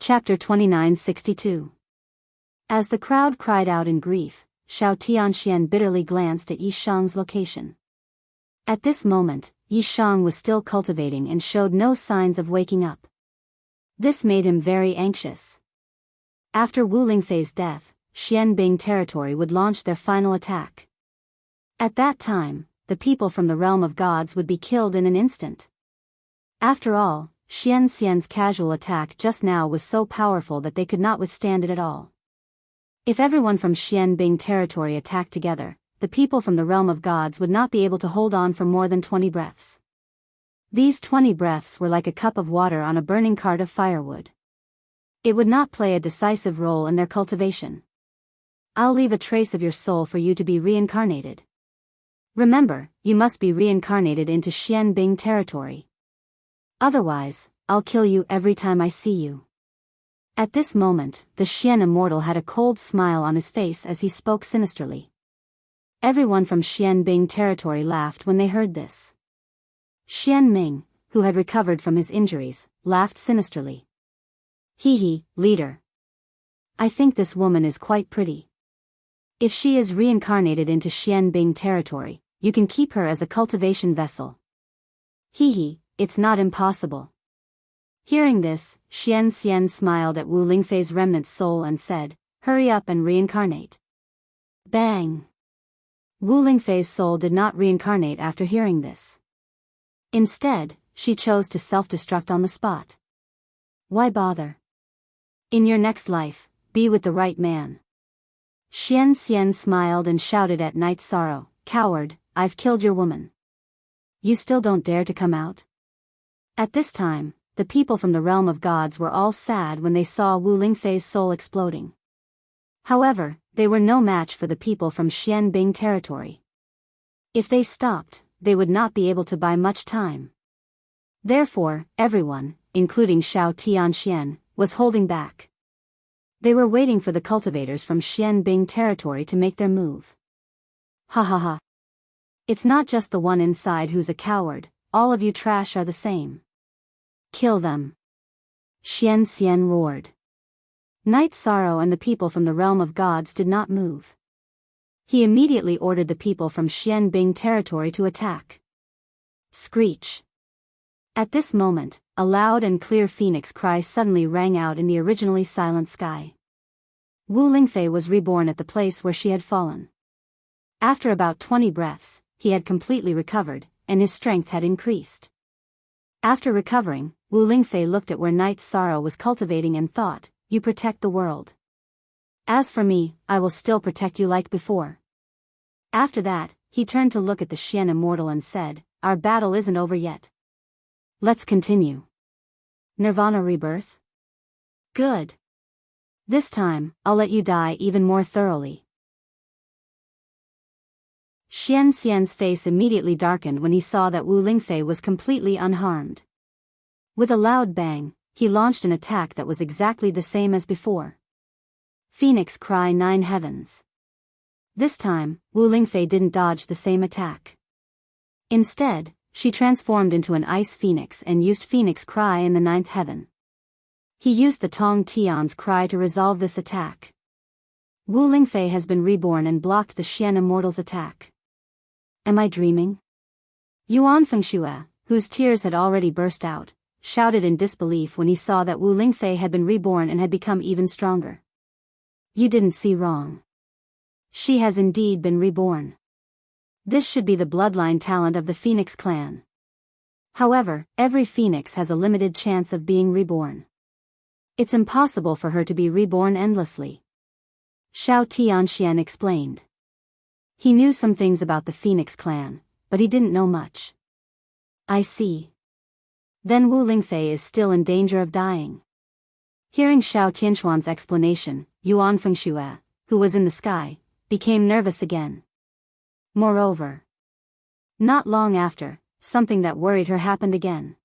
Chapter 2962. As the crowd cried out in grief, Xiao Tianxian bitterly glanced at Yi Shang's location. At this moment, Yi Shang was still cultivating and showed no signs of waking up. This made him very anxious. After Wu Lingfei's death, Xianbing territory would launch their final attack. At that time, the people from the realm of gods would be killed in an instant. After all, Xianxian's casual attack just now was so powerful that they could not withstand it at all. If everyone from Xianbing territory attacked together, the people from the realm of gods would not be able to hold on for more than 20 breaths. These 20 breaths were like a cup of water on a burning cart of firewood. It would not play a decisive role in their cultivation. I'll leave a trace of your soul for you to be reincarnated. Remember, you must be reincarnated into Xianbing territory. Otherwise, I'll kill you every time I see you. At this moment, the Xian immortal had a cold smile on his face as he spoke sinisterly. Everyone from Xianbing territory laughed when they heard this. Xian Ming, who had recovered from his injuries, laughed sinisterly. Hee, leader. I think this woman is quite pretty. If she is reincarnated into Xianbing territory, you can keep her as a cultivation vessel. Hee, it's not impossible. Hearing this, Xian smiled at Wu Lingfei's remnant soul and said, hurry up and reincarnate. Bang! Wu Lingfei's soul did not reincarnate after hearing this. Instead, she chose to self-destruct on the spot. Why bother? In your next life, be with the right man. Xian smiled and shouted at Night Sorrow, coward, I've killed your woman. You still don't dare to come out? At this time, the people from the realm of gods were all sad when they saw Wu Lingfei's soul exploding. However, they were no match for the people from Xianbing territory. If they stopped, they would not be able to buy much time. Therefore, everyone, including Xiao Tianxian, was holding back. They were waiting for the cultivators from Xianbing territory to make their move. Ha ha ha. It's not just the one inside who's a coward, all of you trash are the same. Kill them. Xian roared. Night Sorrow and the people from the realm of gods did not move. He immediately ordered the people from Xianbing territory to attack. Screech. At this moment, a loud and clear phoenix cry suddenly rang out in the originally silent sky. Wu Lingfei was reborn at the place where she had fallen. After about 20 breaths, he had completely recovered, and his strength had increased. After recovering, Wu Lingfei looked at where Night Sorrow was cultivating and thought, you protect the world. As for me, I will still protect you like before. After that, he turned to look at the Xian immortal and said, our battle isn't over yet. Let's continue. Nirvana rebirth? Good. This time, I'll let you die even more thoroughly. Xian's face immediately darkened when he saw that Wu Lingfei was completely unharmed. With a loud bang, he launched an attack that was exactly the same as before. Phoenix Cry 9 Heavens. This time, Wu Lingfei didn't dodge the same attack. Instead, she transformed into an ice phoenix and used Phoenix Cry in the 9th heaven. He used the Tong Tian's cry to resolve this attack. Wu Lingfei has been reborn and blocked the Xian immortal's attack. Am I dreaming? Yuan Fengxue, whose tears had already burst out, shouted in disbelief when he saw that Wu Lingfei had been reborn and had become even stronger. You didn't see wrong. She has indeed been reborn. This should be the bloodline talent of the Phoenix clan. However, every phoenix has a limited chance of being reborn. It's impossible for her to be reborn endlessly. Xiao Tianxian explained. He knew some things about the Phoenix clan, but he didn't know much. I see. Then Wu Lingfei is still in danger of dying. Hearing Xiao Tianxuan's explanation, Yuan Fengxue, who was in the sky, became nervous again. Moreover, not long after, something that worried her happened again.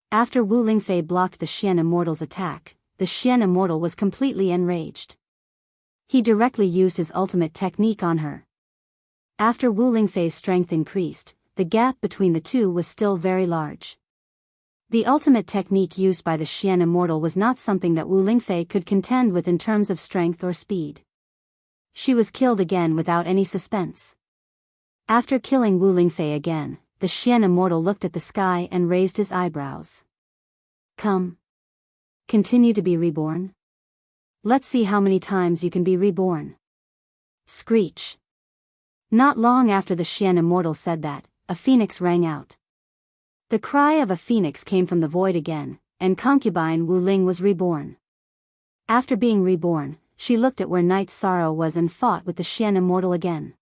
After Wu Lingfei blocked the Xian immortal's attack, the Xian immortal was completely enraged. He directly used his ultimate technique on her. After Wu Lingfei's strength increased, the gap between the two was still very large. The ultimate technique used by the Xian immortal was not something that Wu Lingfei could contend with in terms of strength or speed. She was killed again without any suspense. After killing Wu Lingfei again, the Xian immortal looked at the sky and raised his eyebrows. Come. Continue to be reborn. Let's see how many times you can be reborn. Screech. Not long after the Xian immortal said that, a phoenix rang out. The cry of a phoenix came from the void again, and concubine Wu Ling was reborn. After being reborn, she looked at where Night Sorrow was and fought with the Xian immortal again.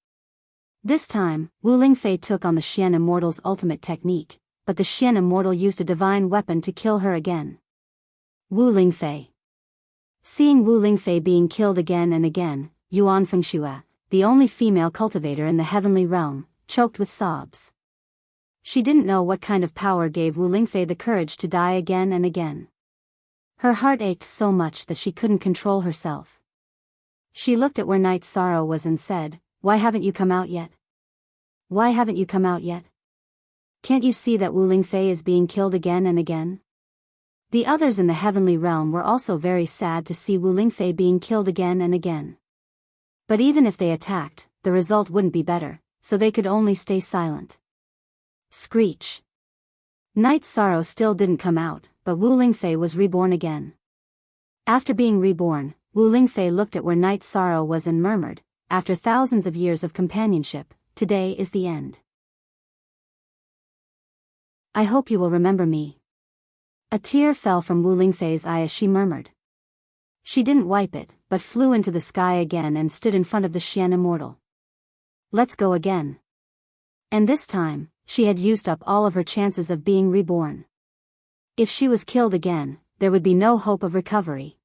This time, Wu Lingfei took on the Xian immortal's ultimate technique, but the Xian immortal used a divine weapon to kill her again. Wu Lingfei. Seeing Wu Lingfei being killed again and again, Yuan Fengxue, the only female cultivator in the heavenly realm, choked with sobs. She didn't know what kind of power gave Wu Lingfei the courage to die again and again. Her heart ached so much that she couldn't control herself. She looked at where Night Sorrow was and said, "Why haven't you come out yet? Why haven't you come out yet? Can't you see that Wu Lingfei is being killed again and again?" The others in the heavenly realm were also very sad to see Wu Lingfei being killed again and again. But even if they attacked, the result wouldn't be better, so they could only stay silent. Screech. Night Sorrow still didn't come out, but Wu Lingfei was reborn again. After being reborn, Wu Lingfei looked at where Night Sorrow was and murmured, "After thousands of years of companionship, today is the end. I hope you will remember me." A tear fell from Wu Lingfei's eye as she murmured. She didn't wipe it, but flew into the sky again and stood in front of the Xian immortal. "Let's go again." And this time, she had used up all of her chances of being reborn. If she was killed again, there would be no hope of recovery.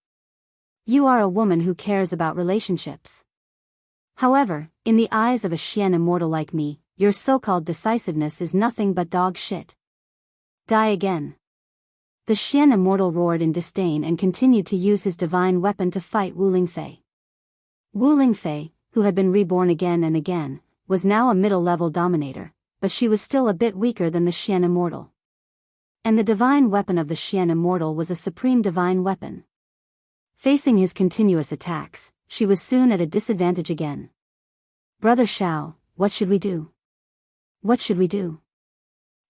You are a woman who cares about relationships. However, in the eyes of a Xian immortal like me, your so-called decisiveness is nothing but dog shit. Die again. The Xian immortal roared in disdain and continued to use his divine weapon to fight Wu Lingfei. Wu Lingfei, who had been reborn again and again, was now a middle-level dominator, but she was still a bit weaker than the Xian immortal. And the divine weapon of the Xian immortal was a supreme divine weapon. Facing his continuous attacks, she was soon at a disadvantage again. "Brother Shao, what should we do? What should we do?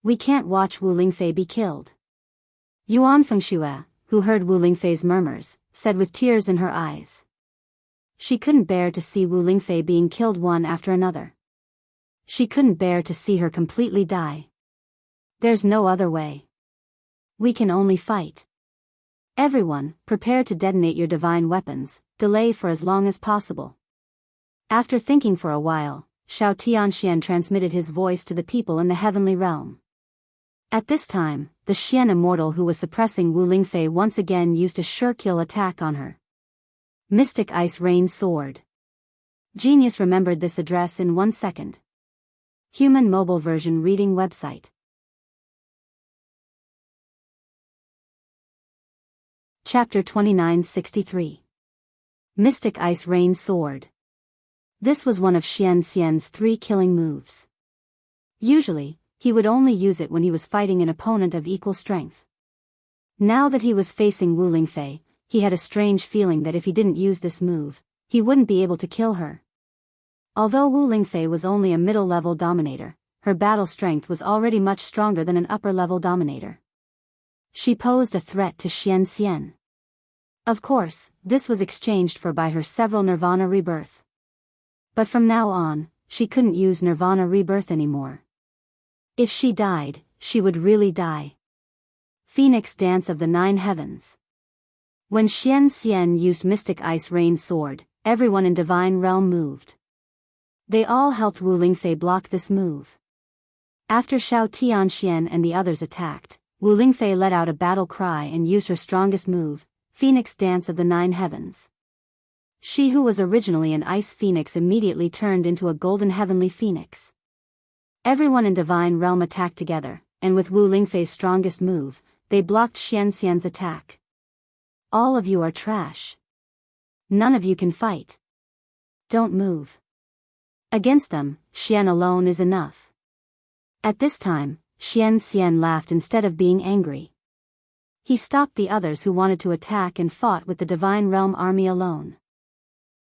We can't watch Wu Lingfei be killed." Yuan Fengxue, who heard Wu Lingfei's murmurs, said with tears in her eyes. She couldn't bear to see Wu Lingfei being killed one after another. She couldn't bear to see her completely die. There's no other way. We can only fight. Everyone, prepare to detonate your divine weapons, delay for as long as possible. After thinking for a while, Shao Tianxian transmitted his voice to the people in the heavenly realm. At this time, the Xian immortal who was suppressing Wu Lingfei once again used a sure-kill attack on her. Mystic Ice Rain Sword. Genius remembered this address in 1 second. Human mobile version reading website. Chapter 2963. Mystic Ice Rain Sword. This was one of Xian Xian's 3 killing moves. Usually, he would only use it when he was fighting an opponent of equal strength. Now that he was facing Wu Lingfei, he had a strange feeling that if he didn't use this move, he wouldn't be able to kill her. Although Wu Lingfei was only a middle-level dominator, her battle strength was already much stronger than an upper-level dominator. She posed a threat to Xian Xian. Of course, this was exchanged for by her several Nirvana rebirth. But from now on, she couldn't use Nirvana rebirth anymore. If she died, she would really die. Phoenix Dance of the 9 Heavens. When Xian Xian used Mystic Ice Rain Sword, everyone in Divine Realm moved. They all helped Wu Lingfei block this move. After Shao Tianxian and the others attacked, Wu Lingfei let out a battle cry and used her strongest move, Phoenix Dance of the 9 Heavens. She who was originally an ice phoenix immediately turned into a golden heavenly phoenix. Everyone in Divine Realm attacked together, and with Wu Lingfei's strongest move, they blocked Xian Xian's attack. All of you are trash. None of you can fight. Don't move. Against them, Xian alone is enough. At this time, Xian Xian laughed instead of being angry. He stopped the others who wanted to attack and fought with the Divine Realm army alone.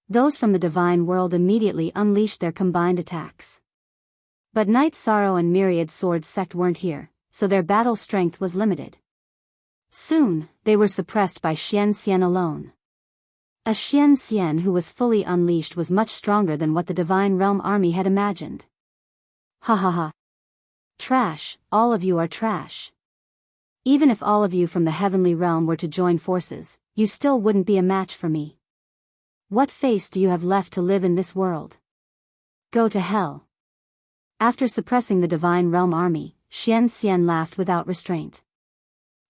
Those from the Divine World immediately unleashed their combined attacks. But Night Sorrow and Myriad Sword Sect weren't here, so their battle strength was limited. Soon, they were suppressed by Xian Xian alone. A Xian Xian who was fully unleashed was much stronger than what the Divine Realm army had imagined. Ha ha ha. Trash, all of you are trash. Even if all of you from the Heavenly Realm were to join forces, you still wouldn't be a match for me. What face do you have left to live in this world? Go to hell. After suppressing the Divine Realm army, Xian Xian laughed without restraint.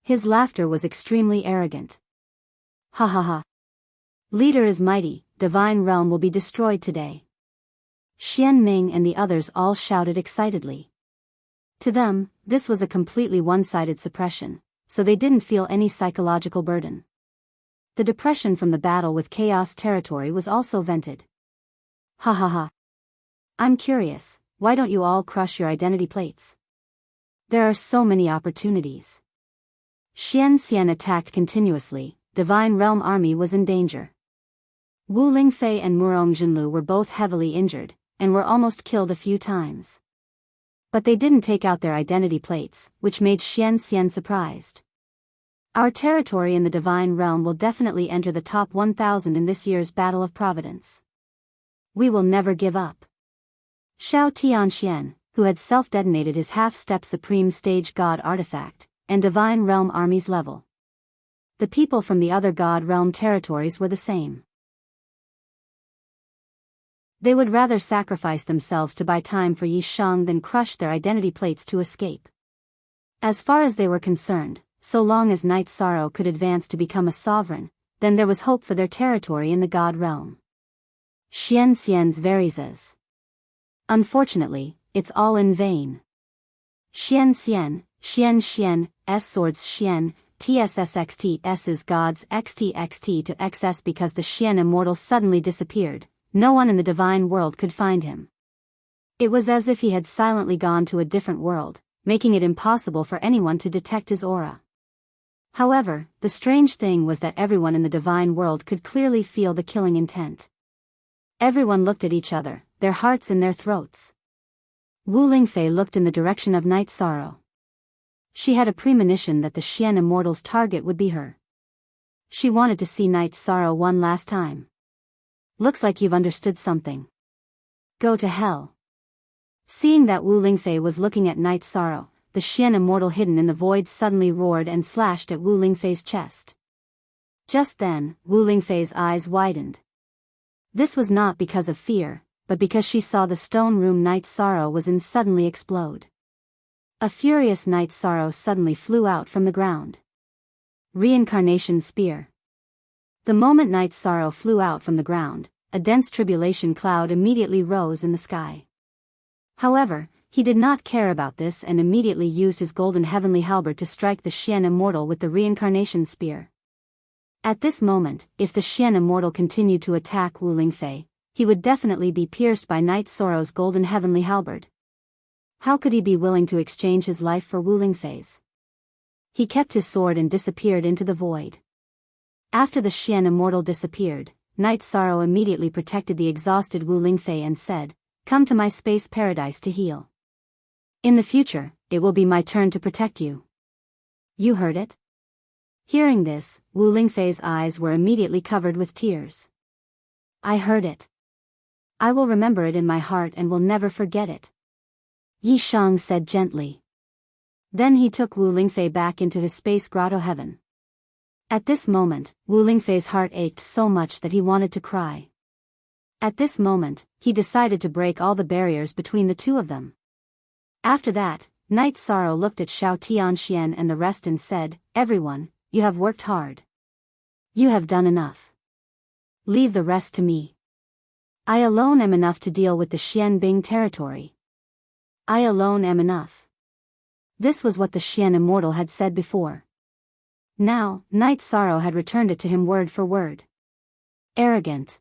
His laughter was extremely arrogant. Ha ha ha. Leader is mighty, Divine Realm will be destroyed today. Xian Ming and the others all shouted excitedly. To them, this was a completely one-sided suppression, so they didn't feel any psychological burden. The depression from the battle with Chaos Territory was also vented. Ha ha ha. I'm curious, why don't you all crush your identity plates? There are so many opportunities. Xian Xian attacked continuously, Divine Realm army was in danger. Wu Lingfei and Murong Jinlu were both heavily injured, and were almost killed a few times. But they didn't take out their identity plates, which made Xian Xian surprised. Our territory in the Divine Realm will definitely enter the top 1000 in this year's Battle of Providence. We will never give up. Xiao Tianxian, who had self-detonated his half-step Supreme Stage God artifact, and Divine Realm army's level. The people from the other God Realm territories were the same. They would rather sacrifice themselves to buy time for Yi Shang than crush their identity plates to escape. As far as they were concerned, so long as Night Sorrow could advance to become a sovereign, then there was hope for their territory in the God Realm. Xian Xian's Verizas. Unfortunately, it's all in vain. Xian Xian, Xian Xian, S swords Xian, TSSXT S's gods XTXT to XS because the Xian immortal suddenly disappeared. No one in the Divine World could find him. It was as if he had silently gone to a different world, making it impossible for anyone to detect his aura. However, the strange thing was that everyone in the Divine World could clearly feel the killing intent. Everyone looked at each other, their hearts in their throats. Wu Lingfei looked in the direction of Night Sorrow. She had a premonition that the Xian immortal's target would be her. She wanted to see Night Sorrow one last time. Looks like you've understood something. Go to hell. Seeing that Wu Lingfei was looking at Night Sorrow, the Xian immortal hidden in the void suddenly roared and slashed at Wu Lingfei's chest. Just then, Wu Lingfei's eyes widened. This was not because of fear, but because she saw the stone room Night Sorrow was in suddenly explode. A furious Night Sorrow suddenly flew out from the ground. Reincarnation Spear. The moment Night Sorrow flew out from the ground, a dense tribulation cloud immediately rose in the sky. However, he did not care about this and immediately used his golden heavenly halberd to strike the Xian immortal with the reincarnation spear. At this moment, if the Xian immortal continued to attack Wu Lingfei, he would definitely be pierced by Night Sorrow's golden heavenly halberd. How could he be willing to exchange his life for Wu Lingfei's? He kept his sword and disappeared into the void. After the Xian immortal disappeared, Night Sorrow immediately protected the exhausted Wu Lingfei and said, "Come to my space paradise to heal. In the future, it will be my turn to protect you." You heard it? Hearing this, Wu Lingfei's eyes were immediately covered with tears. I heard it. I will remember it in my heart and will never forget it. Yi Shang said gently. Then he took Wu Lingfei back into his space grotto heaven. At this moment, Wu Lingfei's heart ached so much that he wanted to cry. At this moment, he decided to break all the barriers between the two of them. After that, Night Sorrow looked at Xiao Tianxian and the rest and said, "Everyone, you have worked hard. You have done enough. Leave the rest to me. I alone am enough to deal with the Xianbing territory. I alone am enough." This was what the Xian immortal had said before. Now, Night Sorrow had returned it to him word for word. Arrogant.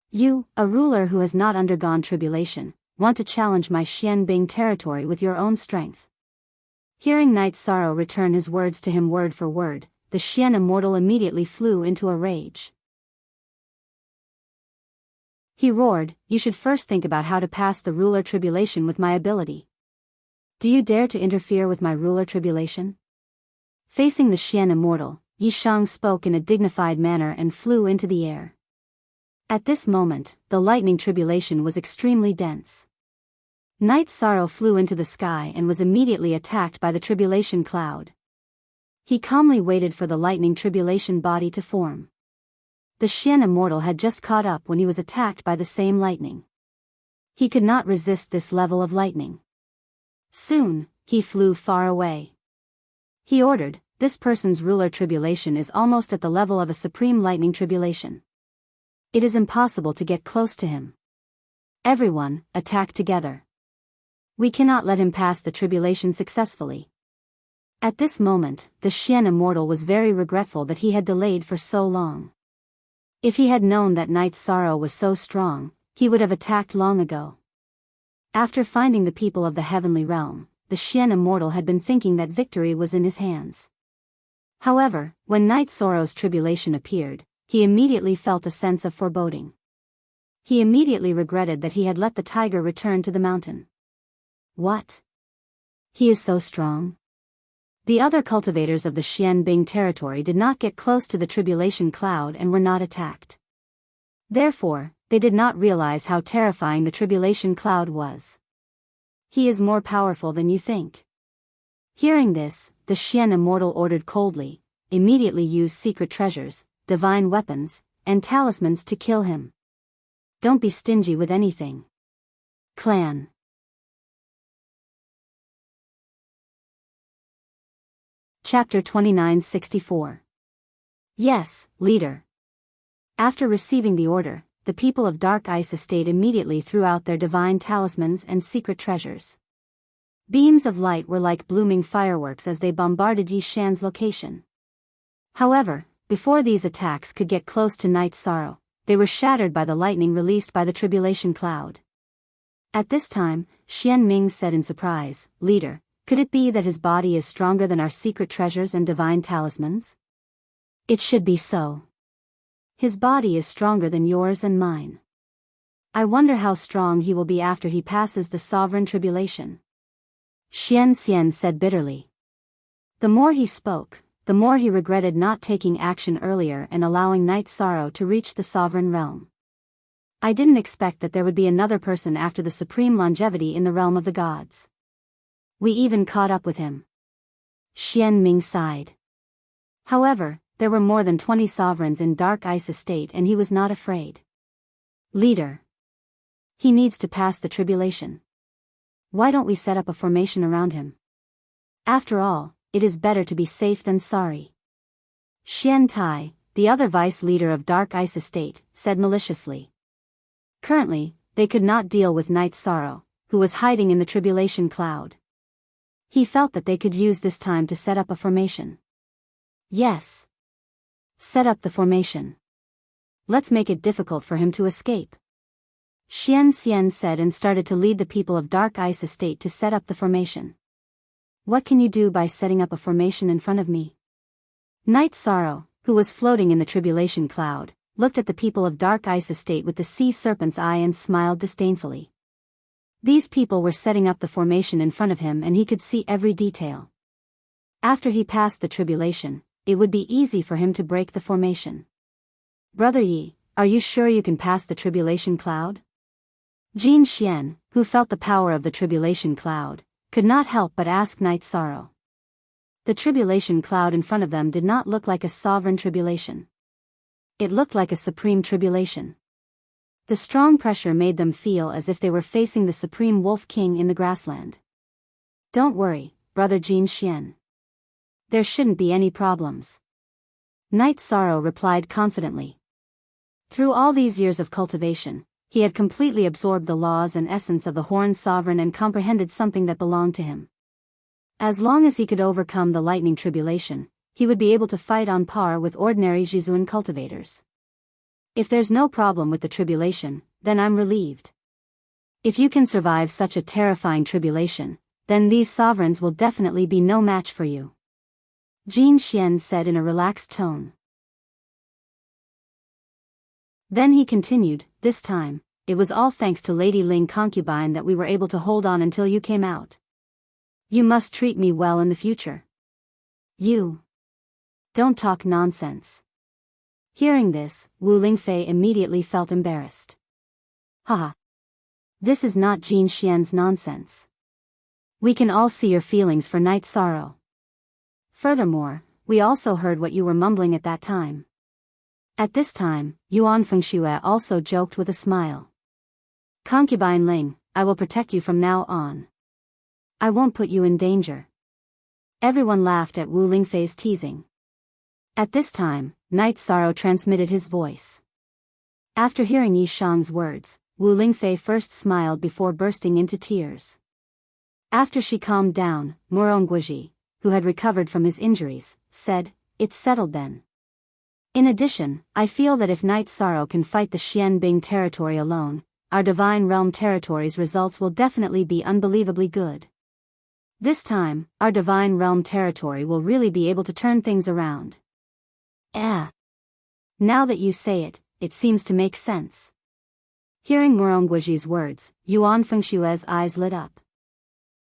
You, a ruler who has not undergone tribulation, want to challenge my Xianbing territory with your own strength. Hearing Night Sorrow return his words to him word for word, the Xian immortal immediately flew into a rage. He roared, "You should first think about how to pass the ruler tribulation with my ability. Do you dare to interfere with my ruler tribulation?" Facing the Xian immortal, Yishang spoke in a dignified manner and flew into the air. At this moment, the lightning tribulation was extremely dense. Night Sorrow flew into the sky and was immediately attacked by the tribulation cloud. He calmly waited for the lightning tribulation body to form. The Xian immortal had just caught up when he was attacked by the same lightning. He could not resist this level of lightning. Soon, he flew far away. He ordered, "This person's ruler tribulation is almost at the level of a supreme lightning tribulation. It is impossible to get close to him. Everyone, attack together. We cannot let him pass the tribulation successfully." At this moment, the Xian immortal was very regretful that he had delayed for so long. If he had known that Night Sorrow was so strong, he would have attacked long ago. After finding the people of the heavenly realm, the Xian immortal had been thinking that victory was in his hands. However, when Night Sorrow's tribulation appeared, he immediately felt a sense of foreboding. He immediately regretted that he had let the tiger return to the mountain. What? He is so strong? The other cultivators of the Xianbing territory did not get close to the tribulation cloud and were not attacked. Therefore, they did not realize how terrifying the tribulation cloud was. He is more powerful than you think. Hearing this, the Xian immortal ordered coldly, "Immediately use secret treasures, divine weapons, and talismans to kill him. Don't be stingy with anything." Clan. Chapter 2964. Yes, leader. After receiving the order, the people of Dark Ice Estate immediately threw out their divine talismans and secret treasures. Beams of light were like blooming fireworks as they bombarded Yishan's location. However, before these attacks could get close to Night Sorrow, they were shattered by the lightning released by the tribulation cloud. At this time, Xian Ming said in surprise, "Leader, could it be that his body is stronger than our secret treasures and divine talismans?" "It should be so. His body is stronger than yours and mine. I wonder how strong he will be after he passes the sovereign tribulation." Xian Xian said bitterly. The more he spoke, the more he regretted not taking action earlier and allowing Night Sorrow to reach the sovereign realm. "I didn't expect that there would be another person after the supreme longevity in the realm of the gods. We even caught up with him." Xian Ming sighed. However, there were more than 20 sovereigns in Dark Ice Estate and he was not afraid. "Leader. He needs to pass the tribulation. Why don't we set up a formation around him? After all, it is better to be safe than sorry." Xian Tai, the other vice leader of Dark Ice Estate, said maliciously. Currently, they could not deal with Night Sorrow, who was hiding in the tribulation cloud. He felt that they could use this time to set up a formation. "Yes. Set up the formation. Let's make it difficult for him to escape." Xian Xian said and started to lead the people of Dark Ice Estate to set up the formation. "What can you do by setting up a formation in front of me?" Night Sorrow, who was floating in the tribulation cloud, looked at the people of Dark Ice Estate with the sea serpent's eye and smiled disdainfully. These people were setting up the formation in front of him and he could see every detail. After he passed the tribulation, it would be easy for him to break the formation. "Brother Yi, are you sure you can pass the tribulation cloud?" Jin Xian, who felt the power of the tribulation cloud, could not help but ask Night Sorrow. The tribulation cloud in front of them did not look like a sovereign tribulation. It looked like a supreme tribulation. The strong pressure made them feel as if they were facing the supreme wolf king in the grassland. "Don't worry, brother Jin Xian. There shouldn't be any problems." Night Sorrow replied confidently. Through all these years of cultivation, he had completely absorbed the laws and essence of the Horned Sovereign and comprehended something that belonged to him. As long as he could overcome the lightning tribulation, he would be able to fight on par with ordinary Jizuan cultivators. "If there's no problem with the tribulation, then I'm relieved. If you can survive such a terrifying tribulation, then these sovereigns will definitely be no match for you. Jin Xian said in a relaxed tone. Then he continued, this time, it was all thanks to Lady Ling concubine that we were able to hold on until you came out. You must treat me well in the future. You. Don't talk nonsense. Hearing this, Wu Lingfei immediately felt embarrassed. Haha. This is not Jin Xian's nonsense. We can all see your feelings for Night Sorrow. Furthermore, we also heard what you were mumbling at that time. At this time, Yuan Fengxue also joked with a smile. Concubine Ling, I will protect you from now on. I won't put you in danger. Everyone laughed at Wu Lingfei's teasing. At this time, Night Sorrow transmitted his voice. After hearing Yi Shang's words, Wu Lingfei first smiled before bursting into tears. After she calmed down, Murongguiji, who had recovered from his injuries, said, it's settled then. In addition, I feel that if Night Sorrow can fight the Xianbing territory alone, our Divine Realm territory's results will definitely be unbelievably good. This time, our Divine Realm territory will really be able to turn things around. Now that you say it, it seems to make sense. Hearing Murongguiji's words, Yuan Fengshue's eyes lit up.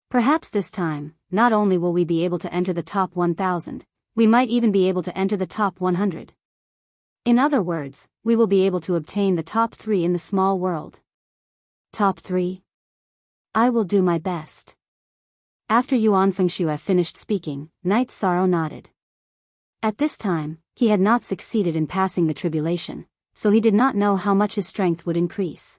Perhaps this time, not only will we be able to enter the top 1,000, we might even be able to enter the top 100. In other words, we will be able to obtain the top 3 in the small world. Top 3? I will do my best. After Yuan Fengxue finished speaking, Night Sorrow nodded. At this time, he had not succeeded in passing the tribulation, so he did not know how much his strength would increase.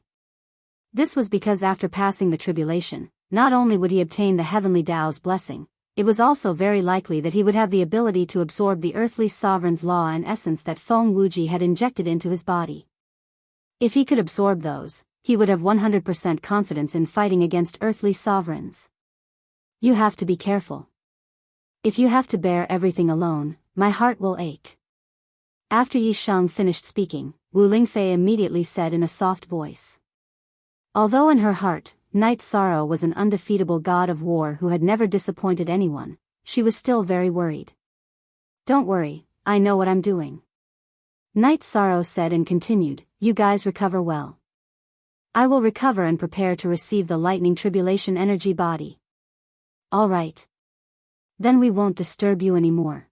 This was because after passing the tribulation, not only would he obtain the heavenly Tao's blessing, it was also very likely that he would have the ability to absorb the earthly sovereign's law and essence that Feng Wuji had injected into his body. If he could absorb those, he would have 100% confidence in fighting against earthly sovereigns. You have to be careful. If you have to bear everything alone, my heart will ache. After Yi Shang finished speaking, Wu Lingfei immediately said in a soft voice. Although in her heart, Night Sorrow was an undefeatable god of war who had never disappointed anyone, she was still very worried. Don't worry, I know what I'm doing. Night Sorrow said and continued, you guys recover well. I will recover and prepare to receive the lightning tribulation energy body. Alright. Then we won't disturb you anymore.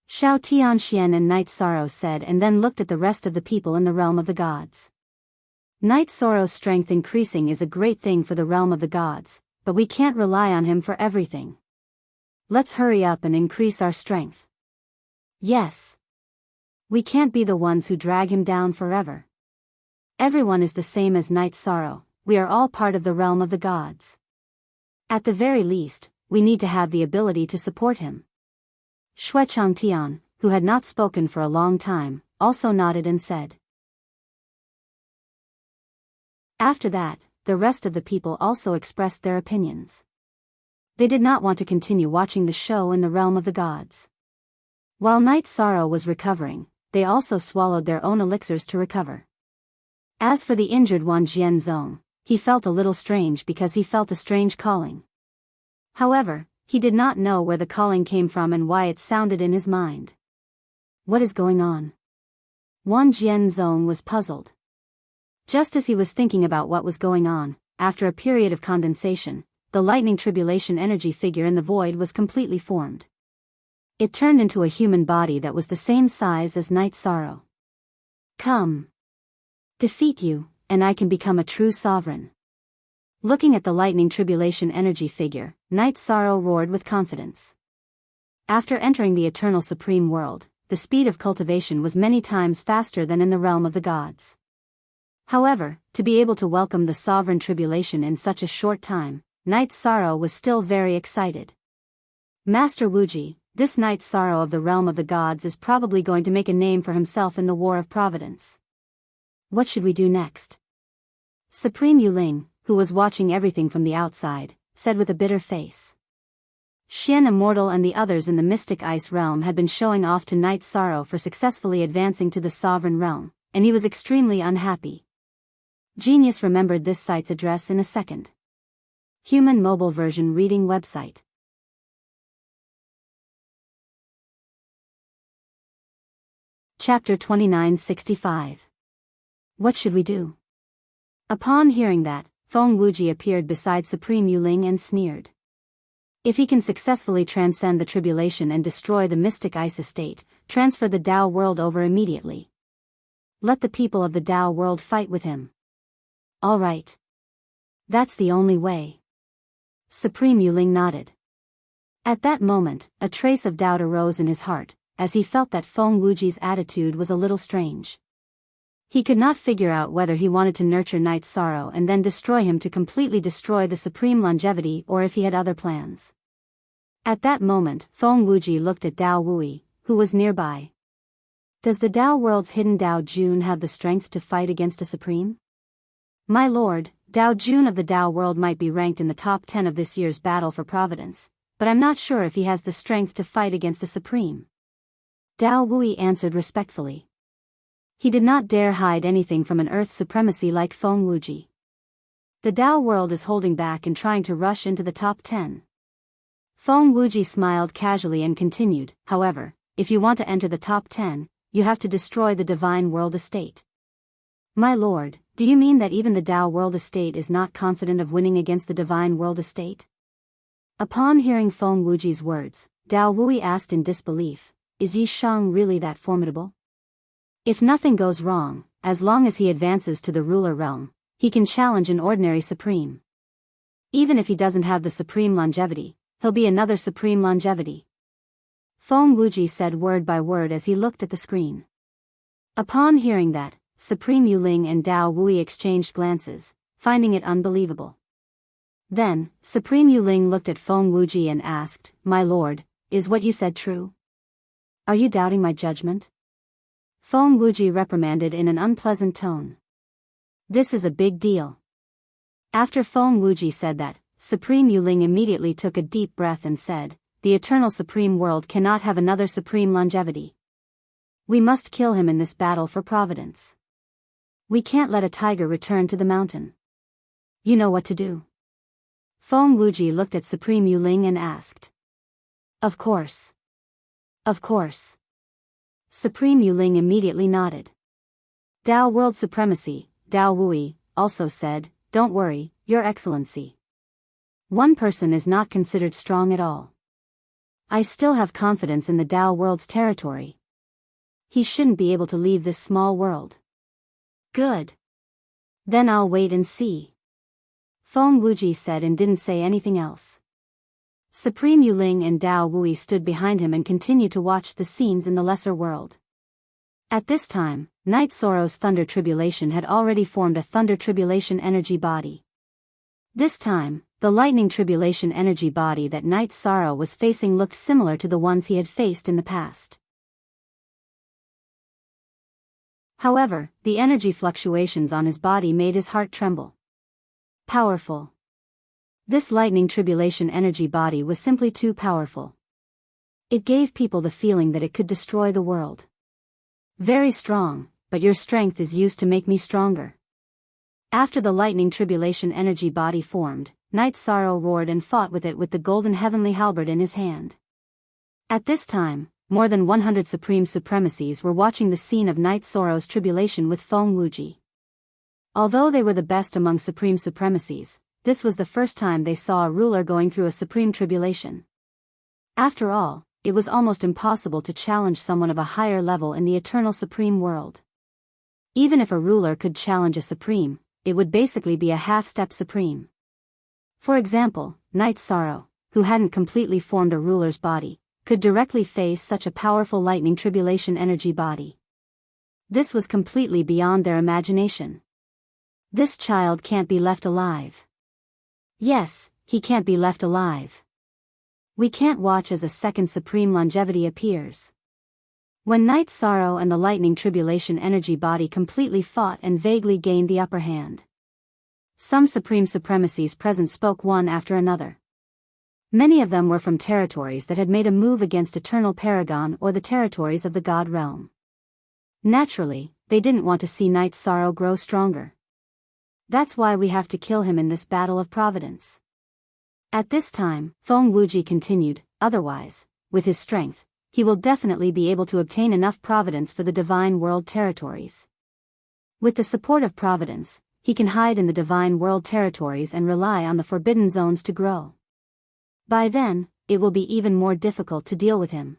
Xiao Tianxian and Night Sorrow said and then looked at the rest of the people in the realm of the gods. Night Sorrow's strength increasing is a great thing for the realm of the gods, but we can't rely on him for everything. Let's hurry up and increase our strength. Yes. We can't be the ones who drag him down forever. Everyone is the same as Night Sorrow, we are all part of the realm of the gods. At the very least, we need to have the ability to support him. Shui Changtian, who had not spoken for a long time, also nodded and said. After that, the rest of the people also expressed their opinions. They did not want to continue watching the show in the realm of the gods. While Night Sorrow was recovering, they also swallowed their own elixirs to recover. As for the injured Wan Jianzong, he felt a little strange because he felt a strange calling. However, he did not know where the calling came from and why it sounded in his mind. What is going on? Wan Jianzong was puzzled. Just as he was thinking about what was going on, after a period of condensation, the lightning tribulation energy figure in the void was completely formed. It turned into a human body that was the same size as Night Sorrow. Come. Defeat you, and I can become a true sovereign. Looking at the lightning tribulation energy figure, Night Sorrow roared with confidence. After entering the eternal supreme world, the speed of cultivation was many times faster than in the realm of the gods. However, to be able to welcome the sovereign tribulation in such a short time, Night Sorrow was still very excited. Master Wuji, this Night Sorrow of the realm of the gods is probably going to make a name for himself in the War of Providence. What should we do next? Supreme Yuling, who was watching everything from the outside, said with a bitter face. Xian Immortal and the others in the Mystic Ice realm had been showing off to Night Sorrow for successfully advancing to the sovereign realm, and he was extremely unhappy. Genius remembered this site's address in a second. Human mobile version reading website. Chapter 2965. What should we do? Upon hearing that, Feng Wuji appeared beside Supreme Yuling and sneered. If he can successfully transcend the tribulation and destroy the mystic ice estate, transfer the Tao world over immediately. Let the people of the Tao world fight with him. All right. That's the only way. Supreme Yuling nodded. At that moment, a trace of doubt arose in his heart, as he felt that Feng Wuji's attitude was a little strange. He could not figure out whether he wanted to nurture Night's sorrow and then destroy him to completely destroy the supreme longevity or if he had other plans. At that moment, Feng Wuji looked at Dao Wui, who was nearby. Does the Tao world's hidden Dao Jun have the strength to fight against a supreme? My lord, Dao Jun of the Tao world might be ranked in the top 10 of this year's battle for Providence, but I'm not sure if he has the strength to fight against a supreme. Dao Wui answered respectfully. He did not dare hide anything from an earth supremacy like Feng Wuji. The Tao world is holding back and trying to rush into the top 10. Feng Wuji smiled casually and continued, however, if you want to enter the top 10, you have to destroy the divine world estate. My lord, do you mean that even the Tao world estate is not confident of winning against the divine world estate? Upon hearing Feng Wuji's words, Dao Wui asked in disbelief, is Yi Shang really that formidable? If nothing goes wrong, as long as he advances to the ruler realm, he can challenge an ordinary supreme. Even if he doesn't have the supreme longevity, he'll be another supreme longevity. Feng Wuji said word by word as he looked at the screen. Upon hearing that, Supreme Yuling and Dao Wui exchanged glances, finding it unbelievable. Then, Supreme Yuling looked at Feng Wuji and asked, My lord, is what you said true? Are you doubting my judgment? Feng Wuji reprimanded in an unpleasant tone. This is a big deal. After Feng Wuji said that, Supreme Yuling immediately took a deep breath and said, the eternal supreme world cannot have another supreme longevity. We must kill him in this battle for Providence. We can't let a tiger return to the mountain. You know what to do. Feng Wuji looked at Supreme Yuling and asked. Of course. Of course. Supreme Yuling immediately nodded. Tao World Supremacy, Dao Wui, also said, Don't worry, Your Excellency. One person is not considered strong at all. I still have confidence in the Tao World's territory. He shouldn't be able to leave this small world. Good. Then I'll wait and see. Feng Wuji said and didn't say anything else. Supreme Yuling and Dao Wui stood behind him and continued to watch the scenes in the lesser world. At this time, Night Sorrow's Thunder Tribulation had already formed a Thunder Tribulation energy body. This time, the Lightning Tribulation energy body that Night Sorrow was facing looked similar to the ones he had faced in the past. However, the energy fluctuations on his body made his heart tremble. Powerful. This Lightning Tribulation energy body was simply too powerful. It gave people the feeling that it could destroy the world. Very strong, but your strength is used to make me stronger. After the Lightning Tribulation energy body formed, Night Sorrow roared and fought with it with the golden heavenly halberd in his hand. At this time, more than 100 supreme supremacies were watching the scene of Night Sorrow's tribulation with Feng Wuji. Although they were the best among supreme supremacies, this was the first time they saw a ruler going through a supreme tribulation. After all, it was almost impossible to challenge someone of a higher level in the eternal supreme world. Even if a ruler could challenge a supreme, it would basically be a half-step supreme. For example, Night Sorrow, who hadn't completely formed a ruler's body, could directly face such a powerful Lightning Tribulation energy body. This was completely beyond their imagination. This child can't be left alive. Yes, he can't be left alive. We can't watch as a second supreme longevity appears. When Night Sorrow and the Lightning Tribulation energy body completely fought and vaguely gained the upper hand. Some supreme supremacies present spoke one after another. Many of them were from territories that had made a move against Eternal Paragon or the territories of the God Realm. Naturally, they didn't want to see Night Sorrow grow stronger. That's why we have to kill him in this battle of Providence. At this time, Feng Wuji continued, otherwise, with his strength, he will definitely be able to obtain enough providence for the Divine World territories. With the support of providence, he can hide in the Divine World territories and rely on the Forbidden Zones to grow. By then, it will be even more difficult to deal with him.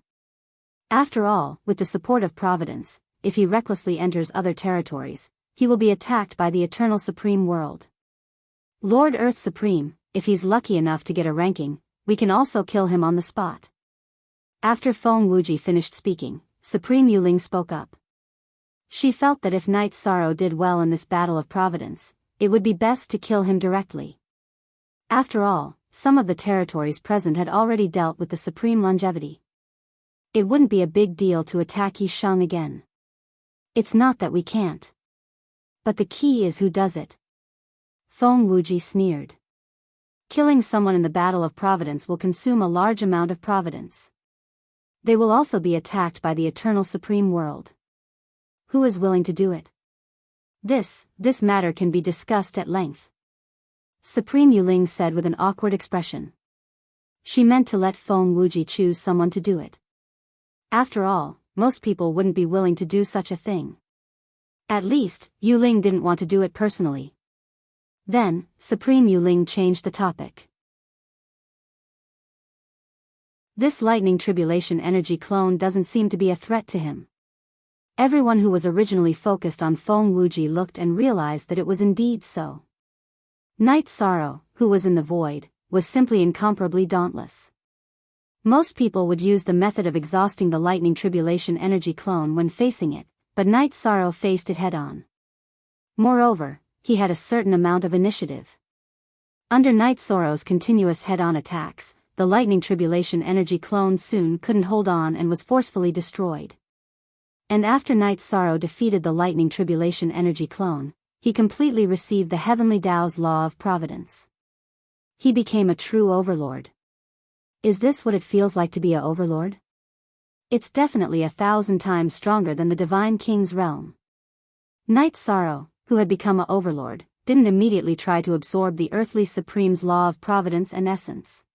After all, with the support of providence, if he recklessly enters other territories, he will be attacked by the Eternal Supreme World. Lord Earth Supreme, if he's lucky enough to get a ranking, we can also kill him on the spot. After Feng Wuji finished speaking, Supreme Yuling spoke up. She felt that if Knight Sorrow did well in this battle of providence, it would be best to kill him directly. After all, some of the territories present had already dealt with the supreme longevity. It wouldn't be a big deal to attack Yishang again. It's not that we can't. But the key is who does it. Feng Wuji sneered. Killing someone in the battle of providence will consume a large amount of providence. They will also be attacked by the Eternal Supreme World. Who is willing to do it? This matter can be discussed at length. Supreme Yuling said with an awkward expression. She meant to let Feng Wuji choose someone to do it. After all, most people wouldn't be willing to do such a thing. At least, Yuling didn't want to do it personally. Then, Supreme Yuling changed the topic. This lightning tribulation energy clone doesn't seem to be a threat to him. Everyone who was originally focused on Feng Wuji looked and realized that it was indeed so. Knight Sorrow, who was in the void, was simply incomparably dauntless. Most people would use the method of exhausting the lightning tribulation energy clone when facing it, but Knight Sorrow faced it head-on. Moreover, he had a certain amount of initiative. Under Knight Sorrow's continuous head-on attacks, the lightning tribulation energy clone soon couldn't hold on and was forcefully destroyed. And after Knight Sorrow defeated the lightning tribulation energy clone, he completely received the Heavenly Tao's law of providence. He became a true overlord. Is this what it feels like to be a overlord? It's definitely 1,000 times stronger than the Divine King's realm. Knight Sorrow, who had become a overlord, didn't immediately try to absorb the earthly supreme's law of providence and essence.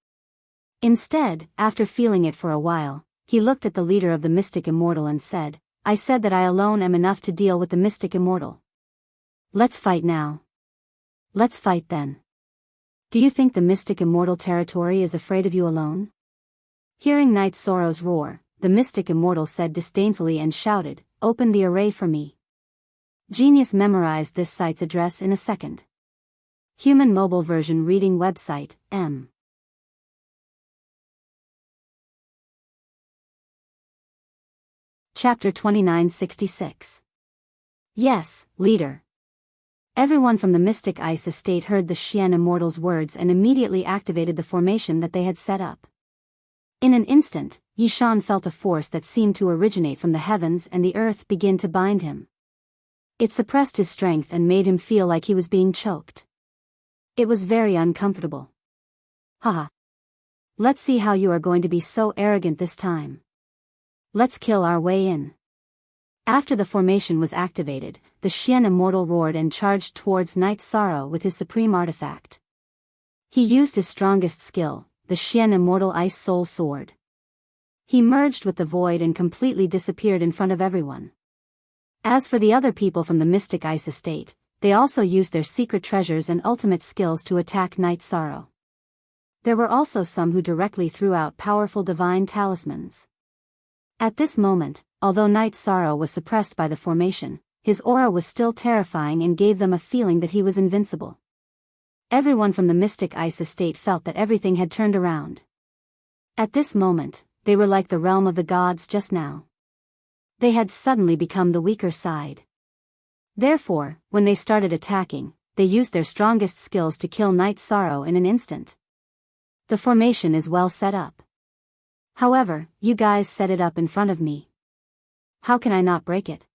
Instead, after feeling it for a while, he looked at the leader of the Mystic Immortal and said, I said that I alone am enough to deal with the Mystic Immortal. Let's fight now. Let's fight then. Do you think the Mystic Immortal territory is afraid of you alone? Hearing Knight Sorrow's roar, the Mystic Immortal said disdainfully and shouted, Open the array for me. Genius memorized this site's address in a second. Human mobile version reading website, M. Chapter 2966. Yes, leader. Everyone from the Mystic Ice Estate heard the Xian Immortal's words and immediately activated the formation that they had set up. In an instant, Yishan felt a force that seemed to originate from the heavens and the earth begin to bind him. It suppressed his strength and made him feel like he was being choked. It was very uncomfortable. Haha. Let's see how you are going to be so arrogant this time. Let's kill our way in. After the formation was activated, the Xian Immortal roared and charged towards Knight Sorrow with his supreme artifact. He used his strongest skill, the Xian Immortal Ice Soul Sword. He merged with the void and completely disappeared in front of everyone. As for the other people from the Mystic Ice Estate, they also used their secret treasures and ultimate skills to attack Knight Sorrow. There were also some who directly threw out powerful divine talismans. At this moment, although Knight Sorrow was suppressed by the formation, his aura was still terrifying and gave them a feeling that he was invincible. Everyone from the Mystic Ice Estate felt that everything had turned around. At this moment, they were like the realm of the gods just now. They had suddenly become the weaker side. Therefore, when they started attacking, they used their strongest skills to kill Knight Sorrow in an instant. The formation is well set up. However, you guys set it up in front of me. How can I not break it?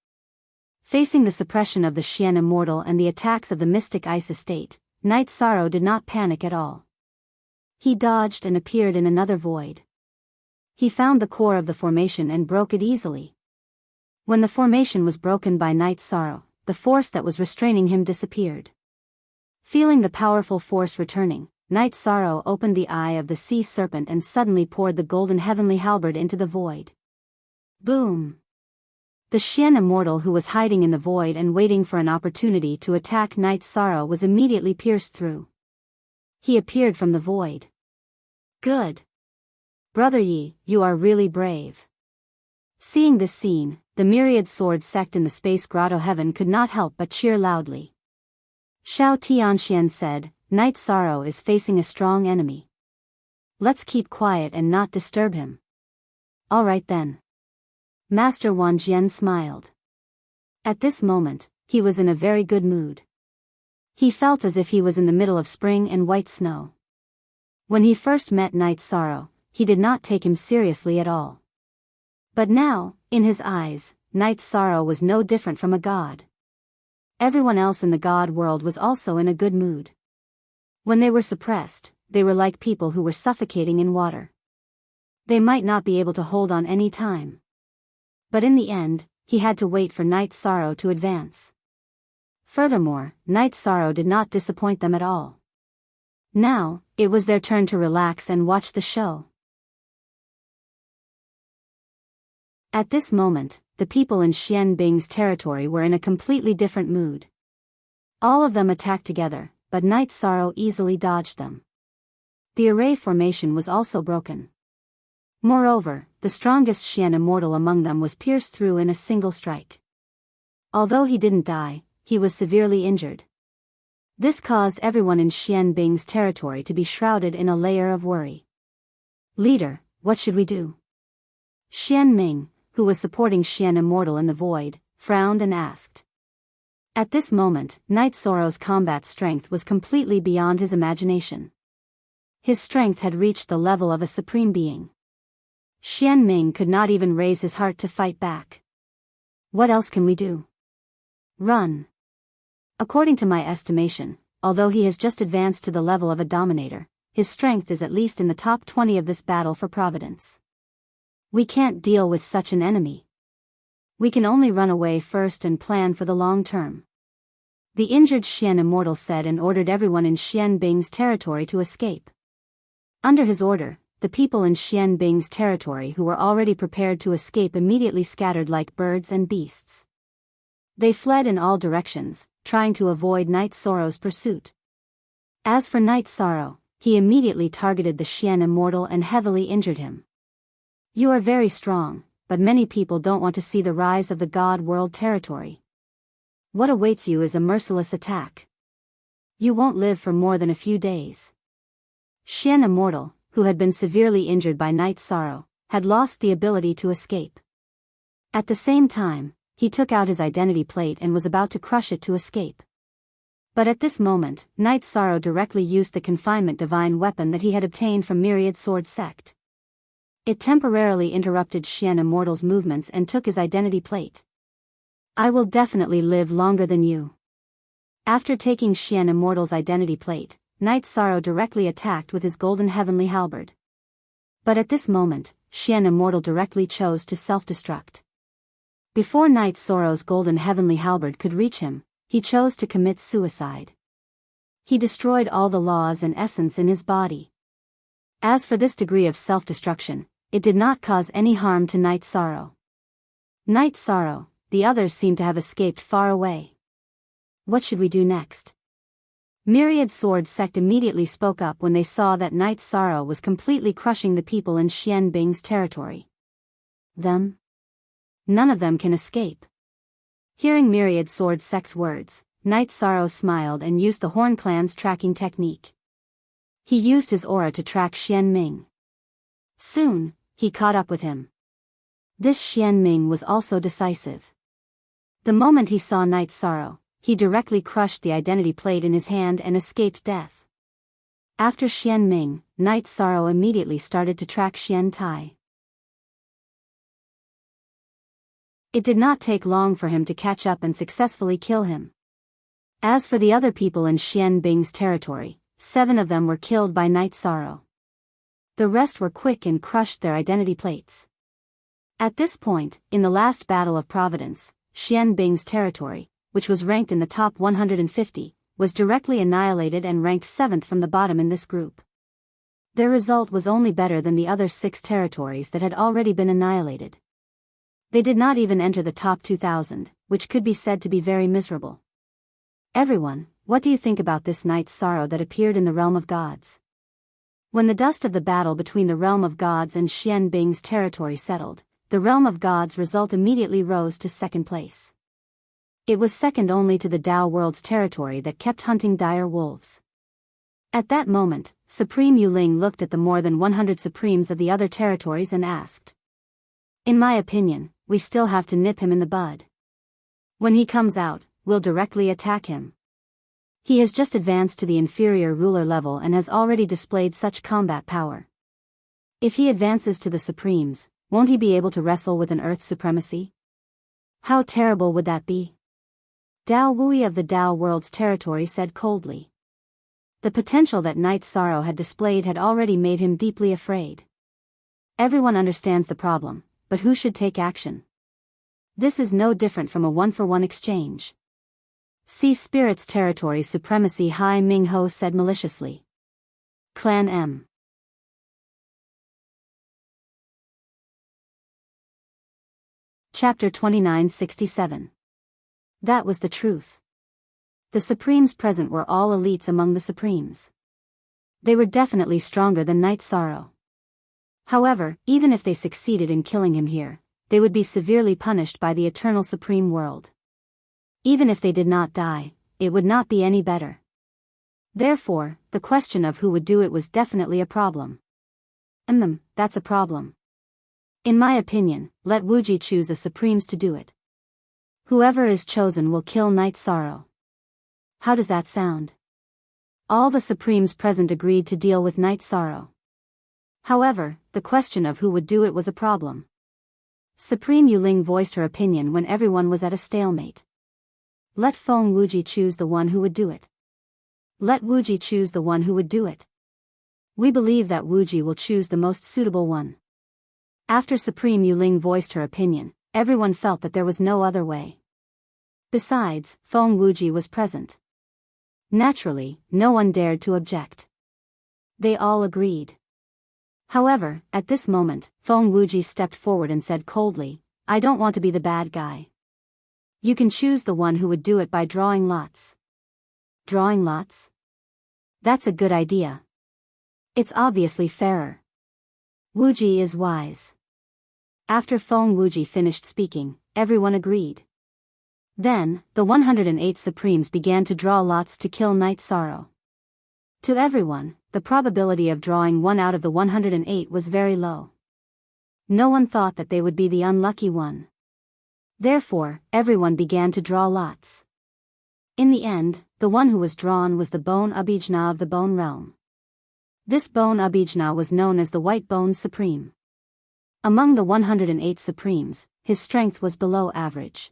Facing the suppression of the Xian Immortal and the attacks of the Mystic Ice Estate, Knight Sorrow did not panic at all. He dodged and appeared in another void. He found the core of the formation and broke it easily. When the formation was broken by Knight Sorrow, the force that was restraining him disappeared. Feeling the powerful force returning, Night Sorrow opened the eye of the sea serpent and suddenly poured the golden heavenly halberd into the void. Boom! The Xian immortal who was hiding in the void and waiting for an opportunity to attack Night Sorrow was immediately pierced through. He appeared from the void. Good! Brother Yi, you are really brave. Seeing this scene, the myriad sword sect in the space grotto heaven could not help but cheer loudly. Shao Tianxian said, Night Sorrow is facing a strong enemy. Let's keep quiet and not disturb him. All right then. Master Wan Jian smiled. At this moment, he was in a very good mood. He felt as if he was in the middle of spring and white snow. When he first met Night Sorrow, he did not take him seriously at all. But now, in his eyes, Night Sorrow was no different from a god. Everyone else in the god world was also in a good mood. When they were suppressed, they were like people who were suffocating in water. They might not be able to hold on any time. But in the end, he had to wait for Night Sorrow to advance. Furthermore, Night Sorrow did not disappoint them at all. Now, it was their turn to relax and watch the show. At this moment, the people in Xian Bing's territory were in a completely different mood. All of them attacked together, but Night Sorrow easily dodged them. The array formation was also broken. Moreover, the strongest Xian immortal among them was pierced through in a single strike. Although he didn't die, he was severely injured. This caused everyone in Xian Bing's territory to be shrouded in a layer of worry. Leader, what should we do? Xian Ming, who was supporting Xian Immortal in the void, frowned and asked. At this moment, Night Sorrow's combat strength was completely beyond his imagination. His strength had reached the level of a supreme being. Xian Ming could not even raise his heart to fight back. What else can we do? Run. According to my estimation, although he has just advanced to the level of a dominator, his strength is at least in the top 20 of this battle for Providence. We can't deal with such an enemy. We can only run away first and plan for the long term. The injured Xian Immortal said and ordered everyone in Xian Bing's territory to escape. Under his order, the people in Xian Bing's territory who were already prepared to escape immediately scattered like birds and beasts. They fled in all directions, trying to avoid Night Sorrow's pursuit. As for Night Sorrow, he immediately targeted the Xian Immortal and heavily injured him. You are very strong, but many people don't want to see the rise of the God World territory. What awaits you is a merciless attack. You won't live for more than a few days. Xian Immortal, who had been severely injured by Night Sorrow, had lost the ability to escape. At the same time, he took out his identity plate and was about to crush it to escape. But at this moment, Night Sorrow directly used the confinement divine weapon that he had obtained from Myriad Sword Sect. It temporarily interrupted Xian Immortal's movements and took his identity plate. I will definitely live longer than you. After taking Xian Immortal's identity plate, Night Sorrow directly attacked with his golden heavenly halberd. But at this moment, Xian Immortal directly chose to self-destruct. Before Night Sorrow's golden heavenly halberd could reach him, he chose to commit suicide. He destroyed all the laws and essence in his body. As for this degree of self-destruction, it did not cause any harm to Night Sorrow. Night Sorrow, the others seemed to have escaped far away. What should we do next? Myriad Sword Sect immediately spoke up when they saw that Night Sorrow was completely crushing the people in Xian Bing's territory. Them? None of them can escape. Hearing Myriad Sword Sect's words, Night Sorrow smiled and used the Horn Clan's tracking technique. He used his aura to track Xian Ming. Soon, he caught up with him. This Xian Ming was also decisive. The moment he saw Night Sorrow, he directly crushed the identity plate in his hand and escaped death. After Xian Ming, Night Sorrow immediately started to track Xian Tai. It did not take long for him to catch up and successfully kill him. As for the other people in Xian Bing's territory, 7 of them were killed by Night Sorrow. The rest were quick and crushed their identity plates. At this point, in the last battle of Providence, Xian Bing's territory, which was ranked in the top 150, was directly annihilated and ranked 7th from the bottom in this group. Their result was only better than the other 6 territories that had already been annihilated. They did not even enter the top 2,000, which could be said to be very miserable. Everyone, what do you think about this night's sorrow that appeared in the realm of gods? When the dust of the battle between the realm of gods and Xian Bing's territory settled, the realm of gods' result immediately rose to 2nd place. It was second only to the Dao world's territory that kept hunting dire wolves. At that moment, Supreme Yuling looked at the more than 100 supremes of the other territories and asked, "In my opinion, we still have to nip him in the bud. When he comes out, we'll directly attack him. He has just advanced to the inferior ruler level and has already displayed such combat power. If he advances to the supremes, won't he be able to wrestle with an earth supremacy? How terrible would that be?" Dao Wui of the Dao world's territory said coldly. The potential that Night Sorrow had displayed had already made him deeply afraid. Everyone understands the problem, but who should take action? This is no different from a one-for-one exchange. See Spirit's territory supremacy, Hai Ming Ho said maliciously. Clan M. Chapter 2967. That was the truth. The Supremes present were all elites among the Supremes. They were definitely stronger than Night Sorrow. However, even if they succeeded in killing him here, they would be severely punished by the Eternal Supreme World. Even if they did not die, it would not be any better. Therefore, the question of who would do it was definitely a problem. That's a problem. In my opinion, let Wuji choose a Supremes to do it. Whoever is chosen will kill Night Sorrow. How does that sound? All the Supremes present agreed to deal with Night Sorrow. However, the question of who would do it was a problem. Supreme Yuling voiced her opinion when everyone was at a stalemate. Let Feng Wuji choose the one who would do it. Let Wuji choose the one who would do it. We believe that Wuji will choose the most suitable one. After Supreme Yuling voiced her opinion, everyone felt that there was no other way. Besides, Feng Wuji was present. Naturally, no one dared to object. They all agreed. However, at this moment, Feng Wuji stepped forward and said coldly, "I don't want to be the bad guy. You can choose the one who would do it by drawing lots." Drawing lots? That's a good idea. It's obviously fairer. Wuji is wise. After Feng Wuji finished speaking, everyone agreed. Then, the 108 Supremes began to draw lots to kill Night Sorrow. To everyone, the probability of drawing one out of the 108 was very low. No one thought that they would be the unlucky one. Therefore, everyone began to draw lots. In the end, the one who was drawn was the Bone Abhijna of the Bone Realm. This Bone Abhijna was known as the White Bone Supreme. Among the 108 Supremes, his strength was below average.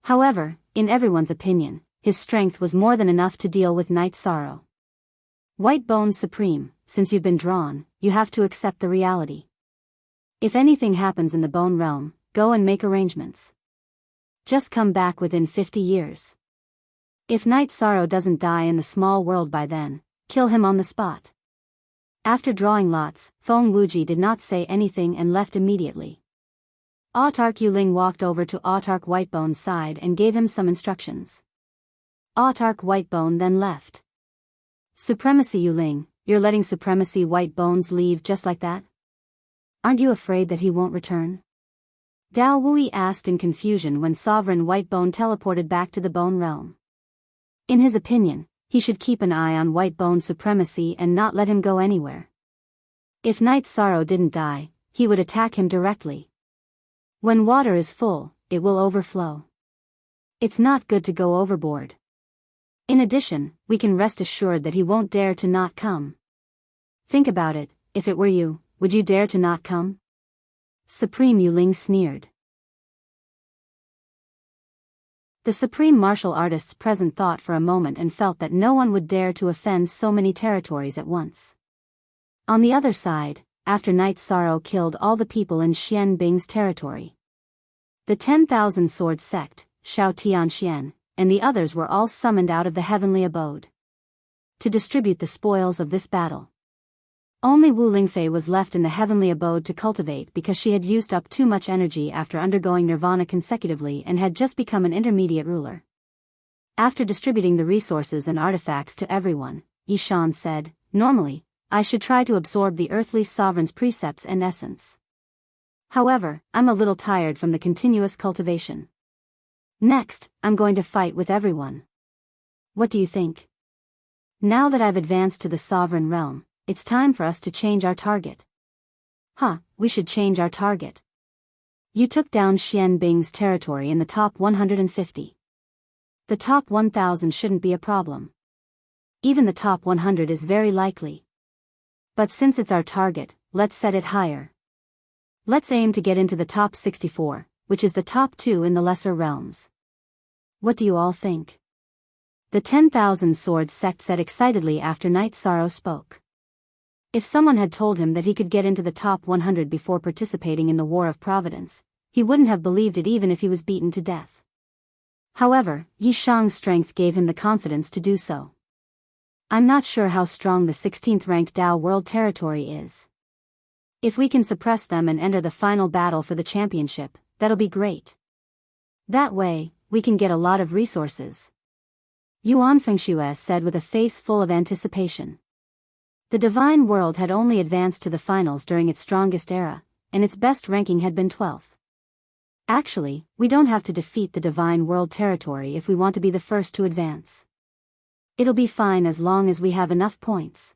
However, in everyone's opinion, his strength was more than enough to deal with Night Sorrow. White Bone Supreme, since you've been drawn, you have to accept the reality. If anything happens in the Bone Realm, go and make arrangements. Just come back within 50 years. If Night Sorrow doesn't die in the small world by then, kill him on the spot. After drawing lots, Feng Wuji did not say anything and left immediately. Autark Yuling walked over to Autark Whitebone's side and gave him some instructions. Autark Whitebone then left. Supremacy Yuling, you're letting Supremacy Whitebones leave just like that? Aren't you afraid that he won't return? Dao Wui asked in confusion when Sovereign Whitebone teleported back to the Bone Realm. In his opinion, he should keep an eye on Whitebone's supremacy and not let him go anywhere. If Night Sorrow didn't die, he would attack him directly. When water is full, it will overflow. It's not good to go overboard. In addition, we can rest assured that he won't dare to not come. Think about it, if it were you, would you dare to not come? Supreme Yuling sneered. The supreme martial artists present thought for a moment and felt that no one would dare to offend so many territories at once. On the other side, after Night Sorrow killed all the people in Xian Bing's territory, the 10,000 Sword Sect, Shao Tianxian, and the others were all summoned out of the heavenly abode to distribute the spoils of this battle. Only Wu Lingfei was left in the heavenly abode to cultivate because she had used up too much energy after undergoing nirvana consecutively and had just become an intermediate ruler. After distributing the resources and artifacts to everyone, Yishan said, "Normally, I should try to absorb the earthly sovereign's precepts and essence. However, I'm a little tired from the continuous cultivation. Next, I'm going to fight with everyone. What do you think? Now that I've advanced to the sovereign realm, it's time for us to change our target." We should change our target. You took down Xian Bing's territory in the top 150. The top 1000 shouldn't be a problem. Even the top 100 is very likely. But since it's our target, let's set it higher. Let's aim to get into the top 64, which is the top 2 in the lesser realms. What do you all think? The 10,000 Swords sect said excitedly after Knight Sorrow spoke. If someone had told him that he could get into the top 100 before participating in the War of Providence, he wouldn't have believed it even if he was beaten to death. However, Yi Shang's strength gave him the confidence to do so. I'm not sure how strong the 16th ranked Dao World territory is. If we can suppress them and enter the final battle for the championship, that'll be great. That way, we can get a lot of resources. Yuan Fengxue said with a face full of anticipation. The Divine World had only advanced to the finals during its strongest era, and its best ranking had been 12th. Actually, we don't have to defeat the Divine World territory if we want to be the first to advance. It'll be fine as long as we have enough points.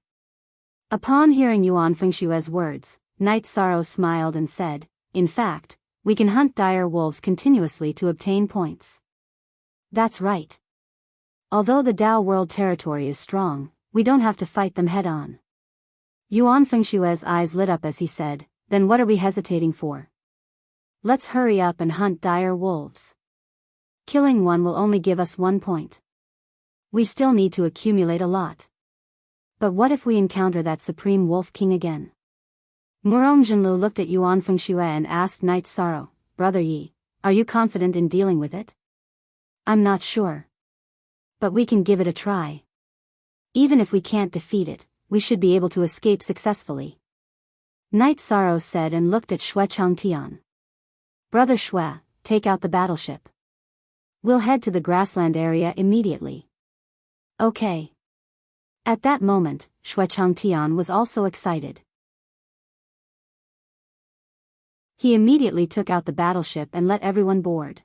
Upon hearing Yuan Fengshue's words, Knight Sorrow smiled and said, "In fact, we can hunt dire wolves continuously to obtain points." That's right. Although the Dao World territory is strong, we don't have to fight them head-on. Yuan Fengshue's eyes lit up as he said, "Then what are we hesitating for? Let's hurry up and hunt dire wolves. Killing one will only give us 1 point. We still need to accumulate a lot. But what if we encounter that Supreme Wolf King again?" Murong Jinlu looked at Yuan Fengxue and asked Knight Sorrow, "Brother Yi, are you confident in dealing with it?" "I'm not sure. But we can give it a try. Even if we can't defeat it, we should be able to escape successfully." Knight Sorrow said and looked at Xue Changtian. "Brother Xue, take out the battleship. We'll head to the grassland area immediately." "Okay." At that moment, Xue Changtian was also excited. He immediately took out the battleship and let everyone board.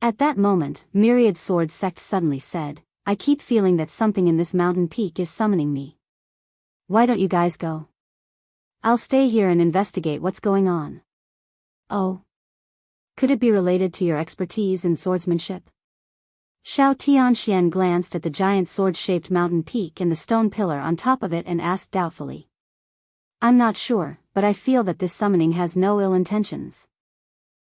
At that moment, Myriad Sword Sect suddenly said, "I keep feeling that something in this mountain peak is summoning me. Why don't you guys go? I'll stay here and investigate what's going on." "Oh. Could it be related to your expertise in swordsmanship?" Xiao Tianxian glanced at the giant sword-shaped mountain peak and the stone pillar on top of it and asked doubtfully. "I'm not sure, but I feel that this summoning has no ill intentions."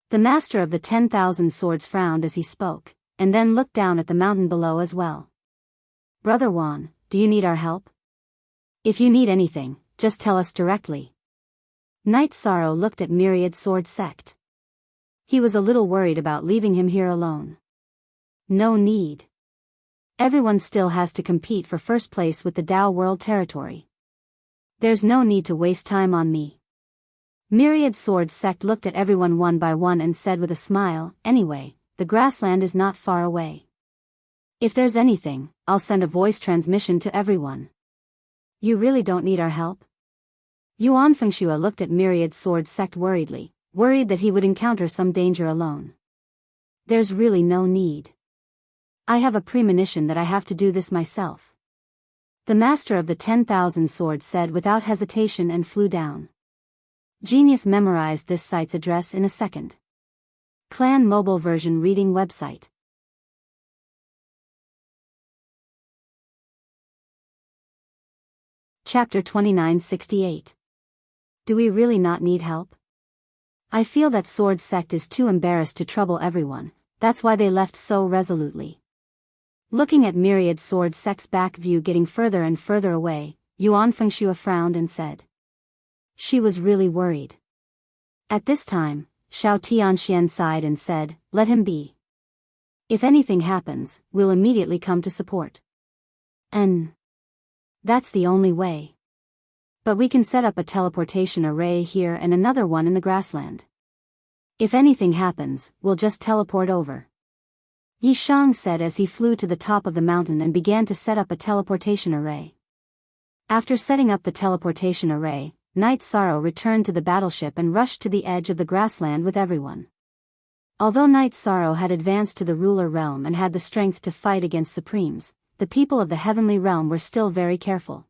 The master of the 10,000 swords frowned as he spoke, and then looked down at the mountain below as well. "Brother Wan, do you need our help? If you need anything, just tell us directly." Knight Sorrow looked at Myriad Sword Sect. He was a little worried about leaving him here alone. No need. Everyone still has to compete for first place with the Dao World territory. There's no need to waste time on me. Myriad Sword Sect looked at everyone one by one and said with a smile, "Anyway, the grassland is not far away. If there's anything, I'll send a voice transmission to everyone. You really don't need our help?" Yuan Fengxue looked at Myriad Sword Sect worriedly, worried that he would encounter some danger alone. "There's really no need. I have a premonition that I have to do this myself." The master of the 10,000 swords said without hesitation and flew down. Genius memorized this site's address in a second. Clan mobile version reading website. Chapter 2968. Do we really not need help? I feel that Sword Sect is too embarrassed to trouble everyone, that's why they left so resolutely. Looking at Myriad Sword Sect's back view getting further and further away, Yuan Fengxue frowned and said. She was really worried. At this time, Xiao Tianxian sighed and said, "Let him be. If anything happens, we'll immediately come to support. And that's the only way. But we can set up a teleportation array here and another one in the grassland. If anything happens, we'll just teleport over. Yishang said as he flew to the top of the mountain and began to set up a teleportation array. After setting up the teleportation array, Night Sorrow returned to the battleship and rushed to the edge of the grassland with everyone. Although Night Sorrow had advanced to the ruler realm and had the strength to fight against supremes, the people of the heavenly realm were still very careful.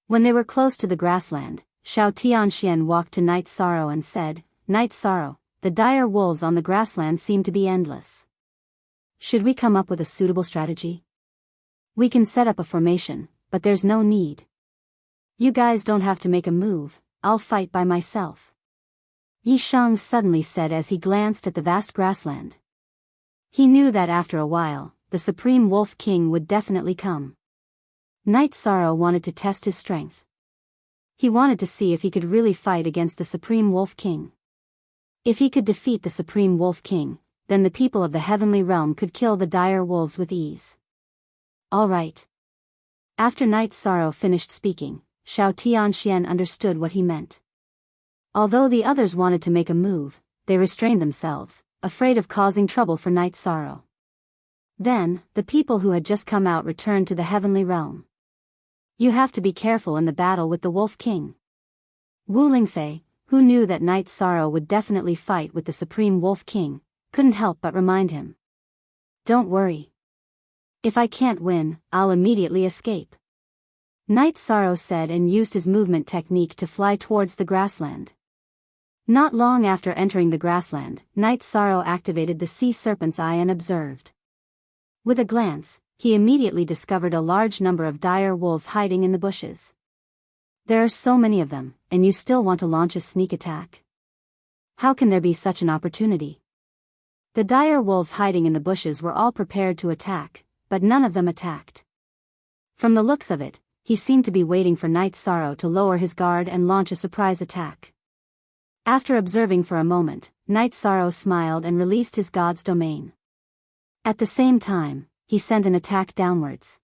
When they were close to the grassland, Xiao Tianxian walked to Night Sorrow and said, "Night Sorrow, the dire wolves on the grassland seem to be endless. Should we come up with a suitable strategy? We can set up a formation, but there's no need. You guys don't have to make a move, I'll fight by myself." Yishang suddenly said as he glanced at the vast grassland. He knew that after a while, the Supreme Wolf King would definitely come. Night Sorrow wanted to test his strength. He wanted to see if he could really fight against the Supreme Wolf King. If he could defeat the Supreme Wolf King, then the people of the heavenly realm could kill the dire wolves with ease. All right. After Night Sorrow finished speaking, Xiao Tianxian understood what he meant. Although the others wanted to make a move, they restrained themselves, afraid of causing trouble for Night Sorrow. Then, the people who had just come out returned to the heavenly realm. You have to be careful in the battle with the Wolf King. Wu Lingfei, who knew that Night Sorrow would definitely fight with the Supreme Wolf King, couldn't help but remind him. Don't worry. If I can't win, I'll immediately escape. Night Sorrow said and used his movement technique to fly towards the grassland. Not long after entering the grassland, Night Sorrow activated the Sea Serpent's Eye and observed. With a glance, he immediately discovered a large number of dire wolves hiding in the bushes. There are so many of them, and you still want to launch a sneak attack? How can there be such an opportunity? The dire wolves hiding in the bushes were all prepared to attack, but none of them attacked. From the looks of it, he seemed to be waiting for Night Sorrow to lower his guard and launch a surprise attack. After observing for a moment, Night Sorrow smiled and released his god's domain. At the same time, he sent an attack downwards.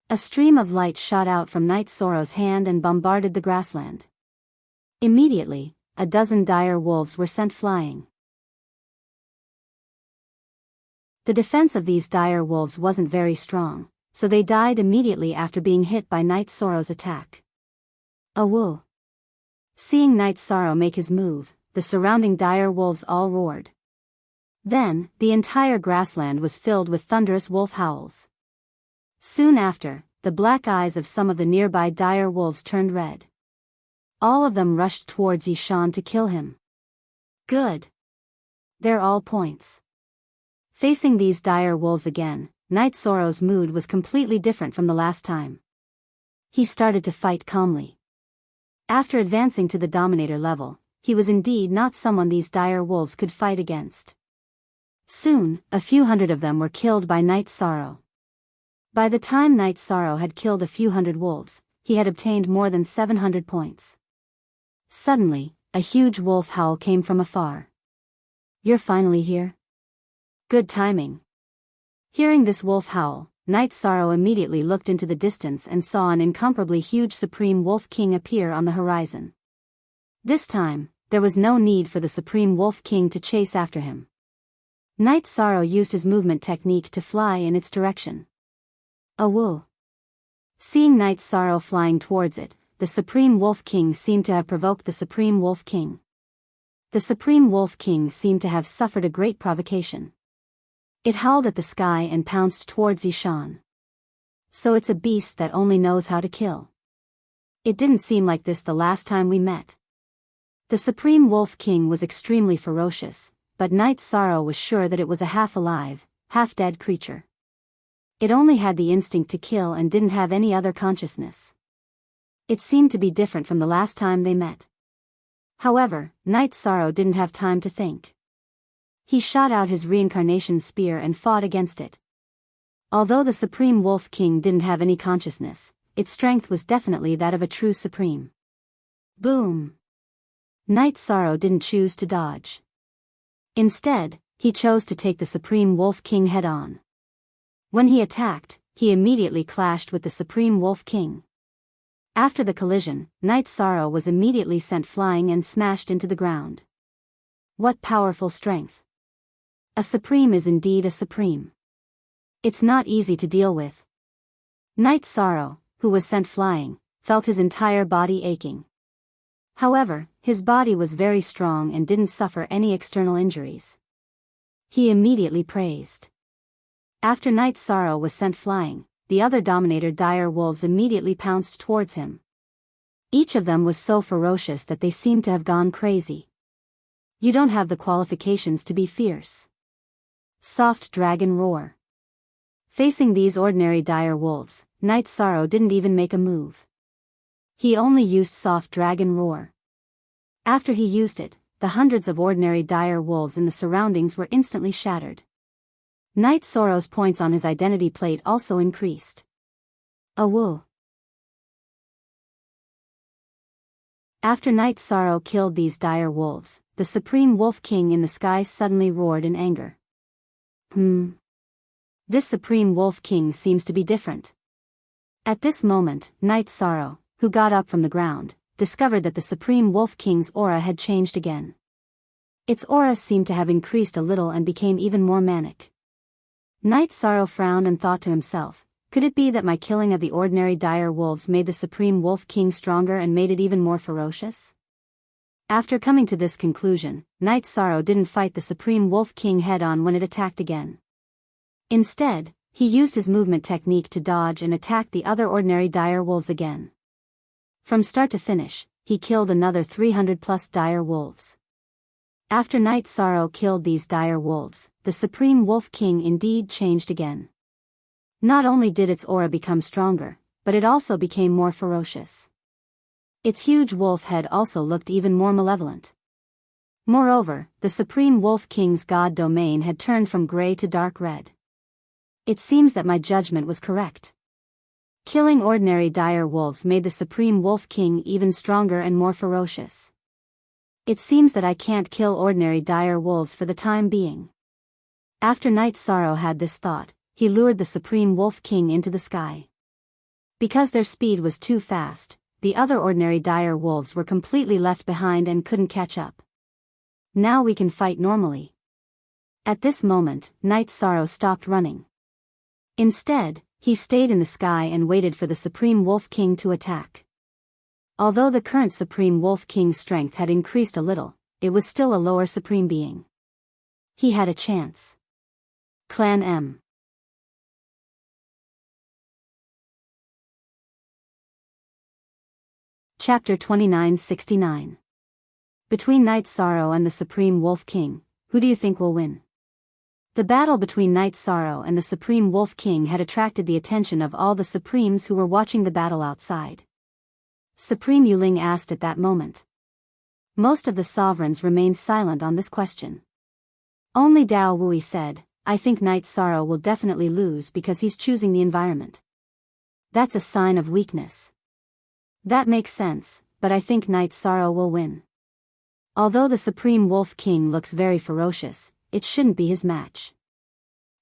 A stream of light shot out from Night Sorrow's hand and bombarded the grassland. Immediately, a dozen dire wolves were sent flying. The defense of these dire wolves wasn't very strong, so they died immediately after being hit by Night Sorrow's attack. Awoo! Seeing Night Sorrow make his move, the surrounding dire wolves all roared. Then, the entire grassland was filled with thunderous wolf howls. Soon after, the black eyes of some of the nearby dire wolves turned red. All of them rushed towards Yishan to kill him. Good. They're all points. Facing these dire wolves again, Night Sorrow's mood was completely different from the last time. He started to fight calmly. After advancing to the Dominator level, he was indeed not someone these dire wolves could fight against. Soon, a few hundred of them were killed by Night Sorrow. By the time Night Sorrow had killed a few hundred wolves, he had obtained more than 700 points. Suddenly, a huge wolf howl came from afar. You're finally here? Good timing. Hearing this wolf howl, Night Sorrow immediately looked into the distance and saw an incomparably huge Supreme Wolf King appear on the horizon. This time, there was no need for the Supreme Wolf King to chase after him. Night Sorrow used his movement technique to fly in its direction. Awoo! Seeing Night Sorrow flying towards it, the Supreme Wolf King seemed to have provoked the Supreme Wolf King. The Supreme Wolf King seemed to have suffered a great provocation. It howled at the sky and pounced towards Yishan. So it's a beast that only knows how to kill. It didn't seem like this the last time we met. The Supreme Wolf King was extremely ferocious, but Night Sorrow was sure that it was a half-alive, half-dead creature. It only had the instinct to kill and didn't have any other consciousness. It seemed to be different from the last time they met. However, Night Sorrow didn't have time to think. He shot out his reincarnation spear and fought against it. Although the Supreme Wolf King didn't have any consciousness, its strength was definitely that of a true Supreme. Boom! Night Sorrow didn't choose to dodge. Instead, he chose to take the Supreme Wolf King head-on. When he attacked, he immediately clashed with the Supreme Wolf King. After the collision, Night Sorrow was immediately sent flying and smashed into the ground. What powerful strength! A Supreme is indeed a Supreme. It's not easy to deal with. Night Sorrow, who was sent flying, felt his entire body aching. However, his body was very strong and didn't suffer any external injuries. He immediately praised. After Night Sorrow was sent flying, the other Dominator dire wolves immediately pounced towards him. Each of them was so ferocious that they seemed to have gone crazy. You don't have the qualifications to be fierce. Soft Dragon Roar. Facing these ordinary dire wolves, Night Sorrow didn't even make a move. He only used Soft Dragon Roar. After he used it, the hundreds of ordinary dire wolves in the surroundings were instantly shattered. Night Sorrow's points on his identity plate also increased. Woo! After Night Sorrow killed these dire wolves, the Supreme Wolf King in the sky suddenly roared in anger. This Supreme Wolf King seems to be different. At this moment, Night Sorrow, who got up from the ground, discovered that the Supreme Wolf King's aura had changed again. Its aura seemed to have increased a little and became even more manic. Night Sorrow frowned and thought to himself, could it be that my killing of the ordinary dire wolves made the Supreme Wolf King stronger and made it even more ferocious? After coming to this conclusion, Night Sorrow didn't fight the Supreme Wolf King head-on when it attacked again. Instead, he used his movement technique to dodge and attack the other ordinary dire wolves again. From start to finish, he killed another 300+ dire wolves. After Night Sorrow killed these dire wolves, the Supreme Wolf King indeed changed again. Not only did its aura become stronger, but it also became more ferocious. Its huge wolf head also looked even more malevolent. Moreover, the Supreme Wolf King's god domain had turned from gray to dark red. It seems that my judgment was correct. Killing ordinary dire wolves made the Supreme Wolf King even stronger and more ferocious. It seems that I can't kill ordinary dire wolves for the time being. After Night Sorrow had this thought, he lured the Supreme Wolf King into the sky. Because their speed was too fast, the other ordinary dire wolves were completely left behind and couldn't catch up. Now we can fight normally. At this moment, Night Sorrow stopped running. Instead, he stayed in the sky and waited for the Supreme Wolf King to attack. Although the current Supreme Wolf King's strength had increased a little, it was still a lower Supreme Being. He had a chance. Clan M. Chapter 2969. Between Night Sorrow and the Supreme Wolf King, who do you think will win? The battle between Night Sorrow and the Supreme Wolf King had attracted the attention of all the Supremes who were watching the battle outside. Supreme Yuling asked at that moment. Most of the sovereigns remained silent on this question. Only Dao Wui said, I think Night Sorrow will definitely lose because he's choosing the environment. That's a sign of weakness. That makes sense, but I think Night Sorrow will win. Although the Supreme Wolf King looks very ferocious, it shouldn't be his match.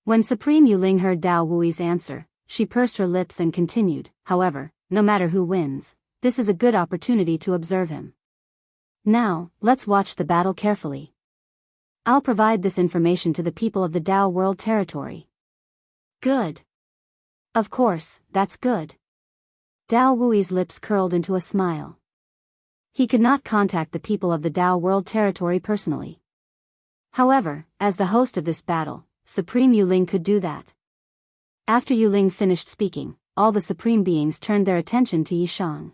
When Supreme Yuling heard Dao Wui's answer, she pursed her lips and continued, however, no matter who wins, this is a good opportunity to observe him. Now, let's watch the battle carefully. I'll provide this information to the people of the Dao World Territory. Good. Of course, that's good. Dao Wui's lips curled into a smile. He could not contact the people of the Dao World Territory personally. However, as the host of this battle, Supreme Yuling could do that. After Yuling finished speaking, all the Supreme Beings turned their attention to Yishang.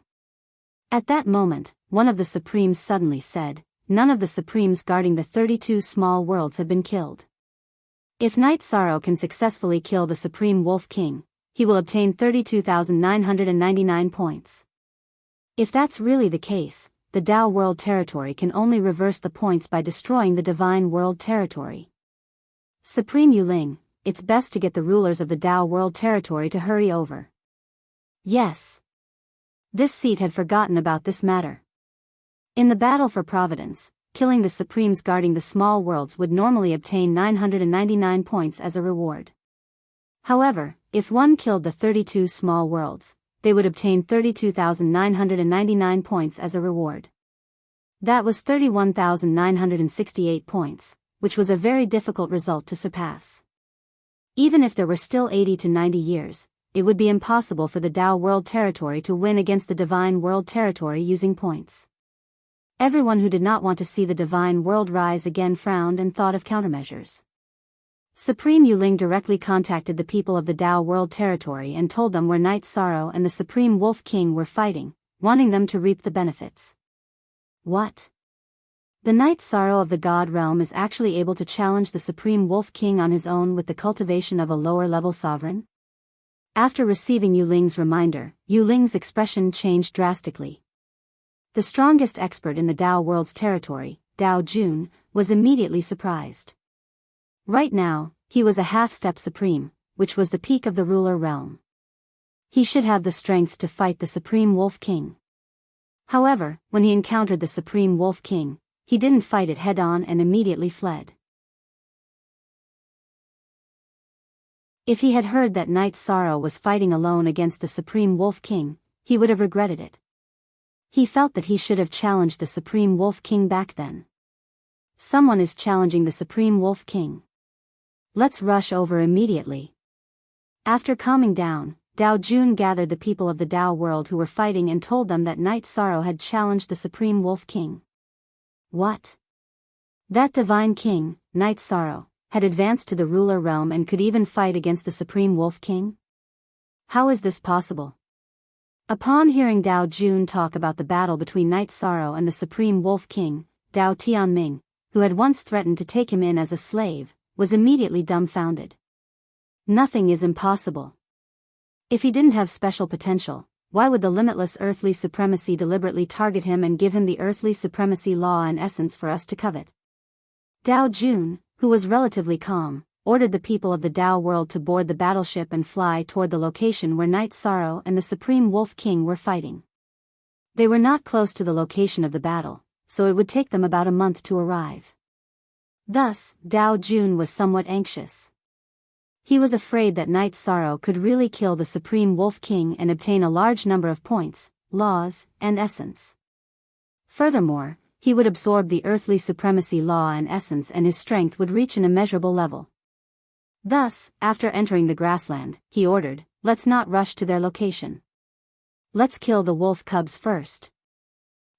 At that moment, one of the Supremes suddenly said, none of the Supremes guarding the 32 small worlds have been killed. If Night Sorrow can successfully kill the Supreme Wolf King, he will obtain 32,999 points. If that's really the case, the Dao World Territory can only reverse the points by destroying the Divine World Territory. Supreme Yuling, it's best to get the rulers of the Dao World Territory to hurry over. Yes. This seat had forgotten about this matter. In the battle for Providence, killing the Supremes guarding the small worlds would normally obtain 999 points as a reward. However, if one killed the 32 small worlds, they would obtain 32,999 points as a reward. That was 31,968 points, which was a very difficult result to surpass. Even if there were still 80 to 90 years, it would be impossible for the Tao World Territory to win against the Divine World Territory using points. Everyone who did not want to see the Divine World rise again frowned and thought of countermeasures. Supreme Yuling directly contacted the people of the Tao World Territory and told them where Night Sorrow and the Supreme Wolf King were fighting, wanting them to reap the benefits. What? The Night Sorrow of the God Realm is actually able to challenge the Supreme Wolf King on his own with the cultivation of a lower-level sovereign? After receiving Yuling's reminder, Yuling's expression changed drastically. The strongest expert in the Tao World's territory, Dao Jun, was immediately surprised. Right now, he was a half-step supreme, which was the peak of the ruler realm. He should have the strength to fight the Supreme Wolf King. However, when he encountered the Supreme Wolf King, he didn't fight it head-on and immediately fled. If he had heard that Night Sorrow was fighting alone against the Supreme Wolf King, he would have regretted it. He felt that he should have challenged the Supreme Wolf King back then. Someone is challenging the Supreme Wolf King. Let's rush over immediately. After calming down, Dao Jun gathered the people of the Tao world who were fighting and told them that Night Sorrow had challenged the Supreme Wolf King. What? That divine king, Night Sorrow, had advanced to the ruler realm and could even fight against the Supreme Wolf King? How is this possible? Upon hearing Dao Jun talk about the battle between Night Sorrow and the Supreme Wolf King, Dao Tianming, who had once threatened to take him in as a slave, was immediately dumbfounded. Nothing is impossible. If he didn't have special potential, why would the limitless earthly supremacy deliberately target him and give him the earthly supremacy law and essence for us to covet? Dao Jun, who was relatively calm, ordered the people of the Tao world to board the battleship and fly toward the location where Night Sorrow and the Supreme Wolf King were fighting. They were not close to the location of the battle, so it would take them about a month to arrive. Thus, Dao Jun was somewhat anxious. He was afraid that Night Sorrow could really kill the Supreme Wolf King and obtain a large number of points, laws, and essence. Furthermore, he would absorb the earthly supremacy law and essence and his strength would reach an immeasurable level. Thus, after entering the grassland, he ordered, "Let's not rush to their location. Let's kill the wolf cubs first.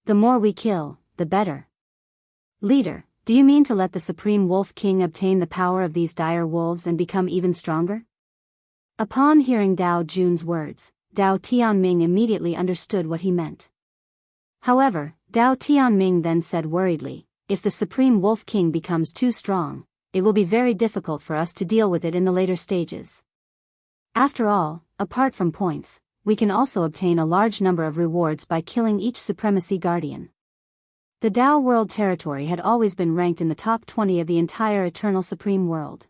The more we kill, the better." Leader, do you mean to let the Supreme Wolf King obtain the power of these dire wolves and become even stronger? Upon hearing Dao Jun's words, Dao Tianming immediately understood what he meant. However, Dao Tianming then said worriedly, "If the Supreme Wolf King becomes too strong, it will be very difficult for us to deal with it in the later stages. After all, apart from points, we can also obtain a large number of rewards by killing each Supremacy Guardian." The Tao World Territory had always been ranked in the top 20 of the entire Eternal Supreme World.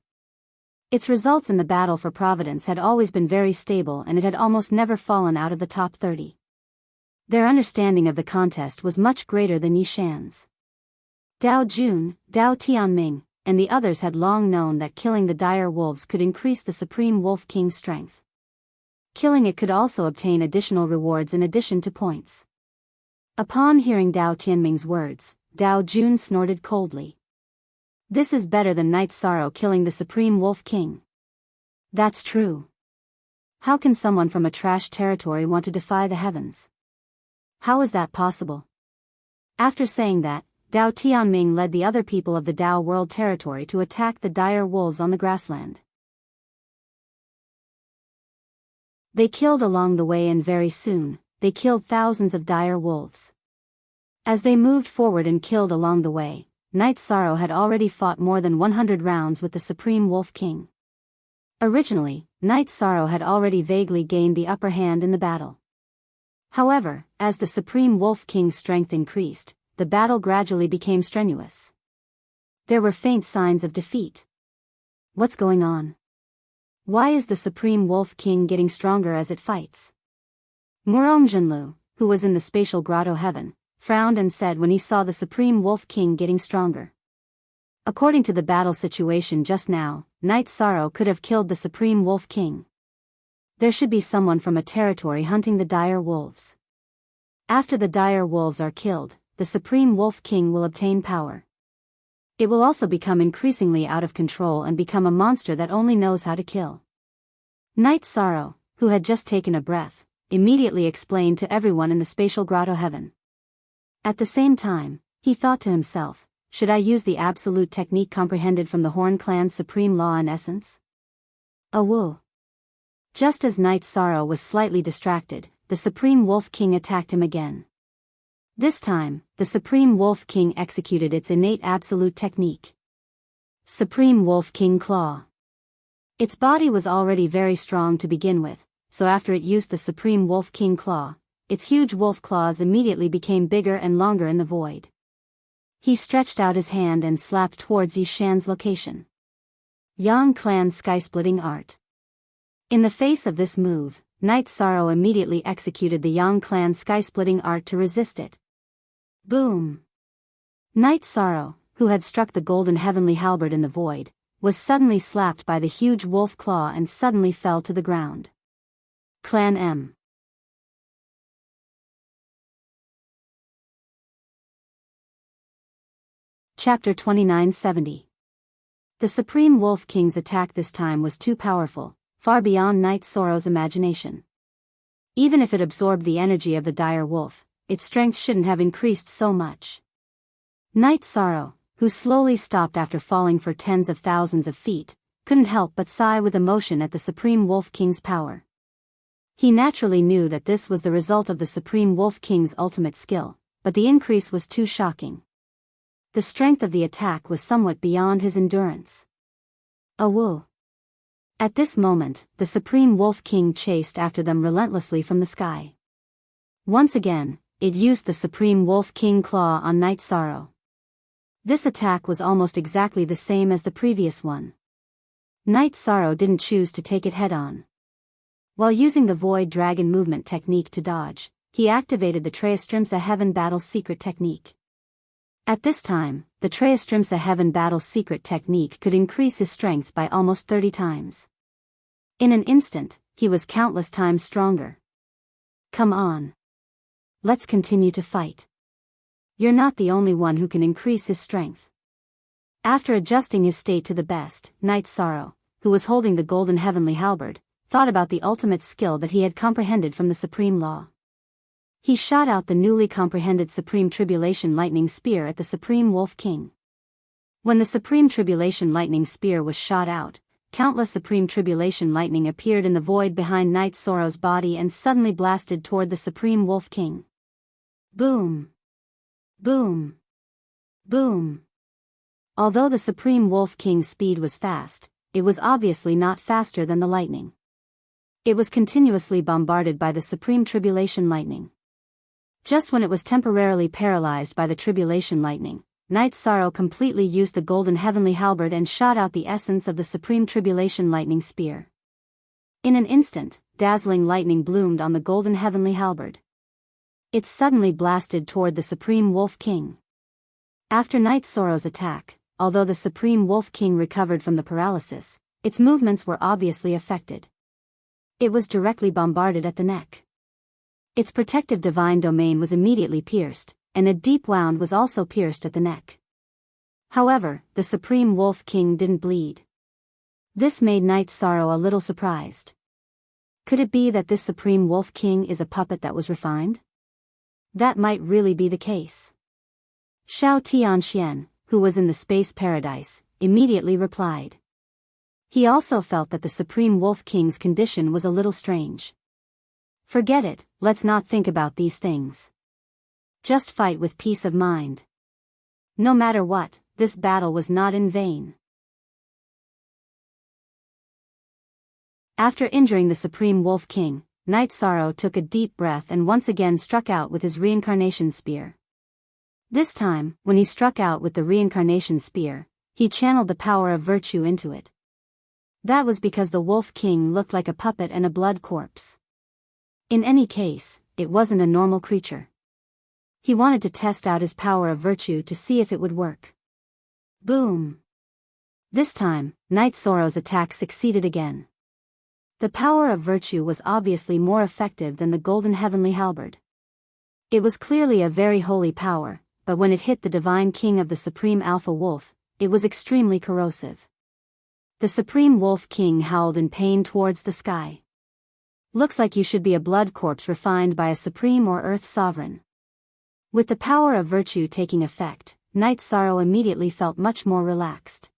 Its results in the battle for Providence had always been very stable and it had almost never fallen out of the top 30. Their understanding of the contest was much greater than Yishan's. Dao Jun, Dao Tianming, and the others had long known that killing the dire wolves could increase the Supreme Wolf King's strength. Killing it could also obtain additional rewards in addition to points. Upon hearing Dao Tianming's words, Dao Jun snorted coldly. This is better than Night Sorrow killing the Supreme Wolf King. That's true. How can someone from a trash territory want to defy the heavens? How is that possible? After saying that, Dao Tianming led the other people of the Tao World Territory to attack the dire wolves on the grassland. They killed along the way and very soon, they killed thousands of dire wolves. As they moved forward and killed along the way, Night Sorrow had already fought more than 100 rounds with the Supreme Wolf King. Originally, Night Sorrow had already vaguely gained the upper hand in the battle. However, as the Supreme Wolf King's strength increased, the battle gradually became strenuous. There were faint signs of defeat. What's going on? Why is the Supreme Wolf King getting stronger as it fights? Murong Jinlu, who was in the spatial grotto heaven, frowned and said when he saw the Supreme Wolf King getting stronger. According to the battle situation just now, Night Sorrow could have killed the Supreme Wolf King. There should be someone from a territory hunting the dire wolves. After the dire wolves are killed, the Supreme Wolf King will obtain power. It will also become increasingly out of control and become a monster that only knows how to kill. Night Sorrow, who had just taken a breath, immediately explained to everyone in the spatial grotto heaven. At the same time, he thought to himself, should I use the absolute technique comprehended from the Horn Clan's supreme law and essence? Woo! Just as Night Sorrow was slightly distracted, the Supreme Wolf King attacked him again. This time, the Supreme Wolf King executed its innate absolute technique. Supreme Wolf King Claw. Its body was already very strong to begin with, so after it used the Supreme Wolf King Claw, its huge wolf claws immediately became bigger and longer in the void. He stretched out his hand and slapped towards Yishan's location. Yang Clan Sky-Splitting Art. In the face of this move, Night Sorrow immediately executed the Yang Clan Sky-Splitting Art to resist it. Boom! Night Sorrow, who had struck the golden heavenly halberd in the void, was suddenly slapped by the huge wolf claw and suddenly fell to the ground. Clan M. Chapter 2970. The Supreme Wolf King's attack this time was too powerful, far beyond Night Sorrow's imagination. Even if it absorbed the energy of the dire wolf, its strength shouldn't have increased so much. Night Sorrow, who slowly stopped after falling for tens of thousands of feet, couldn't help but sigh with emotion at the Supreme Wolf King's power. He naturally knew that this was the result of the Supreme Wolf King's ultimate skill, but the increase was too shocking. The strength of the attack was somewhat beyond his endurance. Woo! At this moment, the Supreme Wolf King chased after them relentlessly from the sky. Once again, it used the Supreme Wolf King Claw on Night Sorrow. This attack was almost exactly the same as the previous one. Night Sorrow didn't choose to take it head-on. While using the Void Dragon movement technique to dodge, he activated the Treastrimsa Heaven Battle Secret technique. At this time, the Treastrimsa Heaven Battle Secret technique could increase his strength by almost 30 times. In an instant, he was countless times stronger. Come on. Let's continue to fight. You're not the only one who can increase his strength. After adjusting his state to the best, Night Sorrow, who was holding the golden heavenly halberd, thought about the ultimate skill that he had comprehended from the Supreme Law. He shot out the newly comprehended Supreme Tribulation Lightning Spear at the Supreme Wolf King. When the Supreme Tribulation Lightning Spear was shot out, countless Supreme Tribulation Lightning appeared in the void behind Night Sorrow's body and suddenly blasted toward the Supreme Wolf King. Boom! Boom! Boom! Although the Supreme Wolf King's speed was fast, it was obviously not faster than the lightning. It was continuously bombarded by the Supreme Tribulation Lightning. Just when it was temporarily paralyzed by the Tribulation Lightning, Night Sorrow completely used the golden heavenly halberd and shot out the essence of the Supreme Tribulation Lightning Spear. In an instant, dazzling lightning bloomed on the golden heavenly halberd. It suddenly blasted toward the Supreme Wolf King. After Night Sorrow's attack, although the Supreme Wolf King recovered from the paralysis, its movements were obviously affected. It was directly bombarded at the neck. Its protective divine domain was immediately pierced, and a deep wound was also pierced at the neck. However, the Supreme Wolf King didn't bleed. This made Night Sorrow a little surprised. Could it be that this Supreme Wolf King is a puppet that was refined? That might really be the case. Xiao Tianxian, who was in the space paradise, immediately replied. He also felt that the Supreme Wolf King's condition was a little strange. Forget it, let's not think about these things. Just fight with peace of mind. No matter what, this battle was not in vain. After injuring the Supreme Wolf King, Night Sorrow took a deep breath and once again struck out with his reincarnation spear. This time, when he struck out with the reincarnation spear, he channeled the power of virtue into it. That was because the Wolf King looked like a puppet and a blood corpse. In any case, it wasn't a normal creature. He wanted to test out his power of virtue to see if it would work. Boom! This time, Knight Soro's attack succeeded again. The power of virtue was obviously more effective than the golden heavenly halberd. It was clearly a very holy power, but when it hit the divine king of the Supreme Alpha Wolf, it was extremely corrosive. The Supreme Wolf King howled in pain towards the sky. Looks like you should be a blood corpse refined by a supreme or earth sovereign. With the power of virtue taking effect, Knight Soro immediately felt much more relaxed.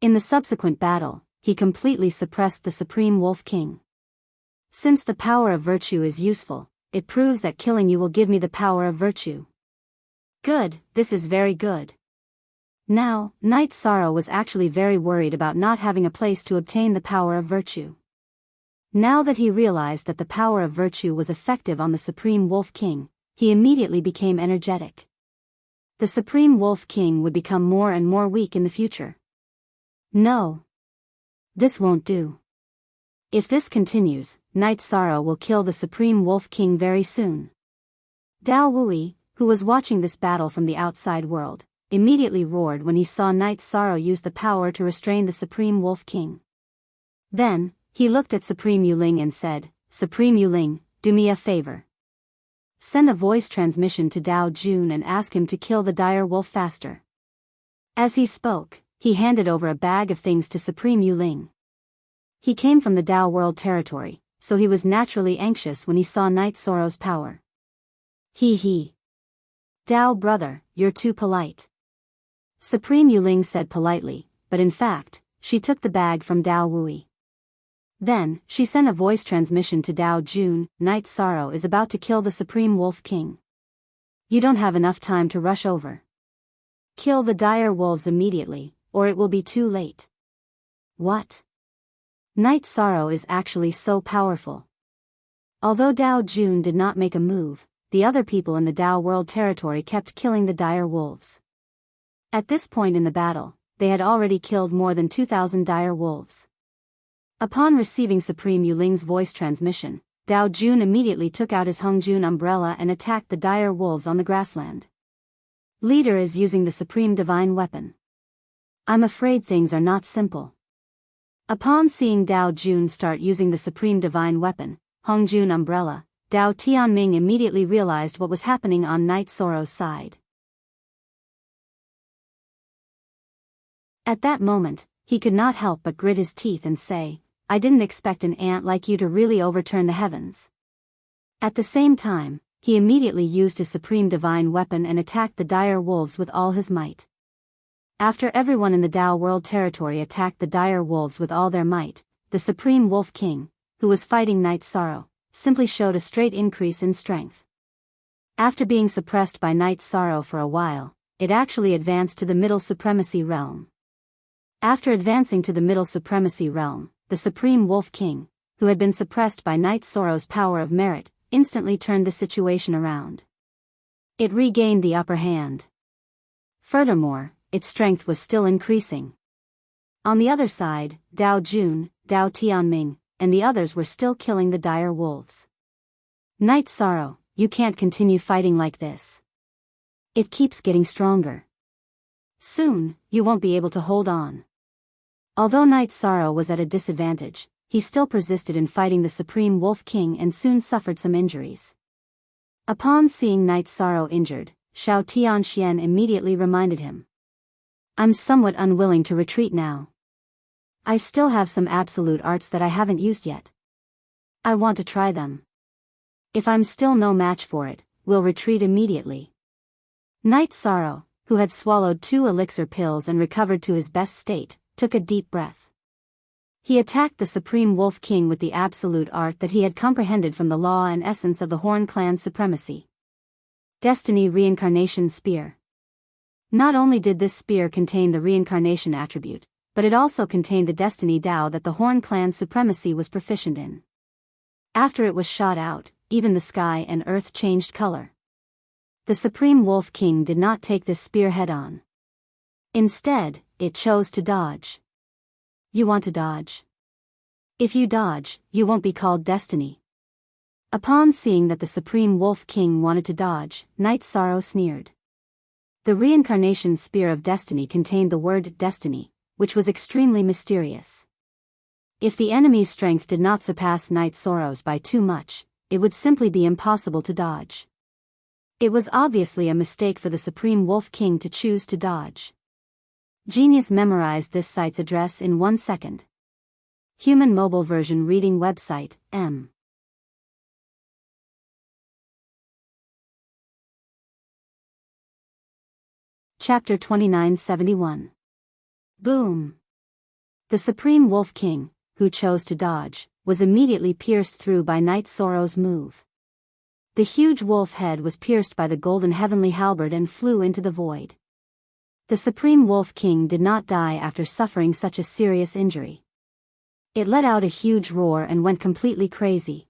In the subsequent battle, he completely suppressed the Supreme Wolf King. Since the power of virtue is useful, it proves that killing you will give me the power of virtue. Good, this is very good. Now, Knight Soro was actually very worried about not having a place to obtain the power of virtue. Now that he realized that the power of virtue was effective on the Supreme Wolf King, he immediately became energetic. The Supreme Wolf King would become more and more weak in the future. No. This won't do. If this continues, Knight Soro will kill the Supreme Wolf King very soon. Dao Wui, who was watching this battle from the outside world, immediately roared when he saw Knight Soro use the power to restrain the Supreme Wolf King. Then, he looked at Supreme Yuling and said, "Supreme Yuling, do me a favor. Send a voice transmission to Dao Jun and ask him to kill the dire wolf faster." As he spoke, he handed over a bag of things to Supreme Yuling. He came from the Dao world territory, so he was naturally anxious when he saw Knight Soro's power. He. Dao brother, you're too polite. Supreme Yuling said politely, but in fact, she took the bag from Dao Wui. Then, she sent a voice transmission to Dao Jun, Knight Soro is about to kill the Supreme Wolf King. You don't have enough time to rush over. Kill the dire wolves immediately, or it will be too late. What? Knight Soro is actually so powerful. Although Dao Jun did not make a move, the other people in the Dao world territory kept killing the dire wolves. At this point in the battle, they had already killed more than 2,000 dire wolves. Upon receiving Supreme Yuling's voice transmission, Dao Jun immediately took out his Hongjun umbrella and attacked the dire wolves on the grassland. Leader is using the Supreme Divine Weapon. I'm afraid things are not simple. Upon seeing Dao Jun start using the Supreme Divine Weapon, Hongjun umbrella, Dao Tianming immediately realized what was happening on Knight Soro's side. At that moment, he could not help but grit his teeth and say, I didn't expect an ant like you to really overturn the heavens. At the same time, he immediately used his Supreme Divine Weapon and attacked the dire wolves with all his might. After everyone in the Dao world territory attacked the dire wolves with all their might, the Supreme Wolf King, who was fighting Knight Soro, simply showed a straight increase in strength. After being suppressed by Knight Soro for a while, it actually advanced to the Middle Supremacy Realm. After advancing to the Middle Supremacy Realm, the Supreme Wolf King, who had been suppressed by Knight Soro's power of merit, instantly turned the situation around. It regained the upper hand. Furthermore, its strength was still increasing. On the other side, Dao Jun, Dao Tianming, and the others were still killing the dire wolves. Knight Soro, you can't continue fighting like this. It keeps getting stronger. Soon, you won't be able to hold on. Although Knight Soro was at a disadvantage, he still persisted in fighting the Supreme Wolf King and soon suffered some injuries. Upon seeing Knight Soro injured, Xiao Tianxian immediately reminded him. I'm somewhat unwilling to retreat now. I still have some absolute arts that I haven't used yet. I want to try them. If I'm still no match for it, we'll retreat immediately. Knight Soro, who had swallowed 2 elixir pills and recovered to his best state, took a deep breath. He attacked the Supreme Wolf King with the absolute art that he had comprehended from the law and essence of the Horn Clan's supremacy. Destiny Reincarnation Spear. Not only did this spear contain the reincarnation attribute, but it also contained the destiny Dao that the Horn Clan's supremacy was proficient in. After it was shot out, even the sky and earth changed color. The Supreme Wolf King did not take this spear head-on. Instead, it chose to dodge. You want to dodge? If you dodge, you won't be called destiny. Upon seeing that the Supreme Wolf King wanted to dodge, Night Sorrow sneered. The reincarnation spear of destiny contained the word destiny, which was extremely mysterious. If the enemy's strength did not surpass Night Sorrow's by too much, it would simply be impossible to dodge. It was obviously a mistake for the Supreme Wolf King to choose to dodge. Genius memorized this site's address in 1 second. Human mobile version reading website, M. Chapter 2971. Boom! The Supreme Wolf King, who chose to dodge, was immediately pierced through by Night Sorrow's move. The huge wolf head was pierced by the golden heavenly halberd and flew into the void. The Supreme Wolf King did not die after suffering such a serious injury. It let out a huge roar and went completely crazy.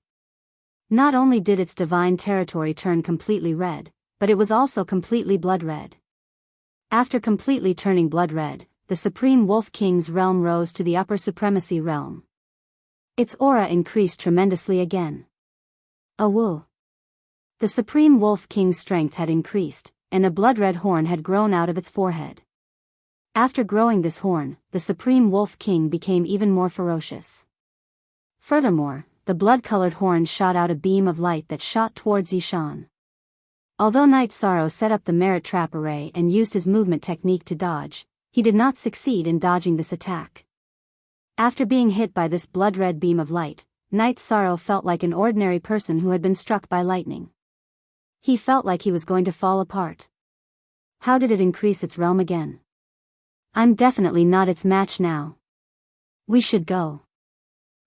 Not only did its divine territory turn completely red, but it was also completely blood red. After completely turning blood red, the Supreme Wolf King's realm rose to the upper supremacy realm. Its aura increased tremendously again. Awoo! The Supreme Wolf King's strength had increased, and a blood-red horn had grown out of its forehead. After growing this horn, the Supreme Wolf King became even more ferocious. Furthermore, the blood-colored horn shot out a beam of light that shot towards Yishan. Although Night Sorrow set up the merit trap array and used his movement technique to dodge, he did not succeed in dodging this attack. After being hit by this blood-red beam of light, Night Sorrow felt like an ordinary person who had been struck by lightning. He felt like he was going to fall apart. How did it increase its realm again? I'm definitely not its match now. We should go.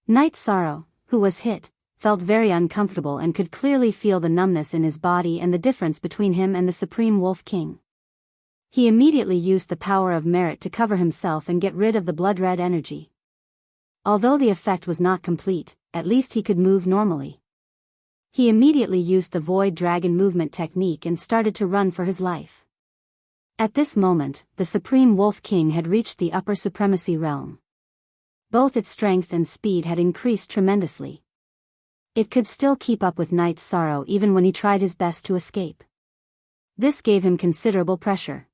Night Sorrow, who was hit, felt very uncomfortable and could clearly feel the numbness in his body and the difference between him and the Supreme Wolf King. He immediately used the power of merit to cover himself and get rid of the blood-red energy. Although the effect was not complete, at least he could move normally. He immediately used the Void Dragon movement technique and started to run for his life. At this moment, the Supreme Wolf King had reached the upper supremacy realm. Both its strength and speed had increased tremendously. It could still keep up with Night Sorrow even when he tried his best to escape. This gave him considerable pressure.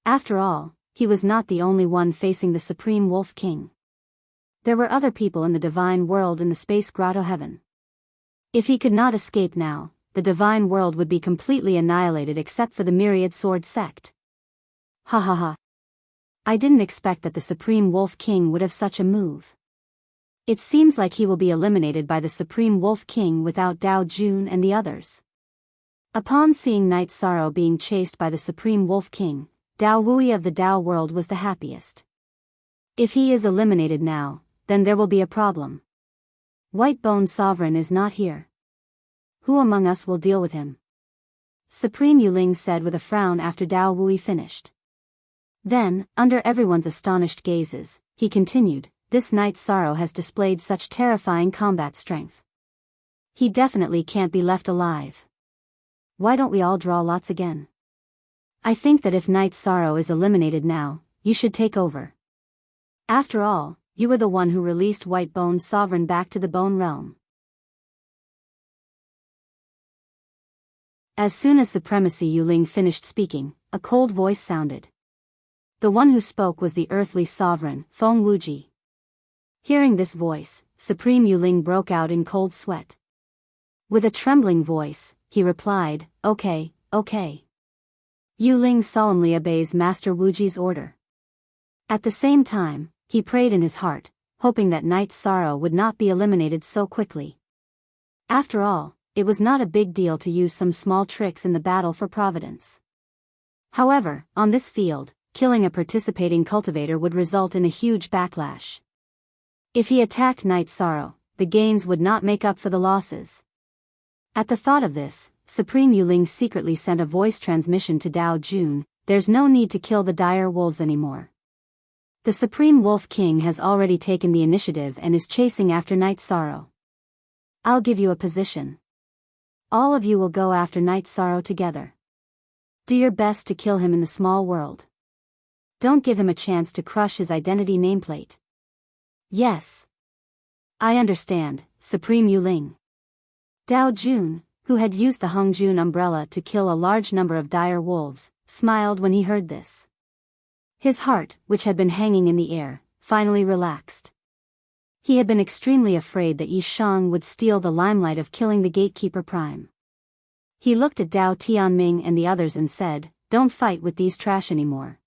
After all, he was not the only one facing the Supreme Wolf King. There were other people in the divine world in the space grotto heaven. If he could not escape now, the divine world would be completely annihilated except for the Myriad Sword sect. Ha ha ha. I didn't expect that the Supreme Wolf King would have such a move. It seems like he will be eliminated by the Supreme Wolf King without Dao Jun and the others. Upon seeing Night Sorrow being chased by the Supreme Wolf King, Dao Wui of the Dao world was the happiest. If he is eliminated now, then there will be a problem. White Bone Sovereign is not here. Who among us will deal with him? Supreme Yuling said with a frown after Dao Wui finished. Then, under everyone's astonished gazes, he continued, this Night Sorrow has displayed such terrifying combat strength. He definitely can't be left alive. Why don't we all draw lots again? I think that if Night Sorrow is eliminated now, you should take over. After all, you were the one who released White Bone Sovereign back to the Bone Realm. As soon as Supremacy Yuling finished speaking, a cold voice sounded. The one who spoke was the earthly sovereign, Feng Wuji. Hearing this voice, Supreme Yuling broke out in cold sweat. With a trembling voice, he replied, okay. Yuling solemnly obeys Master Wuji's order. At the same time, he prayed in his heart, hoping that Night Sorrow would not be eliminated so quickly. After all, it was not a big deal to use some small tricks in the battle for Providence. However, on this field, killing a participating cultivator would result in a huge backlash. If he attacked Night Sorrow, the gains would not make up for the losses. At the thought of this, Supreme Yuling secretly sent a voice transmission to Dao Jun, there's no need to kill the dire wolves anymore. The Supreme Wolf King has already taken the initiative and is chasing after Night Sorrow. I'll give you a position. All of you will go after Night Sorrow together. Do your best to kill him in the small world. Don't give him a chance to crush his identity nameplate. Yes. I understand, Supreme Yuling. Dao Jun, who had used the Hongjun umbrella to kill a large number of dire wolves, smiled when he heard this. His heart, which had been hanging in the air, finally relaxed. He had been extremely afraid that Yi Shang would steal the limelight of killing the Gatekeeper Prime. He looked at Dao Tianming and the others and said, "Don't fight with these trash anymore.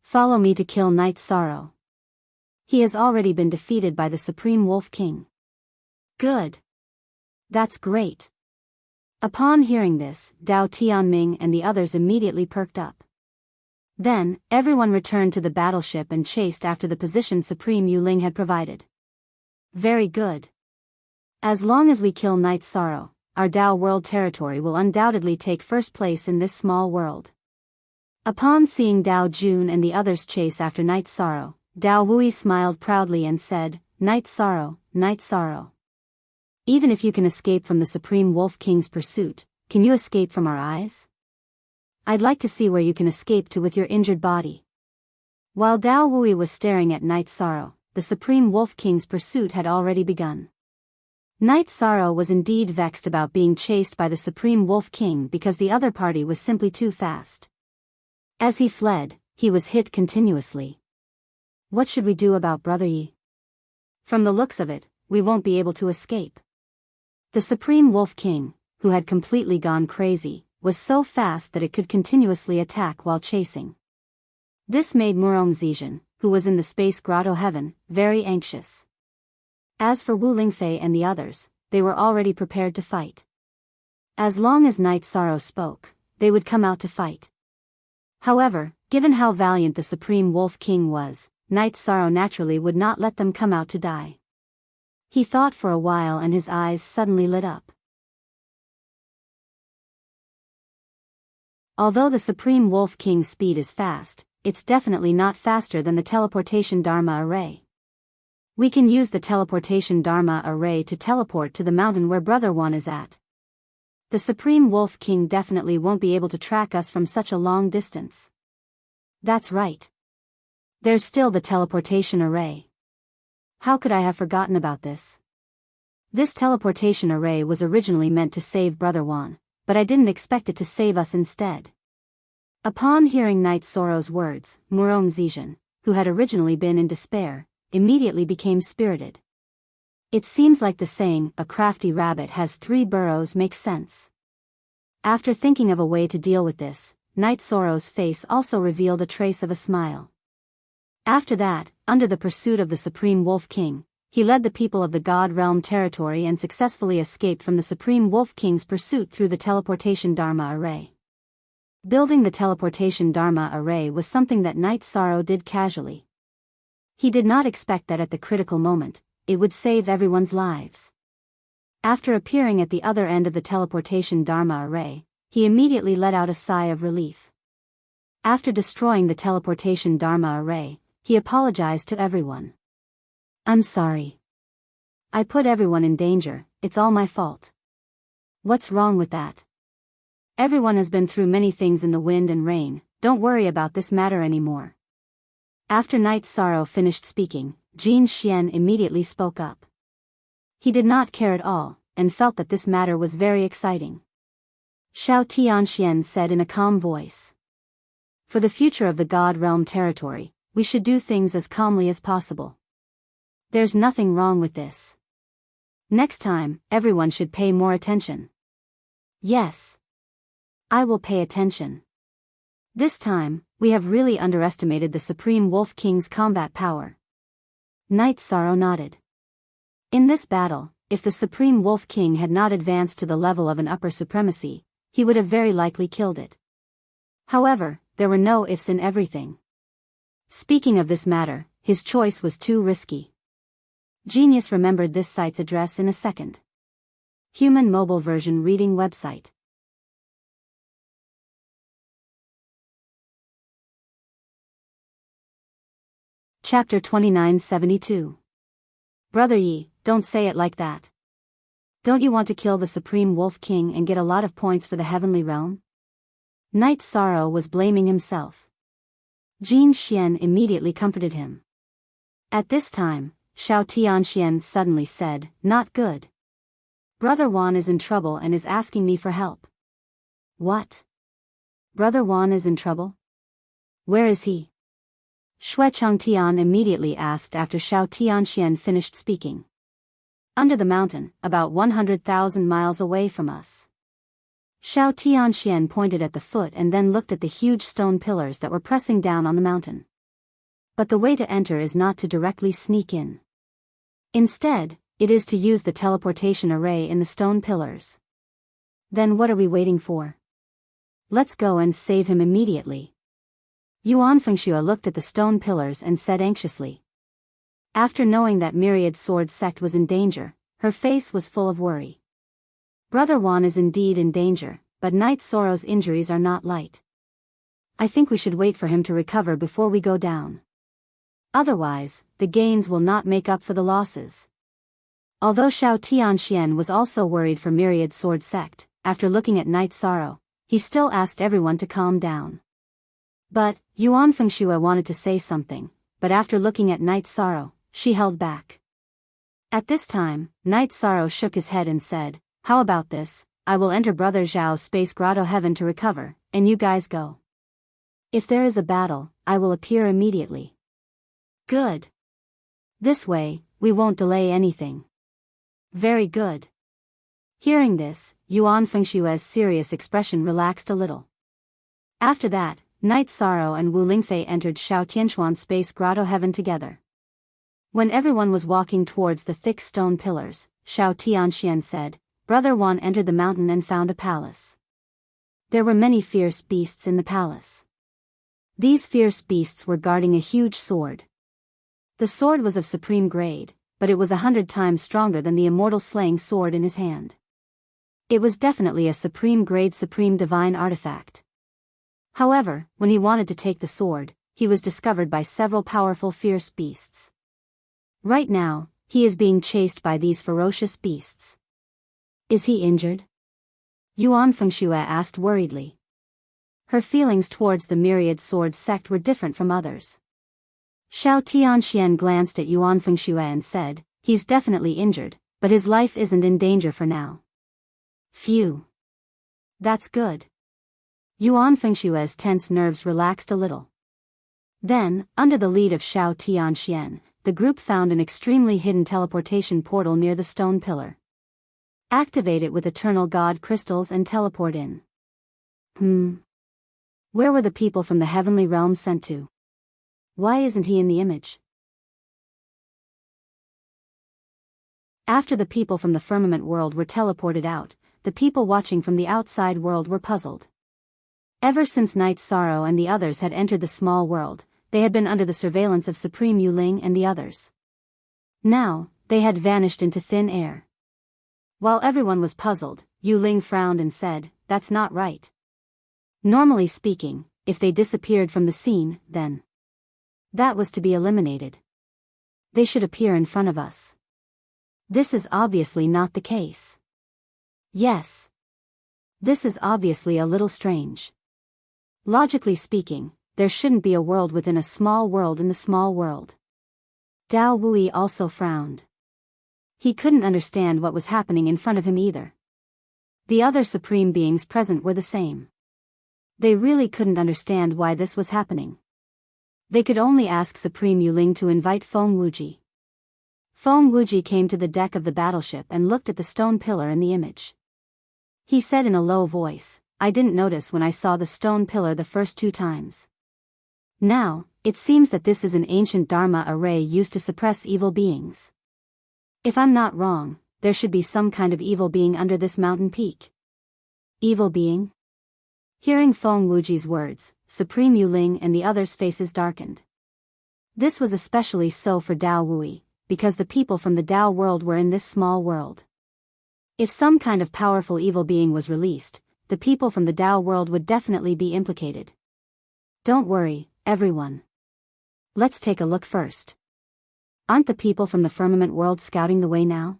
Follow me to kill Night Sorrow. He has already been defeated by the Supreme Wolf King." "Good. That's great." Upon hearing this, Dao Tianming and the others immediately perked up. Then, everyone returned to the battleship and chased after the position Supreme Yuling had provided. "Very good. As long as we kill Night Sorrow, our Dao world territory will undoubtedly take first place in this small world." Upon seeing Dao Jun and the others chase after Night Sorrow, Dao Wui smiled proudly and said, Night Sorrow, Night Sorrow. Even if you can escape from the Supreme Wolf King's pursuit, can you escape from our eyes? I'd like to see where you can escape to with your injured body." While Dao Wui was staring at Night Sorrow, the Supreme Wolf King's pursuit had already begun. Night Sorrow was indeed vexed about being chased by the Supreme Wolf King because the other party was simply too fast. As he fled, he was hit continuously. "What should we do about Brother Yi? From the looks of it, we won't be able to escape." The Supreme Wolf King, who had completely gone crazy, was so fast that it could continuously attack while chasing. This made Murong Zizhen, who was in the space grotto heaven, very anxious. As for Wu Lingfei and the others, they were already prepared to fight. As long as Night Sorrow spoke, they would come out to fight. However, given how valiant the Supreme Wolf King was, Night Sorrow naturally would not let them come out to die. He thought for a while and his eyes suddenly lit up. Although the Supreme Wolf King's speed is fast, it's definitely not faster than the teleportation Dharma array. We can use the teleportation Dharma array to teleport to the mountain where Brother Wan is at. The Supreme Wolf King definitely won't be able to track us from such a long distance. That's right. There's still the teleportation array. How could I have forgotten about this? This teleportation array was originally meant to save Brother Wan, but I didn't expect it to save us instead. Upon hearing Night Sorrow's words, Murong Zizhen, who had originally been in despair, immediately became spirited. It seems like the saying, "A crafty rabbit has 3 burrows," makes sense. After thinking of a way to deal with this, Night Sorrow's face also revealed a trace of a smile. After that, under the pursuit of the Supreme Wolf King, he led the people of the God Realm territory and successfully escaped from the Supreme Wolf King's pursuit through the teleportation Dharma array. Building the teleportation Dharma array was something that Night Sorrow did casually. He did not expect that at the critical moment, it would save everyone's lives. After appearing at the other end of the teleportation Dharma array, he immediately let out a sigh of relief. After destroying the teleportation Dharma array, he apologized to everyone. "I'm sorry. I put everyone in danger, it's all my fault." "What's wrong with that? Everyone has been through many things in the wind and rain, don't worry about this matter anymore." After Night Sorrow finished speaking, Jin Xian immediately spoke up. He did not care at all, and felt that this matter was very exciting. Xiao Tianxian said in a calm voice. "For the future of the God Realm territory, we should do things as calmly as possible. There's nothing wrong with this. Next time, everyone should pay more attention." "Yes. I will pay attention. This time, we have really underestimated the Supreme Wolf King's combat power." Night Sorrow nodded. In this battle, if the Supreme Wolf King had not advanced to the level of an upper supremacy, he would have very likely killed it. However, there were no ifs in everything. Speaking of this matter, his choice was too risky. Genius remembered this site's address in a second. Human mobile version reading website. Chapter 2972. Brother Yi, don't say it like that. Don't you want to kill the Supreme Wolf King and get a lot of points for the Heavenly Realm? Night Sorrow was blaming himself. Jin Xian immediately comforted him. At this time, Xiao Tianxian suddenly said, "Not good. Brother Wan is in trouble and is asking me for help. What? Brother Wan is in trouble? Where is he? Shui Changtian immediately asked after Xiao Tianxian finished speaking. Under the mountain, about 100,000 miles away from us. Xiao Tianxian pointed at the foot and then looked at the huge stone pillars that were pressing down on the mountain. But the way to enter is not to directly sneak in. Instead, it is to use the teleportation array in the stone pillars. Then what are we waiting for? Let's go and save him immediately. Yuan Fengxue looked at the stone pillars and said anxiously. After knowing that Myriad Sword Sect was in danger, her face was full of worry. Brother Wan is indeed in danger, but Knight Soro's injuries are not light. I think we should wait for him to recover before we go down. Otherwise, the gains will not make up for the losses. Although Xiao Tianxian was also worried for Myriad Sword Sect, after looking at Knight Sorrow, he still asked everyone to calm down. But, Yuan Fengxue wanted to say something, but after looking at Knight Sorrow, she held back. At this time, Knight Sorrow shook his head and said, "How about this? I will enter Brother Zhao's space grotto heaven to recover, and you guys go. If there is a battle, I will appear immediately." Good. This way, we won't delay anything. Very good. Hearing this, Yuan Fengshue's serious expression relaxed a little. After that, Knight Sorrow and Wu Lingfei entered Xiao Tianxuan's space grotto heaven together. When everyone was walking towards the thick stone pillars, Xiao Tianxian said, "Brother Wan entered the mountain and found a palace. There were many fierce beasts in the palace. These fierce beasts were guarding a huge sword. The sword was of supreme grade, but it was 100 times stronger than the immortal slaying sword in his hand. It was definitely a supreme grade supreme divine artifact. However, when he wanted to take the sword, he was discovered by several powerful fierce beasts. Right now, he is being chased by these ferocious beasts." "Is he injured?" Yuan Fengxue asked worriedly. Her feelings towards the Myriad Sword Sect were different from others. Xiao Tianxian glanced at Yuan Fengxue and said, "He's definitely injured, but his life isn't in danger for now." Phew. That's good. Yuan Fengshue's tense nerves relaxed a little. Then, under the lead of Xiao Tianxian, the group found an extremely hidden teleportation portal near the stone pillar. Activate it with Eternal God crystals and teleport in. Where were the people from the heavenly realm sent to? Why isn't he in the image? After the people from the firmament world were teleported out, the people watching from the outside world were puzzled. Ever since Knight Sorrow and the others had entered the small world, they had been under the surveillance of Supreme Yuling and the others. Now, they had vanished into thin air. While everyone was puzzled, Yuling frowned and said, "That's not right. Normally speaking, if they disappeared from the scene, then that was to be eliminated. They should appear in front of us. This is obviously not the case. Yes. This is obviously a little strange. Logically speaking, there shouldn't be a world within a small world in the small world." Dao Wui also frowned. He couldn't understand what was happening in front of him either. The other supreme beings present were the same. They really couldn't understand why this was happening. They could only ask Supreme Yuling to invite Feng Wuji. Feng Wuji came to the deck of the battleship and looked at the stone pillar in the image. He said in a low voice, "I didn't notice when I saw the stone pillar the first 2 times. Now, it seems that this is an ancient Dharma array used to suppress evil beings. If I'm not wrong, there should be some kind of evil being under this mountain peak." Evil being? Hearing Feng Wuji's words, Supreme Yuling and the others' faces darkened. This was especially so for Dao Wui, because the people from the Dao world were in this small world. If some kind of powerful evil being was released, the people from the Dao world would definitely be implicated. Don't worry, everyone. Let's take a look first. Aren't the people from the firmament world scouting the way now?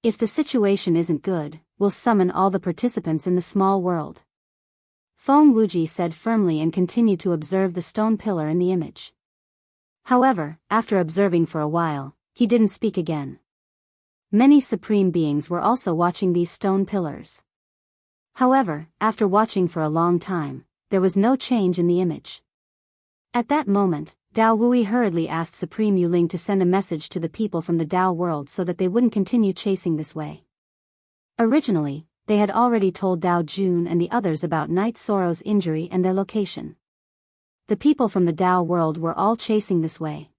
If the situation isn't good, we'll summon all the participants in the small world. Feng Wuji said firmly and continued to observe the stone pillar in the image. However, after observing for a while, he didn't speak again. Many supreme beings were also watching these stone pillars. However, after watching for a long time, there was no change in the image. At that moment, Dao Wui hurriedly asked Supreme Yuling to send a message to the people from the Dao world so that they wouldn't continue chasing this way. Originally, they had already told Dao Jun and the others about Night Sorrow's injury and their location. The people from the Dao world were all chasing this way.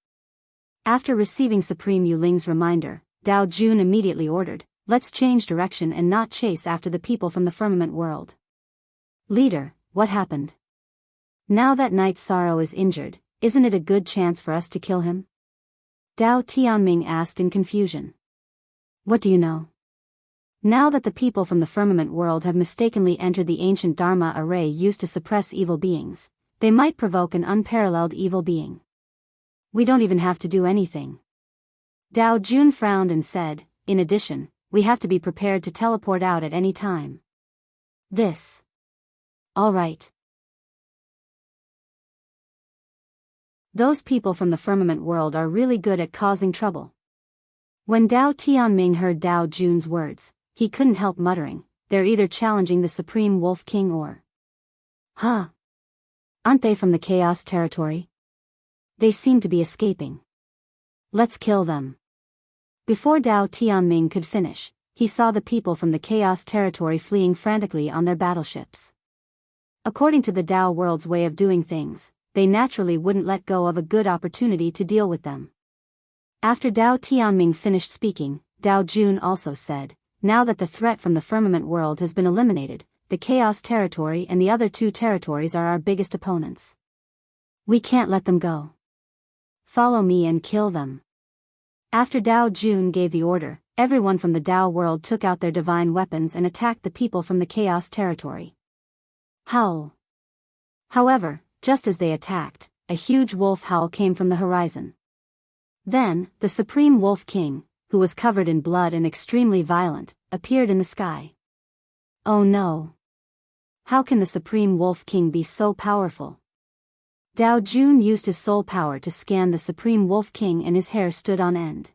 After receiving Supreme Yuling's reminder, Dao Jun immediately ordered, "Let's change direction and not chase after the people from the firmament world." "Leader, what happened? Now that Night Sorrow is injured, isn't it a good chance for us to kill him?" Dao Tianming asked in confusion. "What do you know? Now that the people from the firmament world have mistakenly entered the ancient Dharma array used to suppress evil beings, they might provoke an unparalleled evil being. We don't even have to do anything." Dao Jun frowned and said, "In addition, we have to be prepared to teleport out at any time." This. All right. Those people from the firmament world are really good at causing trouble. When Dao Tianming heard Dao Jun's words, he couldn't help muttering, "They're either challenging the Supreme Wolf King or... Huh? Aren't they from the Chaos Territory? They seem to be escaping. Let's kill them." Before Dao Tianming could finish, he saw the people from the Chaos Territory fleeing frantically on their battleships. According to the Dao world's way of doing things, they naturally wouldn't let go of a good opportunity to deal with them. After Dao Tianming finished speaking, Dao Jun also said, "Now that the threat from the firmament world has been eliminated, the Chaos Territory and the other two territories are our biggest opponents. We can't let them go. Follow me and kill them." After Dao Jun gave the order, everyone from the Dao world took out their divine weapons and attacked the people from the Chaos Territory. Howl. However, just as they attacked, a huge wolf howl came from the horizon. Then, the Supreme Wolf King, who was covered in blood and extremely violent, appeared in the sky. Oh no! How can the Supreme Wolf King be so powerful? Dao Jun used his soul power to scan the Supreme Wolf King and his hair stood on end.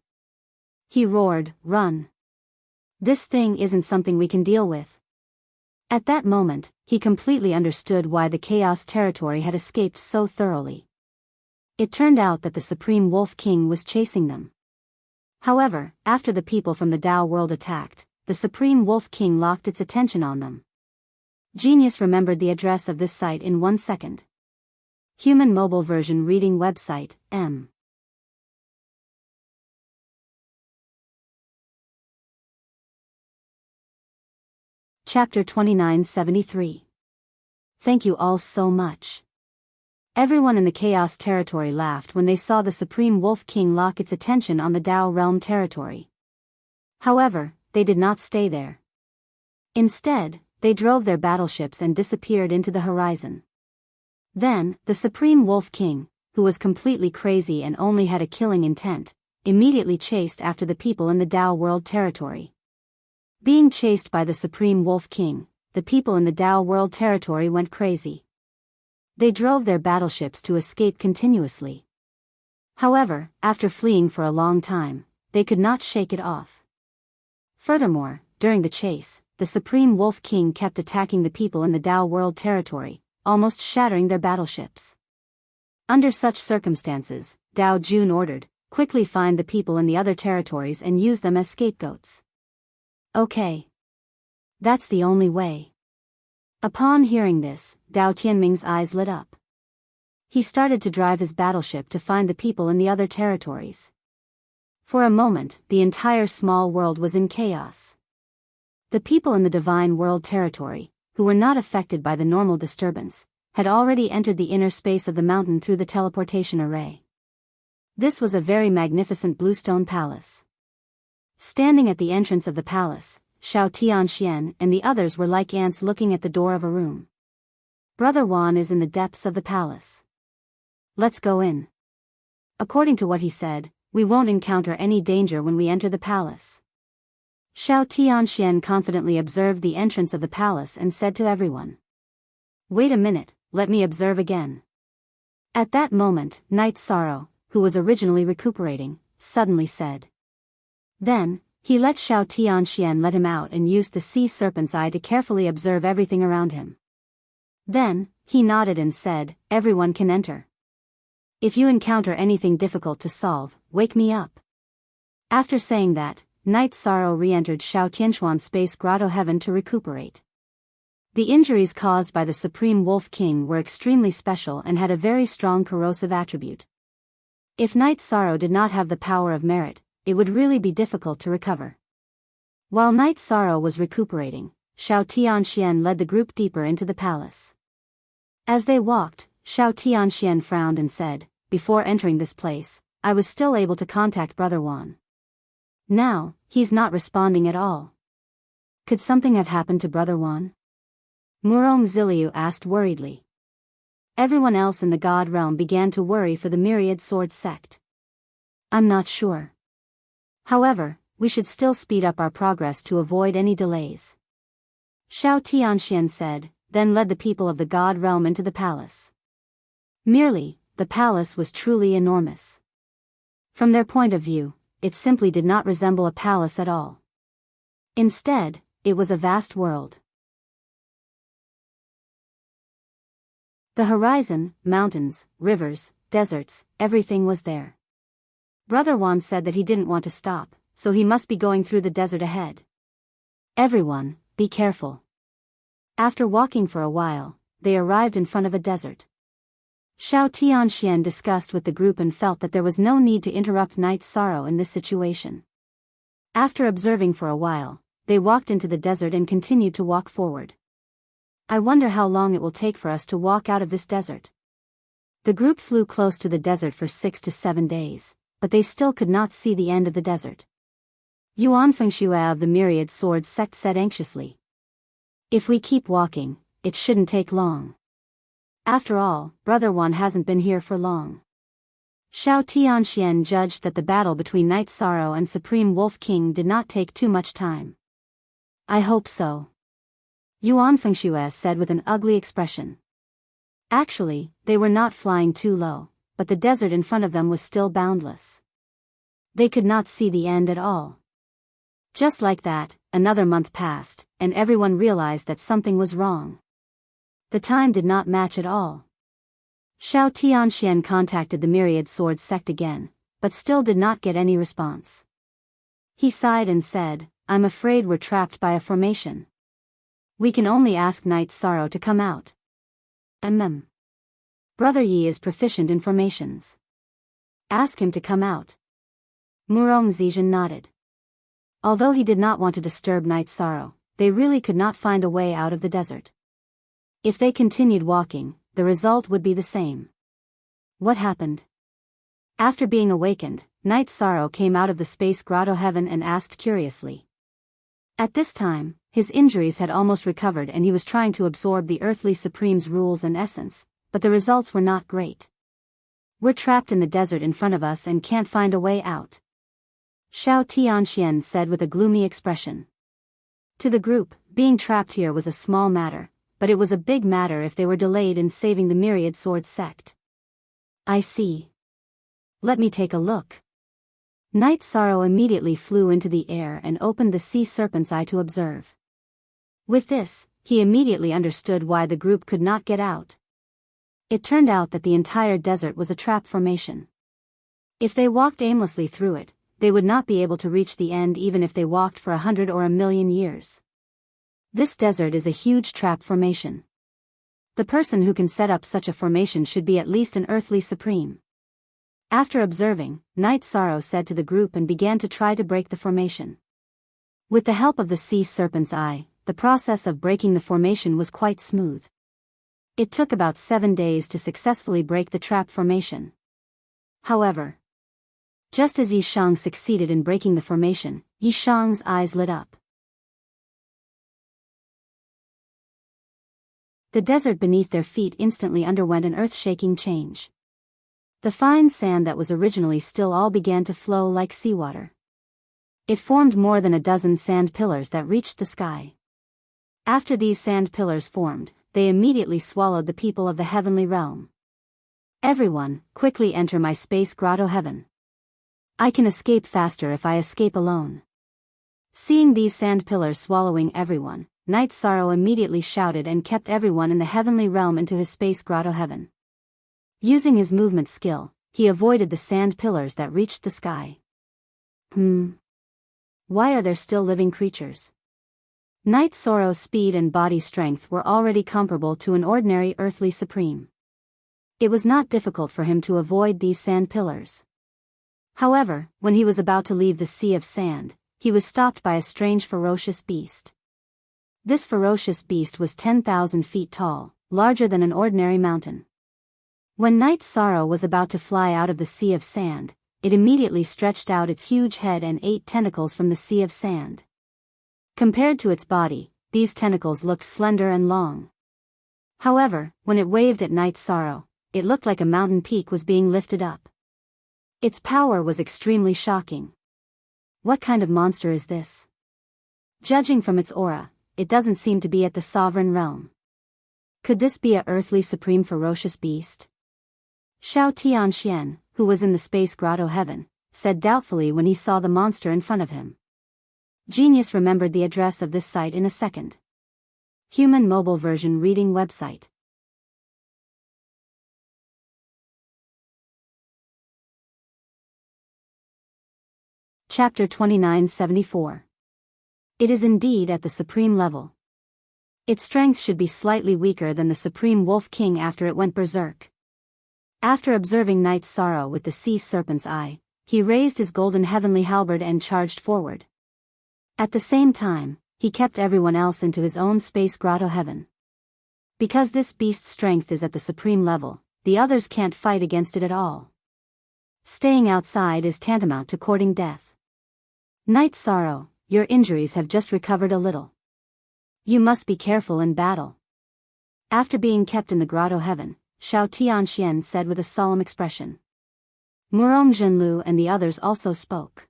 He roared, "Run! This thing isn't something we can deal with." At that moment, he completely understood why the Chaos Territory had escaped so thoroughly. It turned out that the Supreme Wolf King was chasing them. However, after the people from the Dao world attacked, the Supreme Wolf King locked its attention on them. Genius remembered the address of this site in 1 second. Human mobile version reading website, M. Chapter 2973. Thank you all so much. Everyone in the Chaos Territory laughed when they saw the Supreme Wolf King lock its attention on the Dao Realm territory. However, they did not stay there. Instead, they drove their battleships and disappeared into the horizon. Then, the Supreme Wolf King, who was completely crazy and only had a killing intent, immediately chased after the people in the Dao World territory. Being chased by the Supreme Wolf King, the people in the Dao World territory went crazy. They drove their battleships to escape continuously. However, after fleeing for a long time, they could not shake it off. Furthermore, during the chase, the Supreme Wolf King kept attacking the people in the Dao World territory, almost shattering their battleships. Under such circumstances, Dao Jun ordered, "Quickly find the people in the other territories and use them as scapegoats." Okay. That's the only way. Upon hearing this, Dao Tianming's eyes lit up. He started to drive his battleship to find the people in the other territories. For a moment, the entire small world was in chaos. The people in the Divine World territory, who were not affected by the normal disturbance, had already entered the inner space of the mountain through the teleportation array. This was a very magnificent bluestone palace. Standing at the entrance of the palace, Xiao Tianxian and the others were like ants looking at the door of a room. Brother Wan is in the depths of the palace. Let's go in. According to what he said, we won't encounter any danger when we enter the palace. Xiao Tianxian confidently observed the entrance of the palace and said to everyone, "Wait a minute, let me observe again." At that moment, Night Sorrow, who was originally recuperating, suddenly said. Then, He let Xiao Tianxian let him out and used the sea serpent's eye to carefully observe everything around him. Then, he nodded and said, "Everyone can enter. If you encounter anything difficult to solve, wake me up." After saying that, Night Sorrow re-entered Xiao Tianxuan's space grotto heaven to recuperate. The injuries caused by the Supreme Wolf King were extremely special and had a very strong corrosive attribute. If Night Sorrow did not have the power of merit, it would really be difficult to recover. While Night Sorrow was recuperating, Xiao Tianxian led the group deeper into the palace. As they walked, Xiao Tianxian frowned and said, "Before entering this place, I was still able to contact Brother Wan. Now, he's not responding at all. Could something have happened to Brother Wan?" Murong Ziliu asked worriedly. Everyone else in the God realm began to worry for the Myriad Sword sect. "I'm not sure. However, we should still speed up our progress to avoid any delays," Xiao Tianxian said, then led the people of the God realm into the palace. Merely, the palace was truly enormous. From their point of view, it simply did not resemble a palace at all. Instead, it was a vast world. The horizon, mountains, rivers, deserts, everything was there. Brother Wan said that he didn't want to stop, so he must be going through the desert ahead. "Everyone, be careful." After walking for a while, they arrived in front of a desert. Xiao Tianxian discussed with the group and felt that there was no need to interrupt Night Sorrow in this situation. After observing for a while, they walked into the desert and continued to walk forward. "I wonder how long it will take for us to walk out of this desert." The group flew close to the desert for 6 to 7 days, but they still could not see the end of the desert. Yuan Fengxue of the Myriad Sword sect said anxiously, "If we keep walking, it shouldn't take long. After all, Brother Wan hasn't been here for long." Xiao Tianxian judged that the battle between Night Sorrow and Supreme Wolf King did not take too much time. "I hope so," Yuan Fengxue said with an ugly expression. Actually, they were not flying too low, but the desert in front of them was still boundless. They could not see the end at all. Just like that, another month passed, and everyone realized that something was wrong. The time did not match at all. Xiao Tianxian contacted the Myriad Sword sect again, but still did not get any response. He sighed and said, "I'm afraid we're trapped by a formation. We can only ask Night Sorrow to come out." Brother Yi is proficient in formations. Ask him to come out." Murong Zizhen nodded. Although he did not want to disturb Night Sorrow, they really could not find a way out of the desert. If they continued walking, the result would be the same. What happened? After being awakened, Night Sorrow came out of the space grotto heaven and asked curiously. At this time, his injuries had almost recovered and he was trying to absorb the earthly supreme's rules and essence, but the results were not great. "We're trapped in the desert in front of us and can't find a way out," Xiao Tianxian said with a gloomy expression. To the group, being trapped here was a small matter, but it was a big matter if they were delayed in saving the Myriad Sword sect. "I see. Let me take a look." Night Sorrow immediately flew into the air and opened the sea serpent's eye to observe. With this, he immediately understood why the group could not get out. It turned out that the entire desert was a trap formation. If they walked aimlessly through it, they would not be able to reach the end even if they walked for 100 or 1,000,000 years. This desert is a huge trap formation. The person who can set up such a formation should be at least an earthly supreme. After observing, Night Sorrow said to the group and began to try to break the formation. With the help of the sea serpent's eye, the process of breaking the formation was quite smooth. It took about 7 days to successfully break the trap formation. However, just as Yishang succeeded in breaking the formation, Yishang's eyes lit up. The desert beneath their feet instantly underwent an earth-shaking change. The fine sand that was originally still all began to flow like seawater. It formed more than a dozen sand pillars that reached the sky. After these sand pillars formed, they immediately swallowed the people of the heavenly realm. "Everyone, quickly enter my space grotto heaven. I can escape faster if I escape alone." Seeing these sand pillars swallowing everyone, Night Sorrow immediately shouted and kept everyone in the heavenly realm into his space grotto heaven. Using his movement skill, he avoided the sand pillars that reached the sky. Why are there still living creatures? Night Sorrow's speed and body strength were already comparable to an ordinary earthly supreme. It was not difficult for him to avoid these sand pillars. However, when he was about to leave the sea of sand, he was stopped by a strange ferocious beast. This ferocious beast was 10,000 feet tall, larger than an ordinary mountain. When Night Sorrow was about to fly out of the sea of sand, it immediately stretched out its huge head and 8 tentacles from the sea of sand. Compared to its body, these tentacles looked slender and long. However, when it waved at Night Sorrow, it looked like a mountain peak was being lifted up. Its power was extremely shocking. What kind of monster is this? Judging from its aura, it doesn't seem to be at the sovereign realm. Could this be a earthly supreme ferocious beast? Xiao Tianxian, who was in the space grotto heaven, said doubtfully when he saw the monster in front of him. Genius remembered the address of this site in a second. Human mobile version reading website. Chapter 2974. It is indeed at the supreme level. Its strength should be slightly weaker than the supreme Wolf King after it went berserk. After observing Night Sorrow with the sea serpent's eye, he raised his golden heavenly halberd and charged forward. At the same time, he kept everyone else into his own space grotto heaven. Because this beast's strength is at the supreme level, the others can't fight against it at all. Staying outside is tantamount to courting death. Night Sorrow, your injuries have just recovered a little. You must be careful in battle. After being kept in the grotto heaven, Xiao Tianxian said with a solemn expression. Murong Zhenlu and the others also spoke.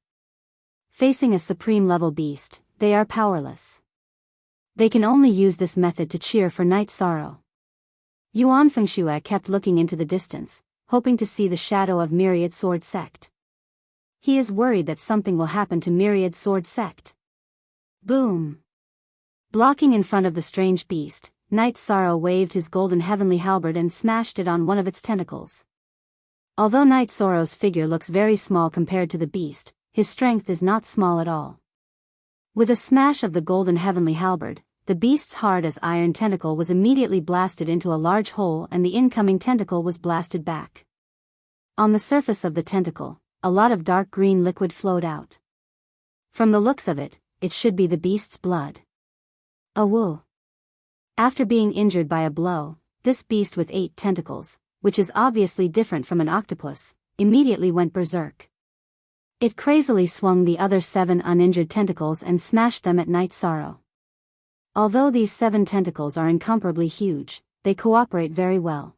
Facing a supreme-level beast, they are powerless. They can only use this method to cheer for Night Sorrow. Yuan Fengxue kept looking into the distance, hoping to see the shadow of Myriad Sword Sect. He is worried that something will happen to Myriad Sword Sect. Boom! Blocking in front of the strange beast, Night Sorrow waved his golden heavenly halberd and smashed it on one of its tentacles. Although Night Sorrow's figure looks very small compared to the beast, his strength is not small at all. With a smash of the golden heavenly halberd, the beast's hard as iron tentacle was immediately blasted into a large hole and the incoming tentacle was blasted back. On the surface of the tentacle, a lot of dark green liquid flowed out. From the looks of it, it should be the beast's blood. Awoo! After being injured by a blow, this beast with 8 tentacles, which is obviously different from an octopus, immediately went berserk. It crazily swung the other 7 uninjured tentacles and smashed them at Night Sorrow. Although these 7 tentacles are incomparably huge, they cooperate very well.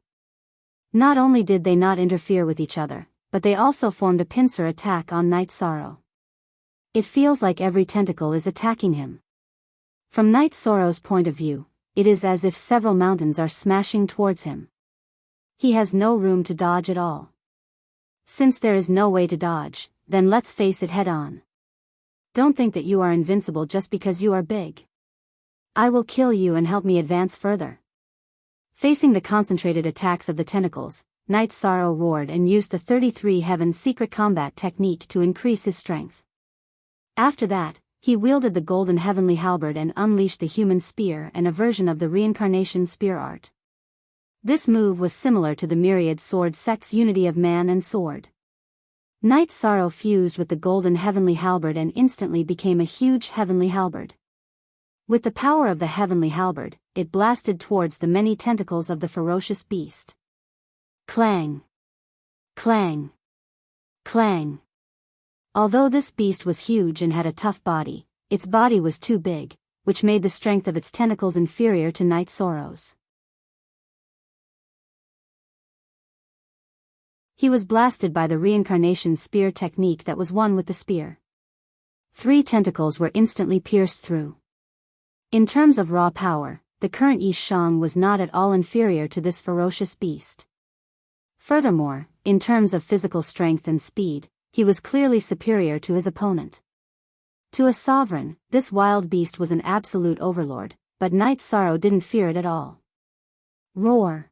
Not only did they not interfere with each other, but they also formed a pincer attack on Night Sorrow. It feels like every tentacle is attacking him. From Night Sorrow's point of view, it is as if several mountains are smashing towards him. He has no room to dodge at all. Since there is no way to dodge, then let's face it head on. Don't think that you are invincible just because you are big. I will kill you and help me advance further. Facing the concentrated attacks of the tentacles, Night Sorrow roared and used the 33 Heaven's secret combat technique to increase his strength. After that, he wielded the golden heavenly halberd and unleashed the human spear and a version of the reincarnation spear art. This move was similar to the Myriad Sword Sect's unity of man and sword. Night Sorrow fused with the golden heavenly halberd and instantly became a huge heavenly halberd. With the power of the heavenly halberd, it blasted towards the many tentacles of the ferocious beast. Clang! Clang! Clang! Although this beast was huge and had a tough body, its body was too big, which made the strength of its tentacles inferior to Night Sorrow's. He was blasted by the reincarnation spear technique that was one with the spear. 3 tentacles were instantly pierced through. In terms of raw power, the current Yi Shang was not at all inferior to this ferocious beast. Furthermore, in terms of physical strength and speed, he was clearly superior to his opponent. To a sovereign, this wild beast was an absolute overlord, but Night Sorrow didn't fear it at all. Roar!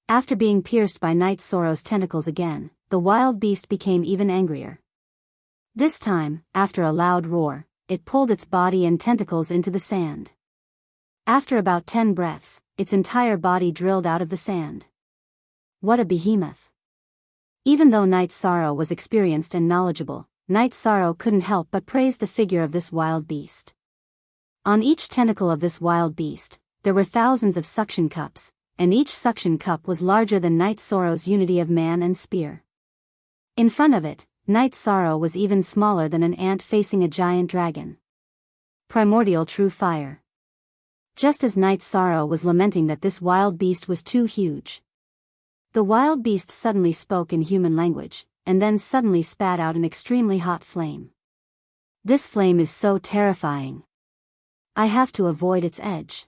After being pierced by Night Sorrow's tentacles again, the wild beast became even angrier. This time, after a loud roar, it pulled its body and tentacles into the sand. After about 10 breaths, its entire body drilled out of the sand. What a behemoth! Even though Night Sorrow was experienced and knowledgeable, Night Sorrow couldn't help but praise the figure of this wild beast. On each tentacle of this wild beast, there were thousands of suction cups, and each suction cup was larger than Night Sorrow's unity of man and spear. In front of it, Night Sorrow was even smaller than an ant facing a giant dragon. Primordial true fire. Just as Night Sorrow was lamenting that this wild beast was too huge, the wild beast suddenly spoke in human language, and then suddenly spat out an extremely hot flame. This flame is so terrifying. I have to avoid its edge.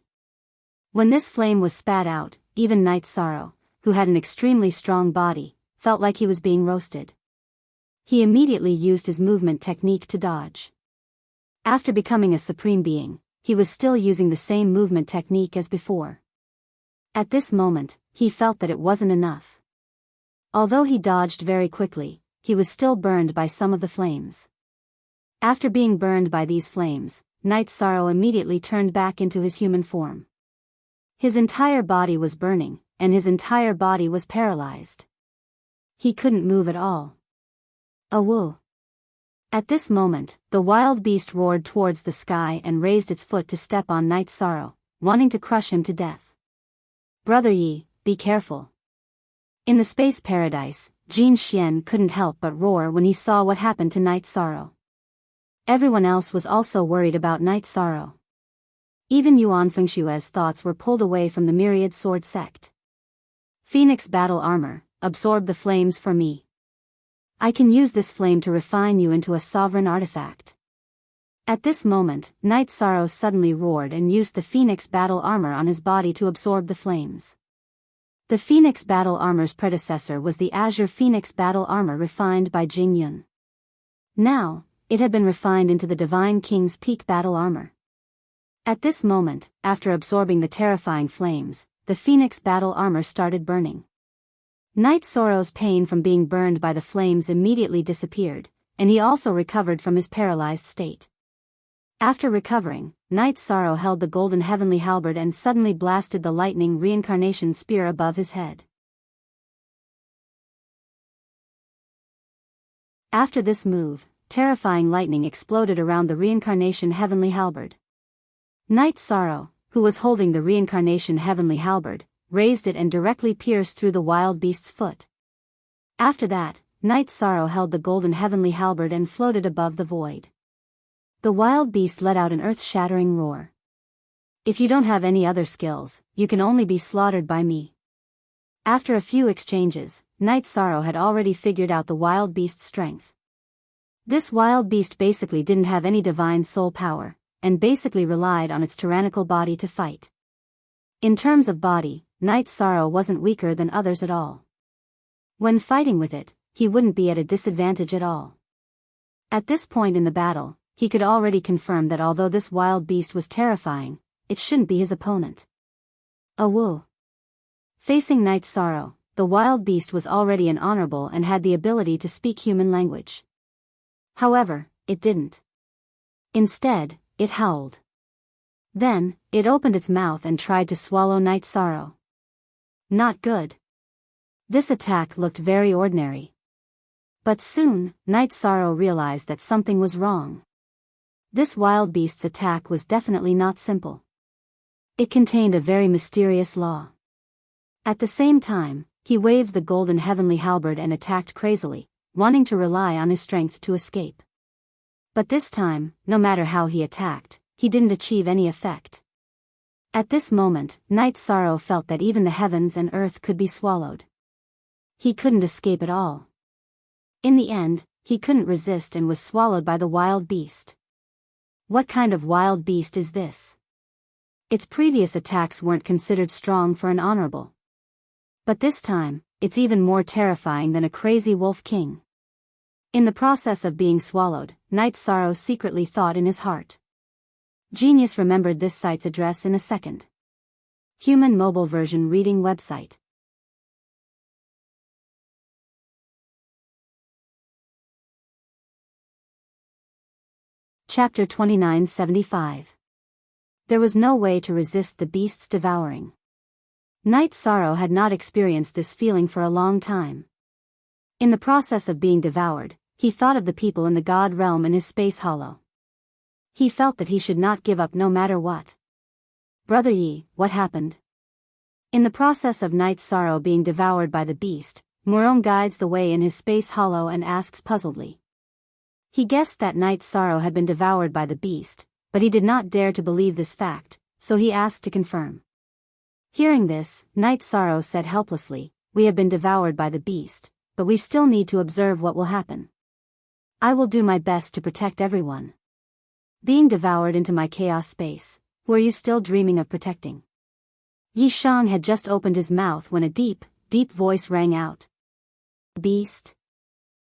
When this flame was spat out, even Night Sorrow, who had an extremely strong body, felt like he was being roasted. He immediately used his movement technique to dodge. After becoming a supreme being, he was still using the same movement technique as before. At this moment, he felt that it wasn't enough. Although he dodged very quickly, he was still burned by some of the flames. After being burned by these flames, Night Sorrow immediately turned back into his human form. His entire body was burning, and his entire body was paralyzed. He couldn't move at all. Awoo! At this moment, the wild beast roared towards the sky and raised its foot to step on Night Sorrow, wanting to crush him to death. Brother Yi, be careful. In the space paradise, Jin Xian couldn't help but roar when he saw what happened to Night Sorrow. Everyone else was also worried about Night Sorrow. Even Yuan Fengshue's thoughts were pulled away from the myriad sword sect. Phoenix battle armor, absorb the flames for me. I can use this flame to refine you into a sovereign artifact. At this moment, Night Sorrow suddenly roared and used the Phoenix battle armor on his body to absorb the flames. The Phoenix battle armor's predecessor was the Azure Phoenix battle armor refined by Jing Yun. Now, it had been refined into the Divine King's Peak battle armor. At this moment, after absorbing the terrifying flames, the Phoenix battle armor started burning. Night Sorrow's pain from being burned by the flames immediately disappeared, and he also recovered from his paralyzed state. After recovering, Night Sorrow held the golden heavenly halberd and suddenly blasted the lightning reincarnation spear above his head. After this move, terrifying lightning exploded around the reincarnation heavenly halberd. Night Sorrow, who was holding the reincarnation heavenly halberd, raised it and directly pierced through the wild beast's foot. After that, Night Sorrow held the golden heavenly halberd and floated above the void. The wild beast let out an earth-shattering roar. If you don't have any other skills, you can only be slaughtered by me. After a few exchanges, Night Sorrow had already figured out the wild beast's strength. This wild beast basically didn't have any divine soul power, and basically relied on its tyrannical body to fight. In terms of body, Night Sorrow wasn't weaker than others at all. When fighting with it, he wouldn't be at a disadvantage at all. At this point in the battle, he could already confirm that although this wild beast was terrifying, it shouldn't be his opponent. Awoo! Facing Night Sorrow, the wild beast was already an honorable and had the ability to speak human language. However, it didn't. Instead, it howled. Then, it opened its mouth and tried to swallow Night Sorrow. Not good. This attack looked very ordinary. But soon, Night Sorrow realized that something was wrong. This wild beast's attack was definitely not simple. It contained a very mysterious law. At the same time, he waved the golden heavenly halberd and attacked crazily, wanting to rely on his strength to escape. But this time, no matter how he attacked, he didn't achieve any effect. At this moment, Night Sorrow felt that even the heavens and earth could be swallowed. He couldn't escape at all. In the end, he couldn't resist and was swallowed by the wild beast. What kind of wild beast is this? Its previous attacks weren't considered strong for an honorable. But this time, it's even more terrifying than a crazy wolf king. In the process of being swallowed, Night Sorrow secretly thought in his heart. Genius remembered this site's address in a second. Human mobile version reading website. Chapter 2975. There was no way to resist the beast's devouring. Night Sorrow had not experienced this feeling for a long time. In the process of being devoured, he thought of the people in the God realm in his space hollow. He felt that he should not give up no matter what. Brother Yi, what happened? In the process of Night Sorrow being devoured by the beast, Murong guides the way in his space hollow and asks puzzledly. He guessed that Night Sorrow had been devoured by the beast, but he did not dare to believe this fact, so he asked to confirm. Hearing this, Night Sorrow said helplessly, "We have been devoured by the beast, but we still need to observe what will happen. I will do my best to protect everyone." Being devoured into my chaos space, who are you still dreaming of protecting? Yi Shang had just opened his mouth when a deep, deep voice rang out. Beast?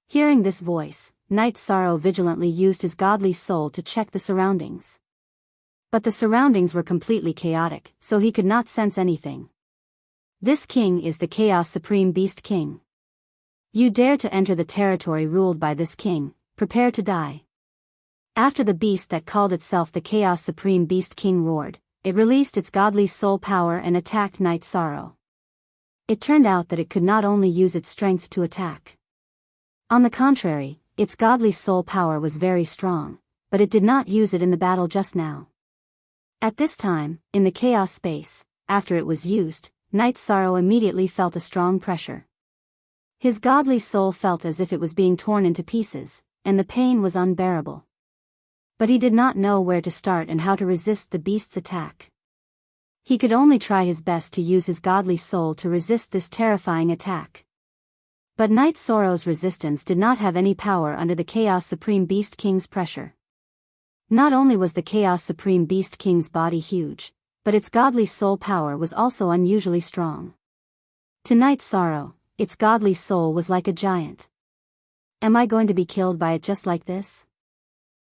Hearing this voice, Night Sorrow vigilantly used his godly soul to check the surroundings. But the surroundings were completely chaotic, so he could not sense anything. This king is the Chaos Supreme Beast King. You dare to enter the territory ruled by this king, prepare to die. After the beast that called itself the Chaos Supreme Beast King roared, it released its godly soul power and attacked Night Sorrow. It turned out that it could not only use its strength to attack. On the contrary, its godly soul power was very strong, but it did not use it in the battle just now. At this time, in the chaos space, after it was used, Night Sorrow immediately felt a strong pressure. His godly soul felt as if it was being torn into pieces, and the pain was unbearable. But he did not know where to start and how to resist the beast's attack. He could only try his best to use his godly soul to resist this terrifying attack. But Night Sorrow's resistance did not have any power under the Chaos Supreme Beast King's pressure. Not only was the Chaos Supreme Beast King's body huge, but its godly soul power was also unusually strong. To Night Sorrow, its godly soul was like a giant. Am I going to be killed by it just like this?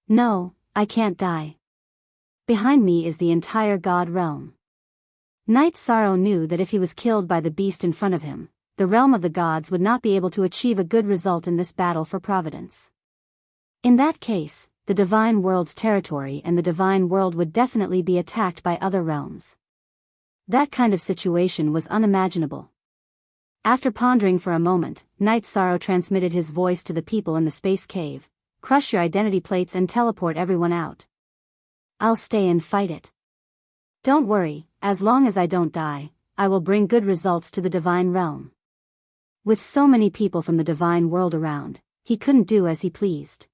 No, I can't die. Behind me is the entire God realm. Night Sorrow knew that if he was killed by the beast in front of him, the realm of the gods would not be able to achieve a good result in this battle for providence. In that case, the divine world's territory and the divine world would definitely be attacked by other realms. That kind of situation was unimaginable. After pondering for a moment, Night Sorrow transmitted his voice to the people in the space cave. Crush your identity plates and teleport everyone out. I'll stay and fight it. Don't worry, as long as I don't die, I will bring good results to the divine realm. With so many people from the divine world around, he couldn't do as he pleased.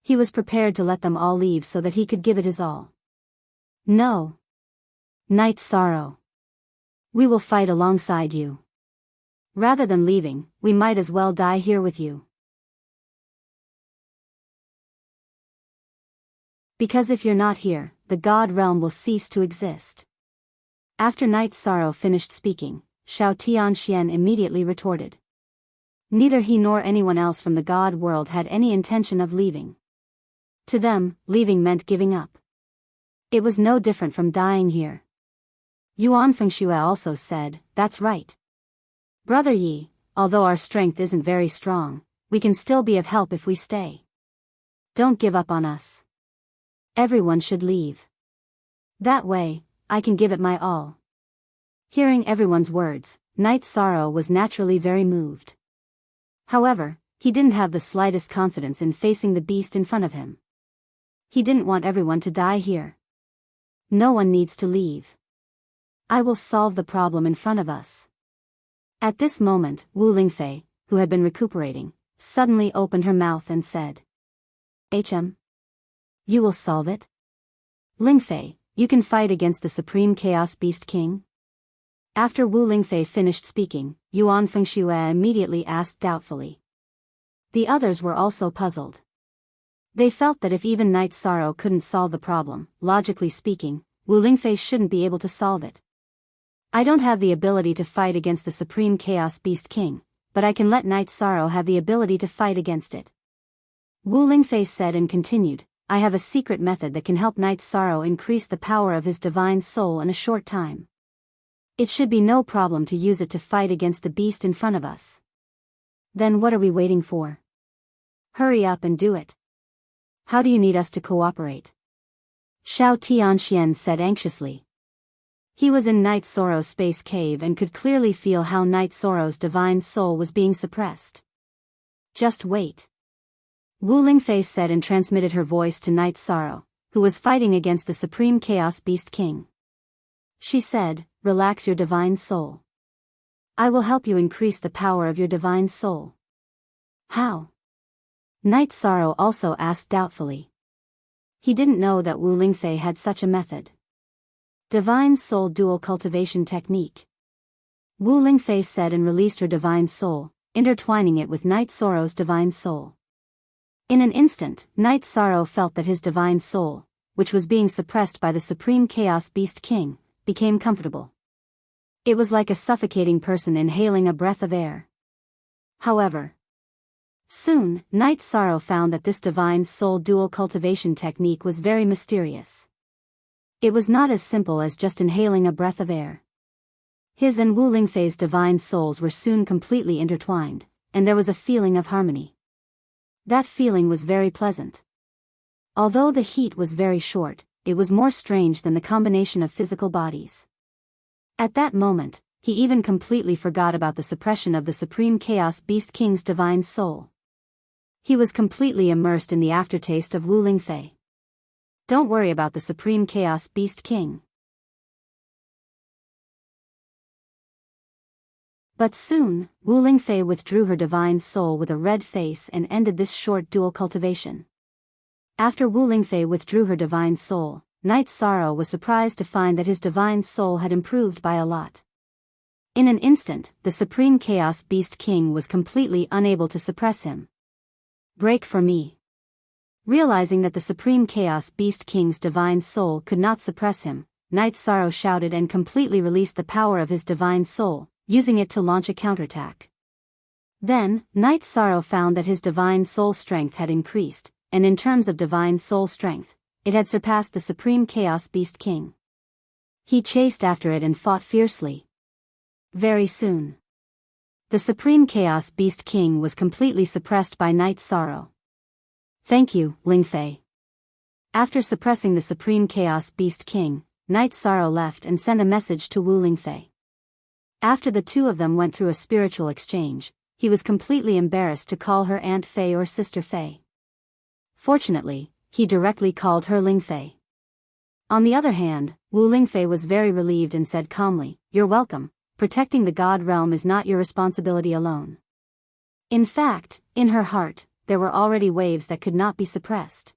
He was prepared to let them all leave so that he could give it his all. No. Night Sorrow. We will fight alongside you. Rather than leaving, we might as well die here with you. Because if you're not here, the God realm will cease to exist. After Night Sorrow finished speaking, Shao Tianxian immediately retorted. Neither he nor anyone else from the God world had any intention of leaving. To them, leaving meant giving up. It was no different from dying here. Yuan Fengxue also said, "That's right. Brother Yi, although our strength isn't very strong, we can still be of help if we stay. Don't give up on us. Everyone should leave. That way, I can give it my all." Hearing everyone's words, Night Sorrow was naturally very moved. However, he didn't have the slightest confidence in facing the beast in front of him. He didn't want everyone to die here. No one needs to leave. I will solve the problem in front of us. At this moment, Wu Lingfei, who had been recuperating, suddenly opened her mouth and said, "HM? You will solve it? Lingfei, you can fight against the Supreme Chaos Beast King?" After Wu Lingfei finished speaking, Yuan Fengxue immediately asked doubtfully. The others were also puzzled. They felt that if even Night Sorrow couldn't solve the problem, logically speaking, Wu Lingfei shouldn't be able to solve it. I don't have the ability to fight against the Supreme Chaos Beast King, but I can let Night Sorrow have the ability to fight against it. Wu Lingfei said and continued, I have a secret method that can help Night Sorrow increase the power of his divine soul in a short time. It should be no problem to use it to fight against the beast in front of us. Then what are we waiting for? Hurry up and do it. How do you need us to cooperate? Xiao Tianxian said anxiously. He was in Night Sorrow's space cave and could clearly feel how Night Sorrow's divine soul was being suppressed. Just wait. Wu Lingfei said and transmitted her voice to Night Sorrow, who was fighting against the Supreme Chaos Beast King. She said, relax your divine soul. I will help you increase the power of your divine soul. How? Night Sorrow also asked doubtfully. He didn't know that Wu Lingfei had such a method. Divine Soul Dual Cultivation Technique. Wu Lingfei said and released her divine soul, intertwining it with Night Sorrow's divine soul. In an instant, Night Sorrow felt that his divine soul, which was being suppressed by the Supreme Chaos Beast King, became comfortable. It was like a suffocating person inhaling a breath of air. However, soon, Night Sorrow found that this divine soul dual cultivation technique was very mysterious. It was not as simple as just inhaling a breath of air. His and Wu Lingfei's divine souls were soon completely intertwined, and there was a feeling of harmony. That feeling was very pleasant. Although the heat was very short, it was more strange than the combination of physical bodies. At that moment, he even completely forgot about the suppression of the Supreme Chaos Beast King's divine soul. He was completely immersed in the aftertaste of Wu Lingfei. Don't worry about the Supreme Chaos Beast King. But soon, Wu Lingfei withdrew her divine soul with a red face and ended this short dual cultivation. After Wu Lingfei withdrew her divine soul, Night Sorrow was surprised to find that his divine soul had improved by a lot. In an instant, the Supreme Chaos Beast King was completely unable to suppress him. Break for me. Realizing that the Supreme Chaos Beast King's divine soul could not suppress him, Night Sorrow shouted and completely released the power of his divine soul, using it to launch a counterattack. Then, Night Sorrow found that his divine soul strength had increased, and in terms of divine soul strength, it had surpassed the Supreme Chaos Beast King. He chased after it and fought fiercely. Very soon, the Supreme Chaos Beast King was completely suppressed by Night Sorrow. Thank you, Lingfei. After suppressing the Supreme Chaos Beast King, Night Sorrow left and sent a message to Wu Lingfei. After the two of them went through a spiritual exchange, he was completely embarrassed to call her Aunt Fei or Sister Fei. Fortunately, he directly called her Lingfei. On the other hand, Wu Lingfei was very relieved and said calmly, You're welcome, protecting the God realm is not your responsibility alone. In fact, in her heart, there were already waves that could not be suppressed.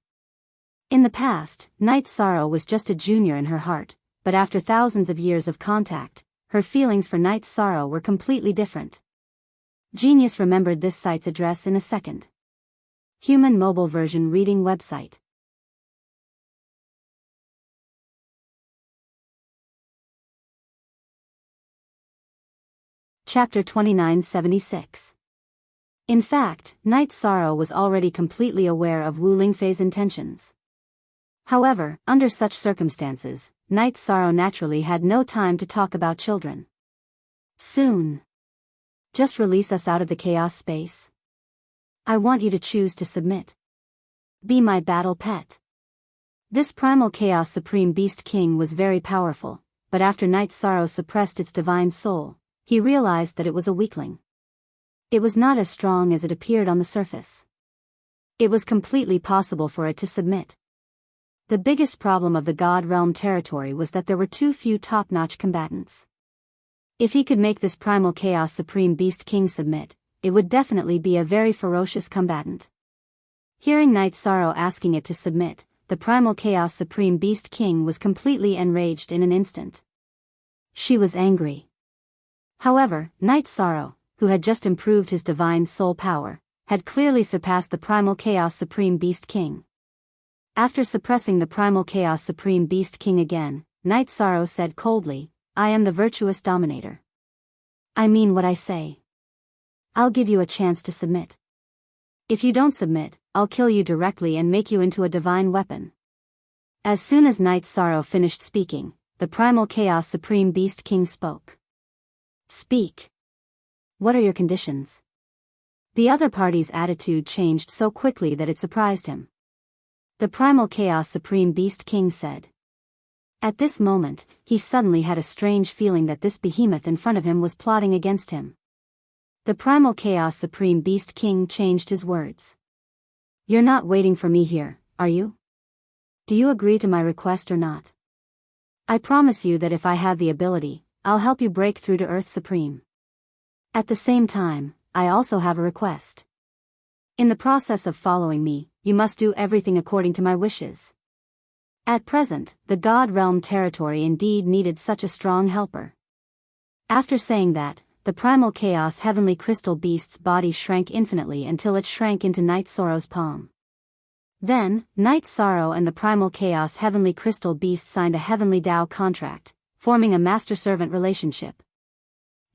In the past, Night Sorrow was just a junior in her heart, but after thousands of years of contact, her feelings for Night Sorrow were completely different. Genius remembered this site's address in a second. Human mobile version reading website. Chapter 2976. In fact, Night Sorrow was already completely aware of Wu Lingfei's intentions. However, under such circumstances, Night Sorrow naturally had no time to talk about children. Soon. Just release us out of the chaos space. I want you to choose to submit. Be my battle pet. This primal chaos supreme beast king was very powerful, but after Night Sorrow suppressed its divine soul, he realized that it was a weakling. It was not as strong as it appeared on the surface. It was completely possible for it to submit. The biggest problem of the God Realm territory was that there were too few top-notch combatants. If he could make this primal chaos supreme beast king submit, it would definitely be a very ferocious combatant. Hearing Night Sorrow asking it to submit, the primal chaos supreme beast king was completely enraged in an instant. She was angry. However, Night Sorrow, who had just improved his divine soul power, had clearly surpassed the primal chaos supreme beast king. After suppressing the primal chaos supreme beast king again, Night Sorrow said coldly, I am the virtuous dominator. I mean what I say. I'll give you a chance to submit. If you don't submit, I'll kill you directly and make you into a divine weapon." As soon as Night Sorrow finished speaking, the Primal Chaos Supreme Beast King spoke. "Speak. What are your conditions?" The other party's attitude changed so quickly that it surprised him. The Primal Chaos Supreme Beast King said. At this moment, he suddenly had a strange feeling that this behemoth in front of him was plotting against him. The Primal Chaos Supreme Beast King changed his words. "You're not waiting for me here, are you? Do you agree to my request or not? I promise you that if I have the ability, I'll help you break through to Earth Supreme. At the same time, I also have a request. In the process of following me, you must do everything according to my wishes." At present, the God Realm territory indeed needed such a strong helper. After saying that, the Primal Chaos Heavenly Crystal Beast's body shrank infinitely until it shrank into Night Sorrow's palm. Then, Night Sorrow and the Primal Chaos Heavenly Crystal Beast signed a Heavenly Tao contract, forming a master-servant relationship.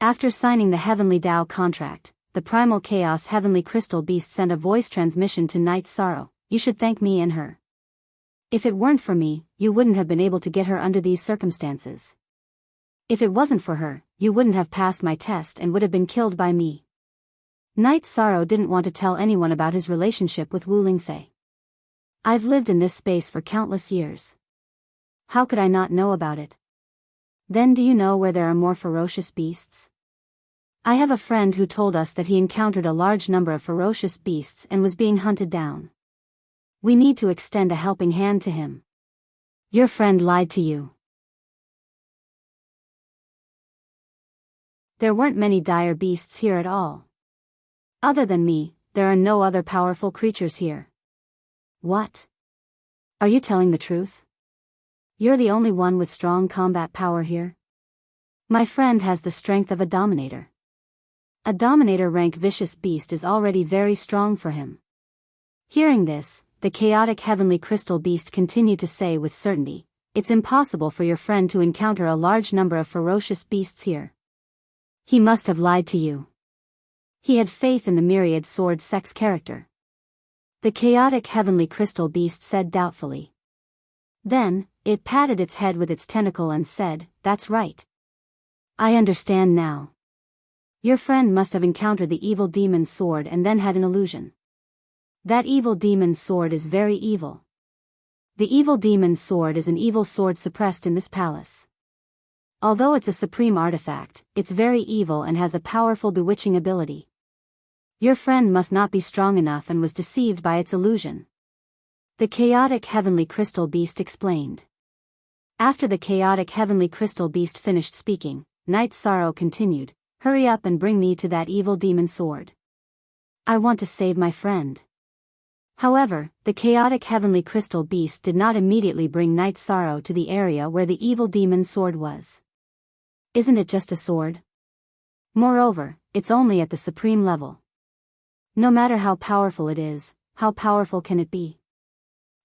After signing the Heavenly Tao contract, the Primal Chaos Heavenly Crystal Beast sent a voice transmission to Night Sorrow. "You should thank me and her. If it weren't for me, you wouldn't have been able to get her under these circumstances. If it wasn't for her, you wouldn't have passed my test and would have been killed by me." Night Sorrow didn't want to tell anyone about his relationship with Wu Lingfei. "I've lived in this space for countless years. How could I not know about it? Then do you know where there are more ferocious beasts? I have a friend who told us that he encountered a large number of ferocious beasts and was being hunted down. We need to extend a helping hand to him." "Your friend lied to you. There weren't many dire beasts here at all. Other than me, there are no other powerful creatures here." "What? Are you telling the truth? You're the only one with strong combat power here?" "My friend has the strength of a dominator. A dominator rank vicious beast is already very strong for him." Hearing this, the chaotic Heavenly Crystal Beast continued to say with certainty, "It's impossible for your friend to encounter a large number of ferocious beasts here. He must have lied to you." He had faith in the myriad sword sex character. The chaotic Heavenly Crystal Beast said doubtfully. Then, it patted its head with its tentacle and said, "That's right. I understand now. Your friend must have encountered the evil demon sword and then had an illusion. That evil demon sword is very evil. The evil demon sword is an evil sword suppressed in this palace. Although it's a supreme artifact, it's very evil and has a powerful bewitching ability. Your friend must not be strong enough and was deceived by its illusion." The chaotic Heavenly Crystal Beast explained. After the chaotic Heavenly Crystal Beast finished speaking, Night Sorrow continued, "Hurry up and bring me to that evil demon sword. I want to save my friend." However, the chaotic Heavenly Crystal Beast did not immediately bring Night Sorrow to the area where the evil demon sword was. "Isn't it just a sword? Moreover, it's only at the supreme level. No matter how powerful it is, how powerful can it be?"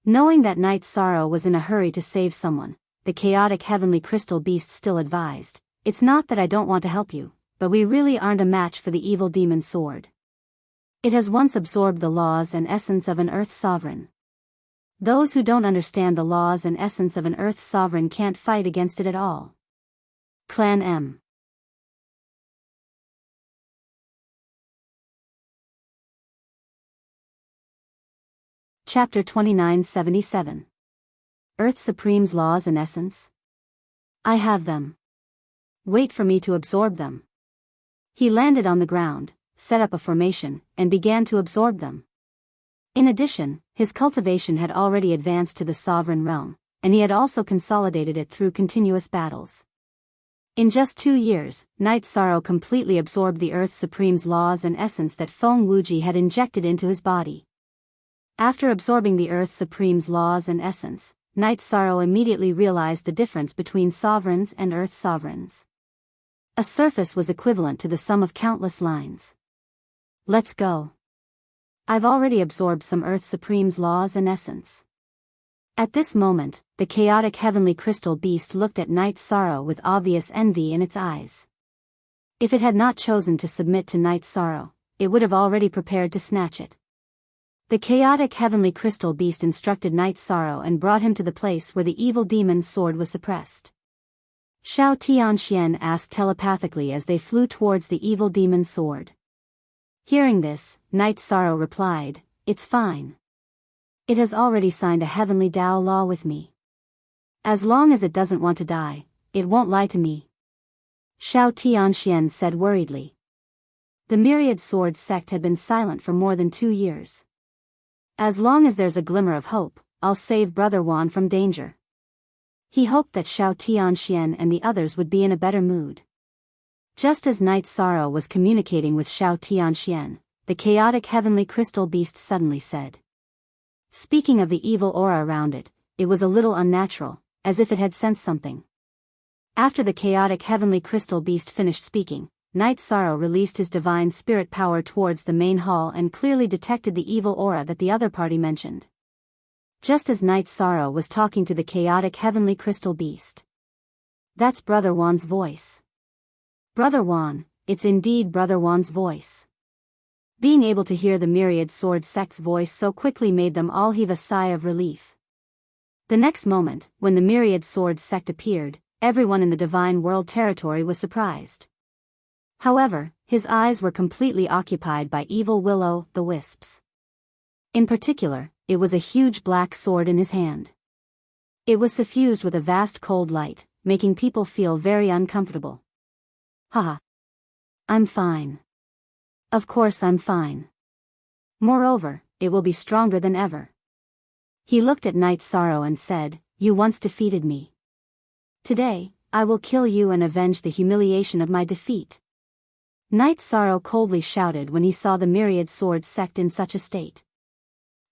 Knowing that Night Sorrow was in a hurry to save someone, the chaotic Heavenly Crystal Beast still advised, "It's not that I don't want to help you, but we really aren't a match for the evil demon sword. It has once absorbed the laws and essence of an Earth Sovereign. Those who don't understand the laws and essence of an Earth Sovereign can't fight against it at all." Clan M. Chapter 2977. Earth Supreme's Laws and Essence? I have them. Wait for me to absorb them. He landed on the ground, set up a formation, and began to absorb them. In addition, his cultivation had already advanced to the sovereign realm, and he had also consolidated it through continuous battles. In just 2 years, Night Sorrow completely absorbed the Earth Supreme's laws and essence that Feng Wuji had injected into his body. After absorbing the Earth Supreme's laws and essence, Night Sorrow immediately realized the difference between sovereigns and Earth Sovereigns. A surface was equivalent to the sum of countless lines. Let's go. I've already absorbed some Earth Supreme's laws and essence. At this moment, the chaotic Heavenly Crystal Beast looked at Night Sorrow with obvious envy in its eyes. If it had not chosen to submit to Night Sorrow, it would have already prepared to snatch it. The chaotic heavenly crystal beast instructed Night Sorrow and brought him to the place where the evil demon's sword was suppressed. Shao Tianxian asked telepathically as they flew towards the evil demon's sword. Hearing this, Night Sorrow replied, "It's fine. It has already signed a heavenly Dao law with me. As long as it doesn't want to die, it won't lie to me." Shao Tianxian said worriedly. The Myriad Sword sect had been silent for more than 2 years. As long as there's a glimmer of hope, I'll save Brother Wan from danger. He hoped that Shao Tianxian and the others would be in a better mood. Just as Night Sorrow was communicating with Shao Tianxian, the chaotic heavenly crystal beast suddenly said. Speaking of the evil aura around it, it was a little unnatural, as if it had sensed something. After the chaotic heavenly crystal beast finished speaking, Night Sorrow released his divine spirit power towards the main hall and clearly detected the evil aura that the other party mentioned. Just as Night Sorrow was talking to the chaotic heavenly crystal beast. That's Brother Wan's voice. Brother Wan, it's indeed Brother Wan's voice. Being able to hear the Myriad Sword sect's voice so quickly made them all heave a sigh of relief. The next moment, when the Myriad Sword sect appeared, everyone in the Divine World territory was surprised. However, his eyes were completely occupied by Evil Will-O-the-Wisps. In particular, it was a huge black sword in his hand. It was suffused with a vast cold light, making people feel very uncomfortable. Haha. I'm fine. Of course I'm fine. Moreover, it will be stronger than ever. He looked at Night Sorrow and said, "You once defeated me. Today, I will kill you and avenge the humiliation of my defeat." Night Sorrow coldly shouted when he saw the Myriad Sword sect in such a state.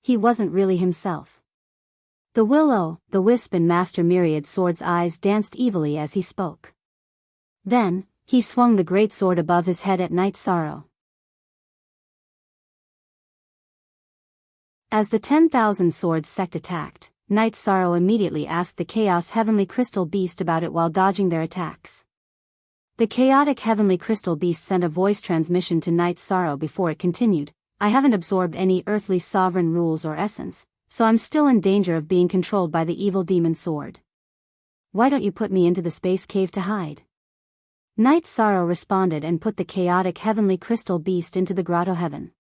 He wasn't really himself. The Will-O-the-Wisp and Master Myriad Sword's eyes danced evilly as he spoke. Then, he swung the great sword above his head at Night Sorrow. As the 10,000 Swords sect attacked, Night Sorrow immediately asked the Chaos Heavenly Crystal Beast about it while dodging their attacks. The chaotic Heavenly Crystal Beast sent a voice transmission to Night Sorrow before it continued, "I haven't absorbed any earthly sovereign rules or essence, so I'm still in danger of being controlled by the evil demon sword. Why don't you put me into the space cave to hide?" Night Sorrow responded and put the chaotic Heavenly Crystal Beast into the Grotto Heaven.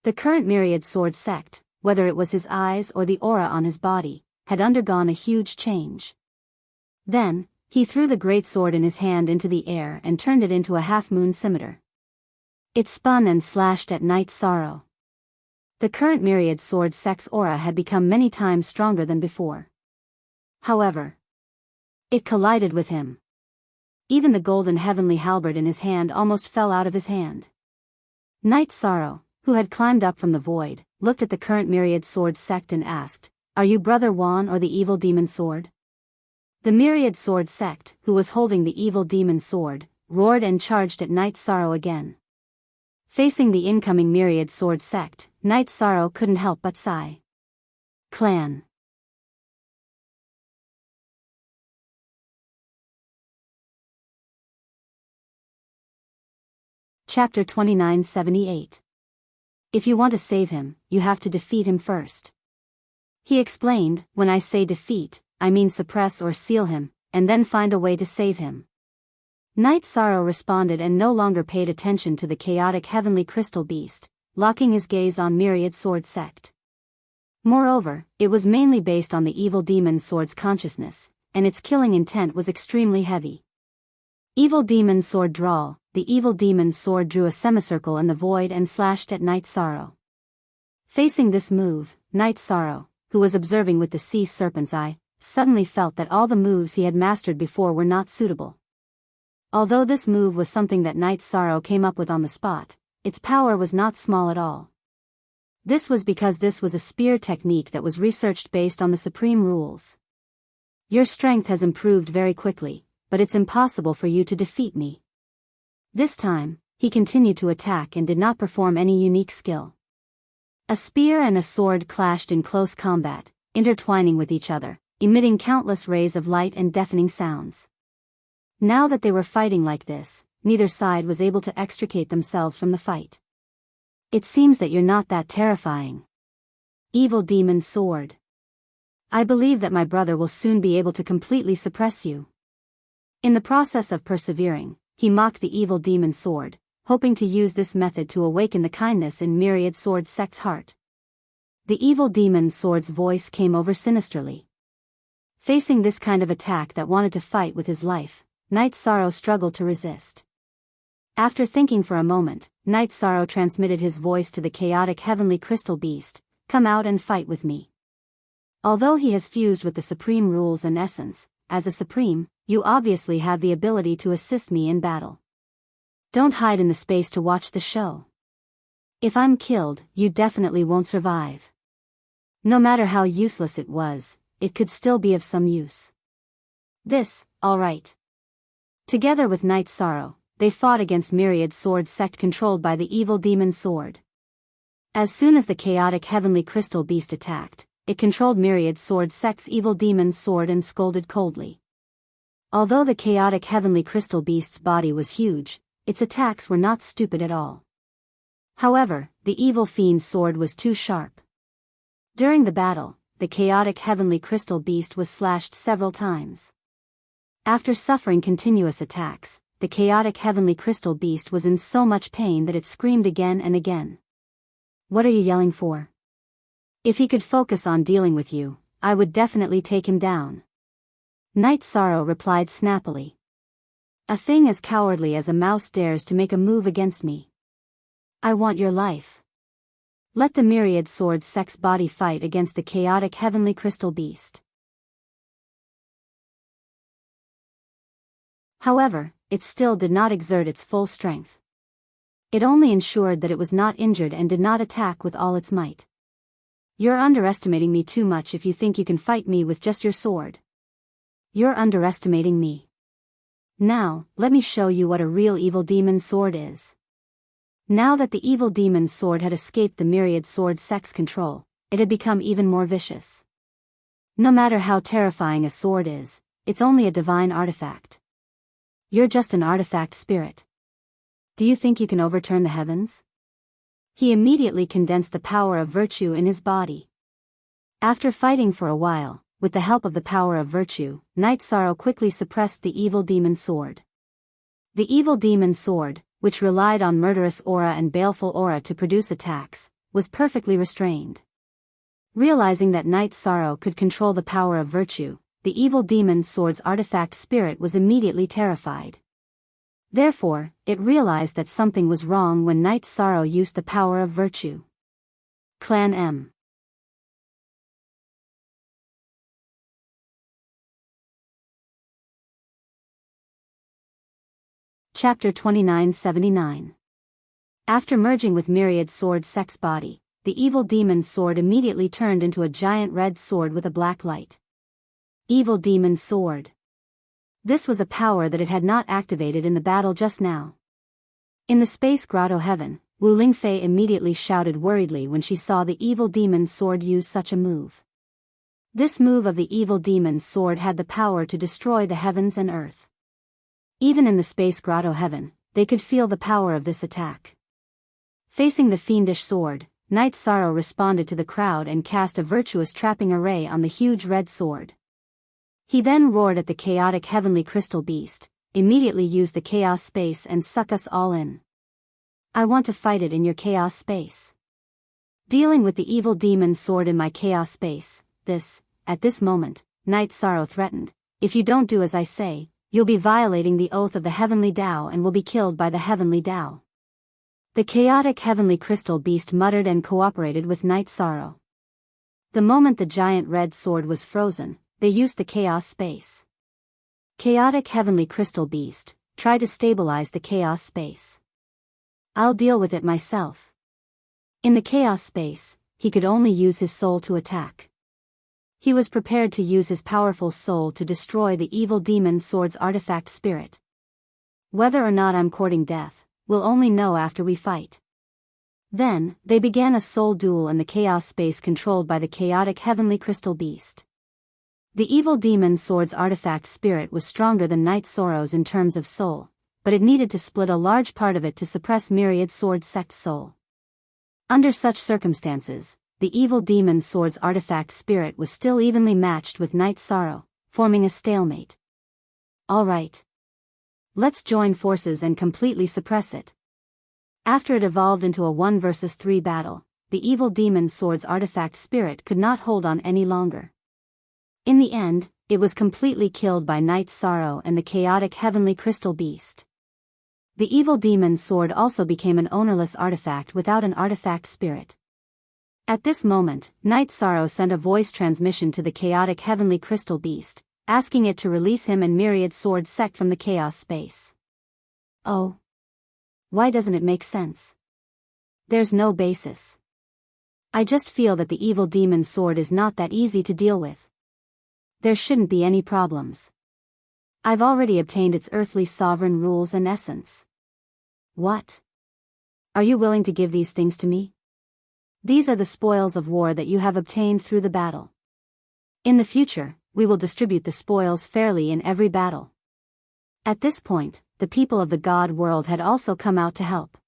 The current Myriad Sword sect, whether it was his eyes or the aura on his body, had undergone a huge change. Then, he threw the great sword in his hand into the air and turned it into a half-moon scimitar. It spun and slashed at Night Sorrow. The current Myriad Sword sect's aura had become many times stronger than before. However, it collided with him. Even the golden heavenly halberd in his hand almost fell out of his hand. Night Sorrow, who had climbed up from the void, looked at the current Myriad Sword sect and asked, "Are you Brother Wan or the evil demon sword?" The Myriad Sword sect, who was holding the evil demon sword, roared and charged at Night Sorrow again. Facing the incoming Myriad Sword sect, Night Sorrow couldn't help but sigh. Clan. Chapter 2978. If you want to save him, you have to defeat him first. He explained, "When I say defeat, I mean suppress or seal him, and then find a way to save him." Night Sorrow responded and no longer paid attention to the chaotic heavenly crystal beast, locking his gaze on Myriad Sword sect. Moreover, it was mainly based on the evil demon sword's consciousness, and its killing intent was extremely heavy. Evil demon sword drawl. The evil demon sword drew a semicircle in the void and slashed at Night Sorrow. Facing this move, Night Sorrow, who was observing with the sea serpent's eye, suddenly felt that all the moves he had mastered before were not suitable. Although this move was something that Night Sorrow came up with on the spot, its power was not small at all. This was because this was a spear technique that was researched based on the supreme rules. Your strength has improved very quickly, but it's impossible for you to defeat me. This time, he continued to attack and did not perform any unique skill. A spear and a sword clashed in close combat, intertwining with each other, emitting countless rays of light and deafening sounds. Now that they were fighting like this, neither side was able to extricate themselves from the fight. "It seems that you're not that terrifying. Evil Demon Sword. I believe that my brother will soon be able to completely suppress you. In the process of persevering, he mocked the Evil Demon Sword, hoping to use this method to awaken the kindness in Myriad Sword Sect's heart. The Evil Demon Sword's voice came over sinisterly. Facing this kind of attack that wanted to fight with his life, Night Sorrow struggled to resist. After thinking for a moment, Night Sorrow transmitted his voice to the chaotic heavenly crystal beast, "Come out and fight with me." Although he has fused with the Supreme Rules and Essence, as a Supreme, you obviously have the ability to assist me in battle. Don't hide in the space to watch the show. If I'm killed, you definitely won't survive. No matter how useless it was, it could still be of some use. Alright. Together with Night Sorrow, they fought against Myriad Sword Sect controlled by the Evil Demon Sword. As soon as the chaotic heavenly crystal beast attacked, it controlled Myriad Sword Sect's Evil Demon Sword and scolded coldly. Although the chaotic heavenly crystal beast's body was huge, its attacks were not stupid at all. However, the Evil Fiend's sword was too sharp. During the battle, the chaotic heavenly crystal beast was slashed several times. After suffering continuous attacks, the chaotic heavenly crystal beast was in so much pain that it screamed again and again. What are you yelling for? If he could focus on dealing with you, I would definitely take him down. Night Sorrow replied snappily. A thing as cowardly as a mouse dares to make a move against me. I want your life. Let the Myriad Sword Sect's body fight against the chaotic heavenly crystal beast. However, it still did not exert its full strength. It only ensured that it was not injured and did not attack with all its might. You're underestimating me too much if you think you can fight me with just your sword. You're underestimating me. Now, let me show you what a real Evil Demon Sword is. Now that the Evil Demon Sword had escaped the Myriad Sword Sect's control, it had become even more vicious. No matter how terrifying a sword is, it's only a divine artifact. You're just an artifact spirit. Do you think you can overturn the heavens? He immediately condensed the power of virtue in his body. After fighting for a while, with the help of the power of virtue, Night Sorrow quickly suppressed the Evil Demon Sword. The Evil Demon Sword, which relied on murderous aura and baleful aura to produce attacks, was perfectly restrained. Realizing that Night Sorrow could control the power of virtue, the Evil Demon Sword's artifact spirit was immediately terrified. Therefore, it realized that something was wrong when Night Sorrow used the power of virtue. Clan M. Chapter 2979. After merging with Myriad Sword Sect's body, the Evil Demon Sword immediately turned into a giant red sword with a black light. Evil Demon Sword. This was a power that it had not activated in the battle just now. In the Space Grotto Heaven, Wu Lingfei immediately shouted worriedly when she saw the Evil Demon Sword use such a move. This move of the Evil Demon Sword had the power to destroy the heavens and earth. Even in the Space Grotto Heaven, they could feel the power of this attack. Facing the fiendish sword, Night Sorrow responded to the crowd and cast a virtuous trapping array on the huge red sword. He then roared at the chaotic heavenly crystal beast, immediately used the chaos space and suck us all in. I want to fight it in your chaos space. Dealing with the Evil Demon Sword in my chaos space, at this moment, Night Sorrow threatened, if you don't do as I say, you'll be violating the oath of the Heavenly Tao and will be killed by the Heavenly Tao. The chaotic heavenly crystal beast muttered and cooperated with Night Sorrow. The moment the giant red sword was frozen, they used the chaos space. Chaotic heavenly crystal beast, try to stabilize the chaos space. I'll deal with it myself. In the chaos space, he could only use his soul to attack. He was prepared to use his powerful soul to destroy the Evil Demon Sword's artifact spirit. Whether or not I'm courting death, we'll only know after we fight. Then, they began a soul duel in the chaos space controlled by the chaotic heavenly crystal beast. The Evil Demon Sword's artifact spirit was stronger than Night Sorrow's in terms of soul, but it needed to split a large part of it to suppress Myriad Sword Sect's soul. Under such circumstances, the evil demon sword's artifact spirit was still evenly matched with Night Sorrow, forming a stalemate. All right. Let's join forces and completely suppress it. After it evolved into a 1 versus 3 battle, the evil demon sword's artifact spirit could not hold on any longer. In the end, it was completely killed by Night Sorrow and the chaotic heavenly crystal beast. The evil demon sword also became an ownerless artifact without an artifact spirit. At this moment, Night Sorrow sent a voice transmission to the chaotic heavenly crystal beast, asking it to release him and Myriad Sword Sect from the chaos space. Oh. Why doesn't it make sense? There's no basis. I just feel that the evil demon sword is not that easy to deal with. There shouldn't be any problems. I've already obtained its earthly sovereign rules and essence. What? Are you willing to give these things to me? These are the spoils of war that you have obtained through the battle. In the future, we will distribute the spoils fairly in every battle. At this point, the people of the God world had also come out to help.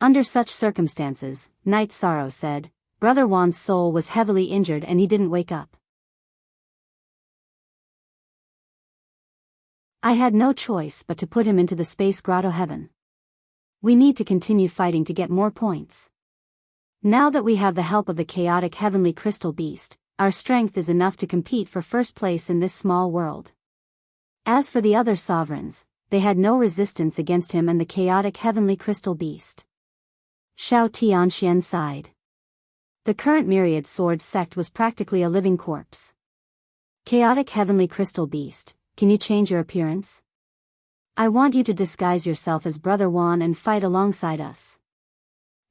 Under such circumstances, Night Sorrow said, Brother Juan's soul was heavily injured and he didn't wake up. I had no choice but to put him into the space grotto heaven. We need to continue fighting to get more points. Now that we have the help of the chaotic heavenly crystal beast, our strength is enough to compete for first place in this small world. As for the other sovereigns, they had no resistance against him and the chaotic heavenly crystal beast. Xiao Tianxian sighed. The current Myriad Sword Sect was practically a living corpse. Chaotic heavenly crystal beast, can you change your appearance? I want you to disguise yourself as Brother Juan and fight alongside us.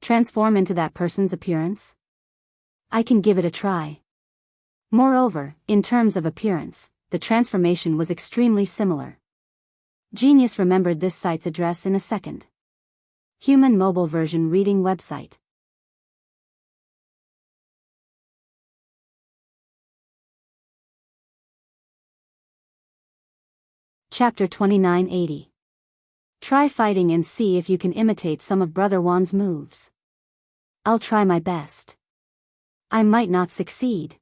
Transform into that person's appearance? I can give it a try. Moreover, in terms of appearance, the transformation was extremely similar. Genius remembered this site's address in a second. Human mobile version reading website. Chapter 2980. Try fighting and see if you can imitate some of Brother Juan's moves. I'll try my best. I might not succeed.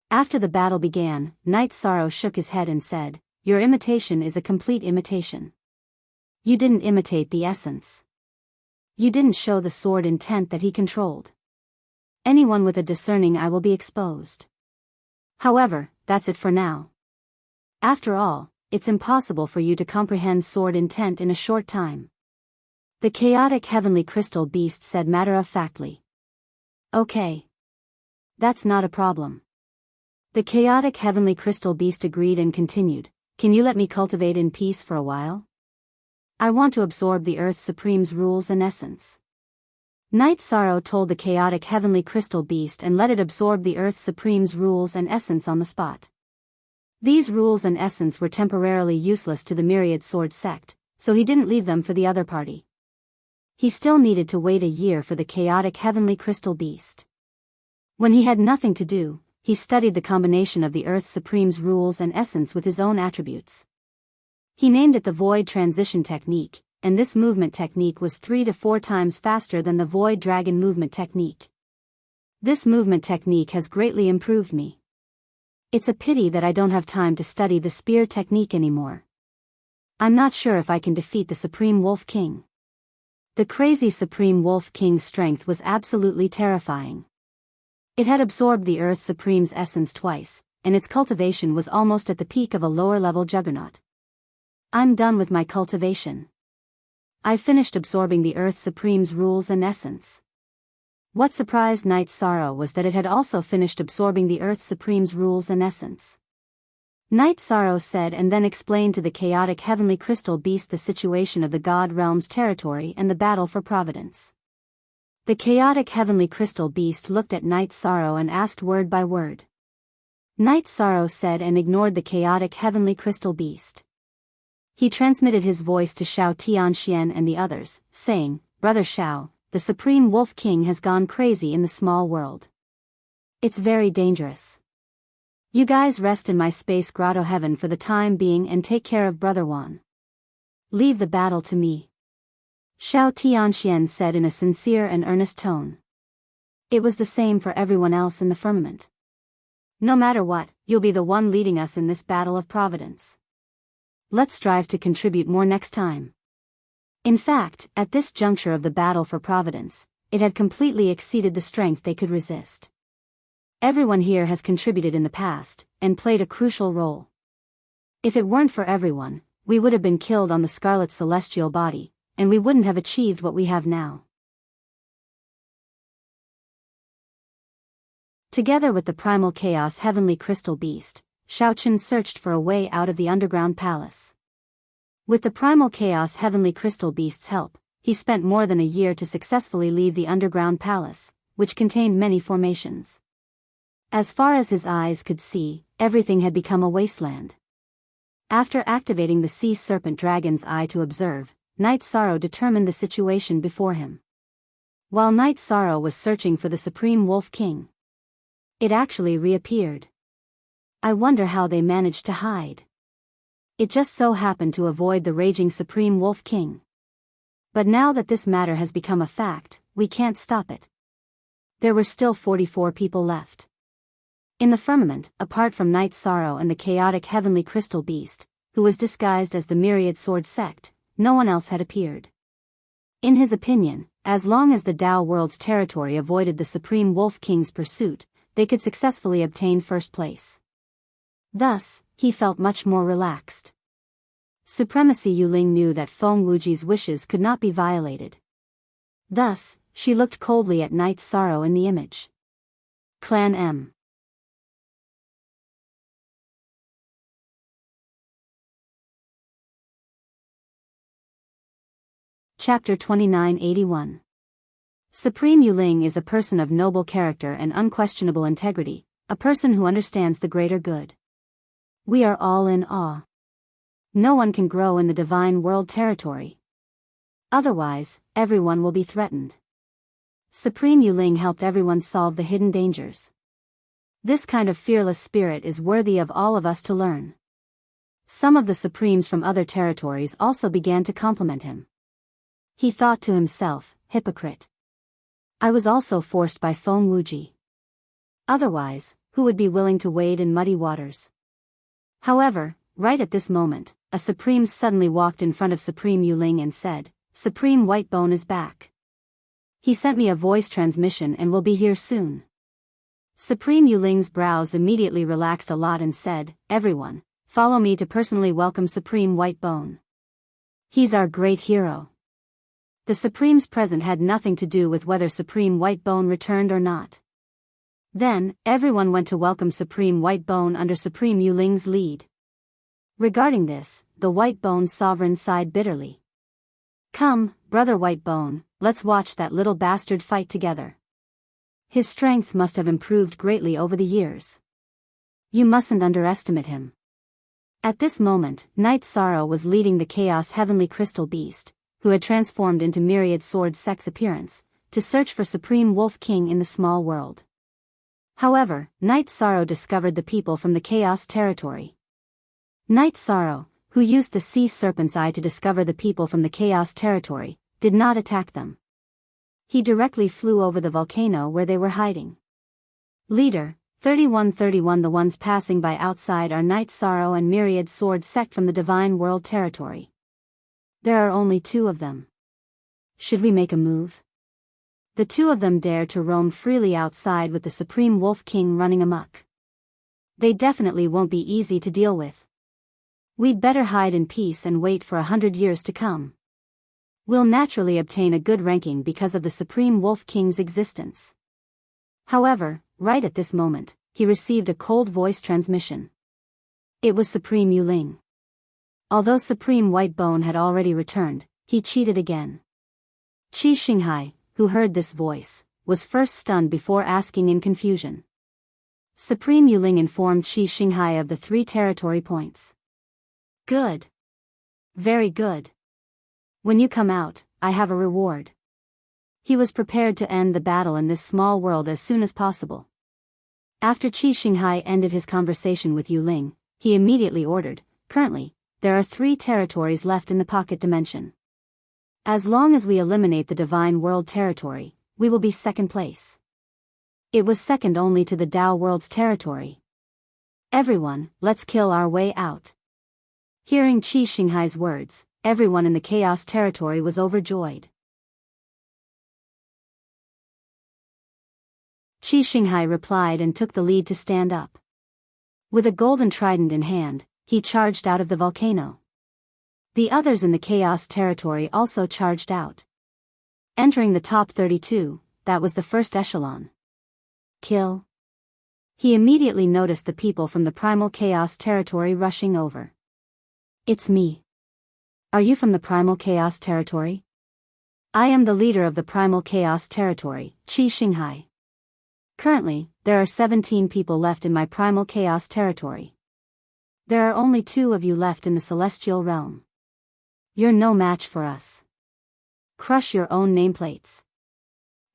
After the battle began, Night Sorrow shook his head and said, Your imitation is a complete imitation. You didn't imitate the essence. You didn't show the sword intent that he controlled. Anyone with a discerning eye will be exposed. However, that's it for now. After all, it's impossible for you to comprehend sword intent in a short time. The chaotic heavenly crystal beast said matter-of-factly. Okay. That's not a problem. The chaotic heavenly crystal beast agreed and continued, Can you let me cultivate in peace for a while? I want to absorb the Earth Supreme's rules and essence. Night Sorrow told the chaotic heavenly crystal beast and let it absorb the Earth Supreme's rules and essence on the spot. These rules and essence were temporarily useless to the Myriad Sword Sect, so he didn't leave them for the other party. He still needed to wait a year for the chaotic heavenly crystal beast. When he had nothing to do, he studied the combination of the Earth Supreme's rules and essence with his own attributes. He named it the Void Transition Technique, and this movement technique was 3 to 4 times faster than the Void Dragon movement technique. This movement technique has greatly improved me. It's a pity that I don't have time to study the spear technique anymore. I'm not sure if I can defeat the Supreme Wolf King. The crazy Supreme Wolf King's strength was absolutely terrifying. It had absorbed the Earth Supreme's essence twice, and its cultivation was almost at the peak of a lower-level juggernaut. I'm done with my cultivation. I've finished absorbing the Earth Supreme's rules and essence. What surprised Night Sorrow was that it had also finished absorbing the Earth Supreme's rules and essence. Night Sorrow said and then explained to the chaotic heavenly crystal beast the situation of the God Realm's territory and the battle for providence. The chaotic heavenly crystal beast looked at Night Sorrow and asked word by word. Night Sorrow said and ignored the chaotic heavenly crystal beast. He transmitted his voice to Xiao Tianxian and the others, saying, Brother Xiao, the Supreme Wolf King has gone crazy in the small world. It's very dangerous. You guys rest in my space grotto heaven for the time being and take care of Brother Juan. Leave the battle to me. Xiao Tianxian said in a sincere and earnest tone. It was the same for everyone else in the firmament. No matter what, you'll be the one leading us in this battle of providence. Let's strive to contribute more next time. In fact, at this juncture of the battle for providence, it had completely exceeded the strength they could resist. Everyone here has contributed in the past, and played a crucial role. If it weren't for everyone, we would have been killed on the scarlet celestial body, and we wouldn't have achieved what we have now. Together with the primal chaos heavenly crystal beast, Shaochen searched for a way out of the underground palace. With the primal chaos heavenly crystal beast's help, he spent more than a year to successfully leave the underground palace, which contained many formations. As far as his eyes could see, everything had become a wasteland. After activating the sea serpent dragon's eye to observe, Night Sorrow determined the situation before him. While Night Sorrow was searching for the Supreme Wolf King, it actually reappeared. I wonder how they managed to hide. It just so happened to avoid the raging Supreme Wolf King. But now that this matter has become a fact, we can't stop it. There were still 44 people left. In the firmament, apart from Night Sorrow and the chaotic heavenly crystal beast, who was disguised as the Myriad Sword Sect, no one else had appeared. In his opinion, as long as the Tao world's territory avoided the Supreme Wolf King's pursuit, they could successfully obtain first place. Thus, he felt much more relaxed. Supremacy Yuling knew that Feng Wuji's wishes could not be violated. Thus, she looked coldly at Night Sorrow in the image. Clan M. Chapter 2981. Supreme Yuling is a person of noble character and unquestionable integrity, a person who understands the greater good. We are all in awe. No one can grow in the divine world territory. Otherwise, everyone will be threatened. Supreme Yuling helped everyone solve the hidden dangers. This kind of fearless spirit is worthy of all of us to learn. Some of the Supremes from other territories also began to compliment him. He thought to himself, hypocrite. I was also forced by Feng Wuji. Otherwise, who would be willing to wade in muddy waters? However, right at this moment, a Supreme suddenly walked in front of Supreme Yuling and said, Supreme Whitebone is back. He sent me a voice transmission and will be here soon. Supreme Yuling's brows immediately relaxed a lot and said, Everyone, follow me to personally welcome Supreme Whitebone. He's our great hero. The Supreme's present had nothing to do with whether Supreme Whitebone returned or not. Then, everyone went to welcome Supreme Whitebone under Supreme Yuling's lead. Regarding this, the Whitebone sovereign sighed bitterly. Come, brother Whitebone, let's watch that little bastard fight together. His strength must have improved greatly over the years. You mustn't underestimate him. At this moment, Night Sorrow was leading the Chaos Heavenly Crystal Beast, who had transformed into Myriad Sword Sect's appearance, to search for Supreme Wolf King in the small world. However, Night Sorrow discovered the people from the Chaos territory. Night Sorrow, who used the Sea Serpent's Eye to discover the people from the Chaos territory, did not attack them. He directly flew over the volcano where they were hiding. Leader, 3131. The ones passing by outside are Night Sorrow and Myriad Sword Sect from the Divine World territory. There are only 2 of them. Should we make a move? The 2 of them dare to roam freely outside with the Supreme Wolf King running amok. They definitely won't be easy to deal with. We'd better hide in peace and wait for 100 years to come. We'll naturally obtain a good ranking because of the Supreme Wolf King's existence. However, right at this moment, he received a cold voice transmission. It was Supreme Yuling. Although Supreme Whitebone had already returned, he cheated again. Qi Xinghai, who heard this voice, was first stunned before asking in confusion. Supreme Yuling informed Qi Xinghai of the 3 territory points. Good. Very good. When you come out, I have a reward. He was prepared to end the battle in this small world as soon as possible. After Qi Xinghai ended his conversation with Yuling, he immediately ordered, currently, there are 3 territories left in the pocket dimension. As long as we eliminate the Divine World territory, we will be second place. It was second only to the Tao world's territory. Everyone, let's kill our way out. Hearing Qi Xinghai's words, everyone in the Chaos territory was overjoyed. Qi Xinghai replied and took the lead to stand up. With a golden trident in hand, he charged out of the volcano. The others in the Chaos territory also charged out. Entering the top 32, that was the first echelon. Kill. He immediately noticed the people from the Primal Chaos territory rushing over. It's me. Are you from the Primal Chaos territory? I am the leader of the Primal Chaos territory, Qi Xinghai. Currently, there are 17 people left in my Primal Chaos territory. There are only 2 of you left in the Celestial realm. You're no match for us. Crush your own nameplates.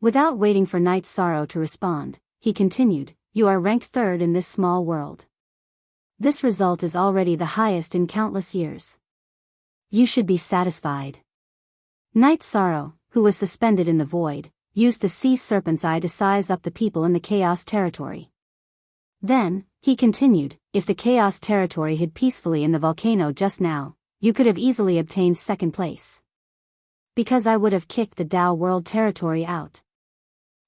Without waiting for Night Sorrow to respond, he continued, you are ranked 3rd in this small world. This result is already the highest in countless years. You should be satisfied. Night Sorrow, who was suspended in the void, used the sea serpent's eye to size up the people in the Chaos territory. Then, he continued, if the Chaos territory hid peacefully in the volcano just now, you could have easily obtained 2nd place. Because I would have kicked the Tao world territory out.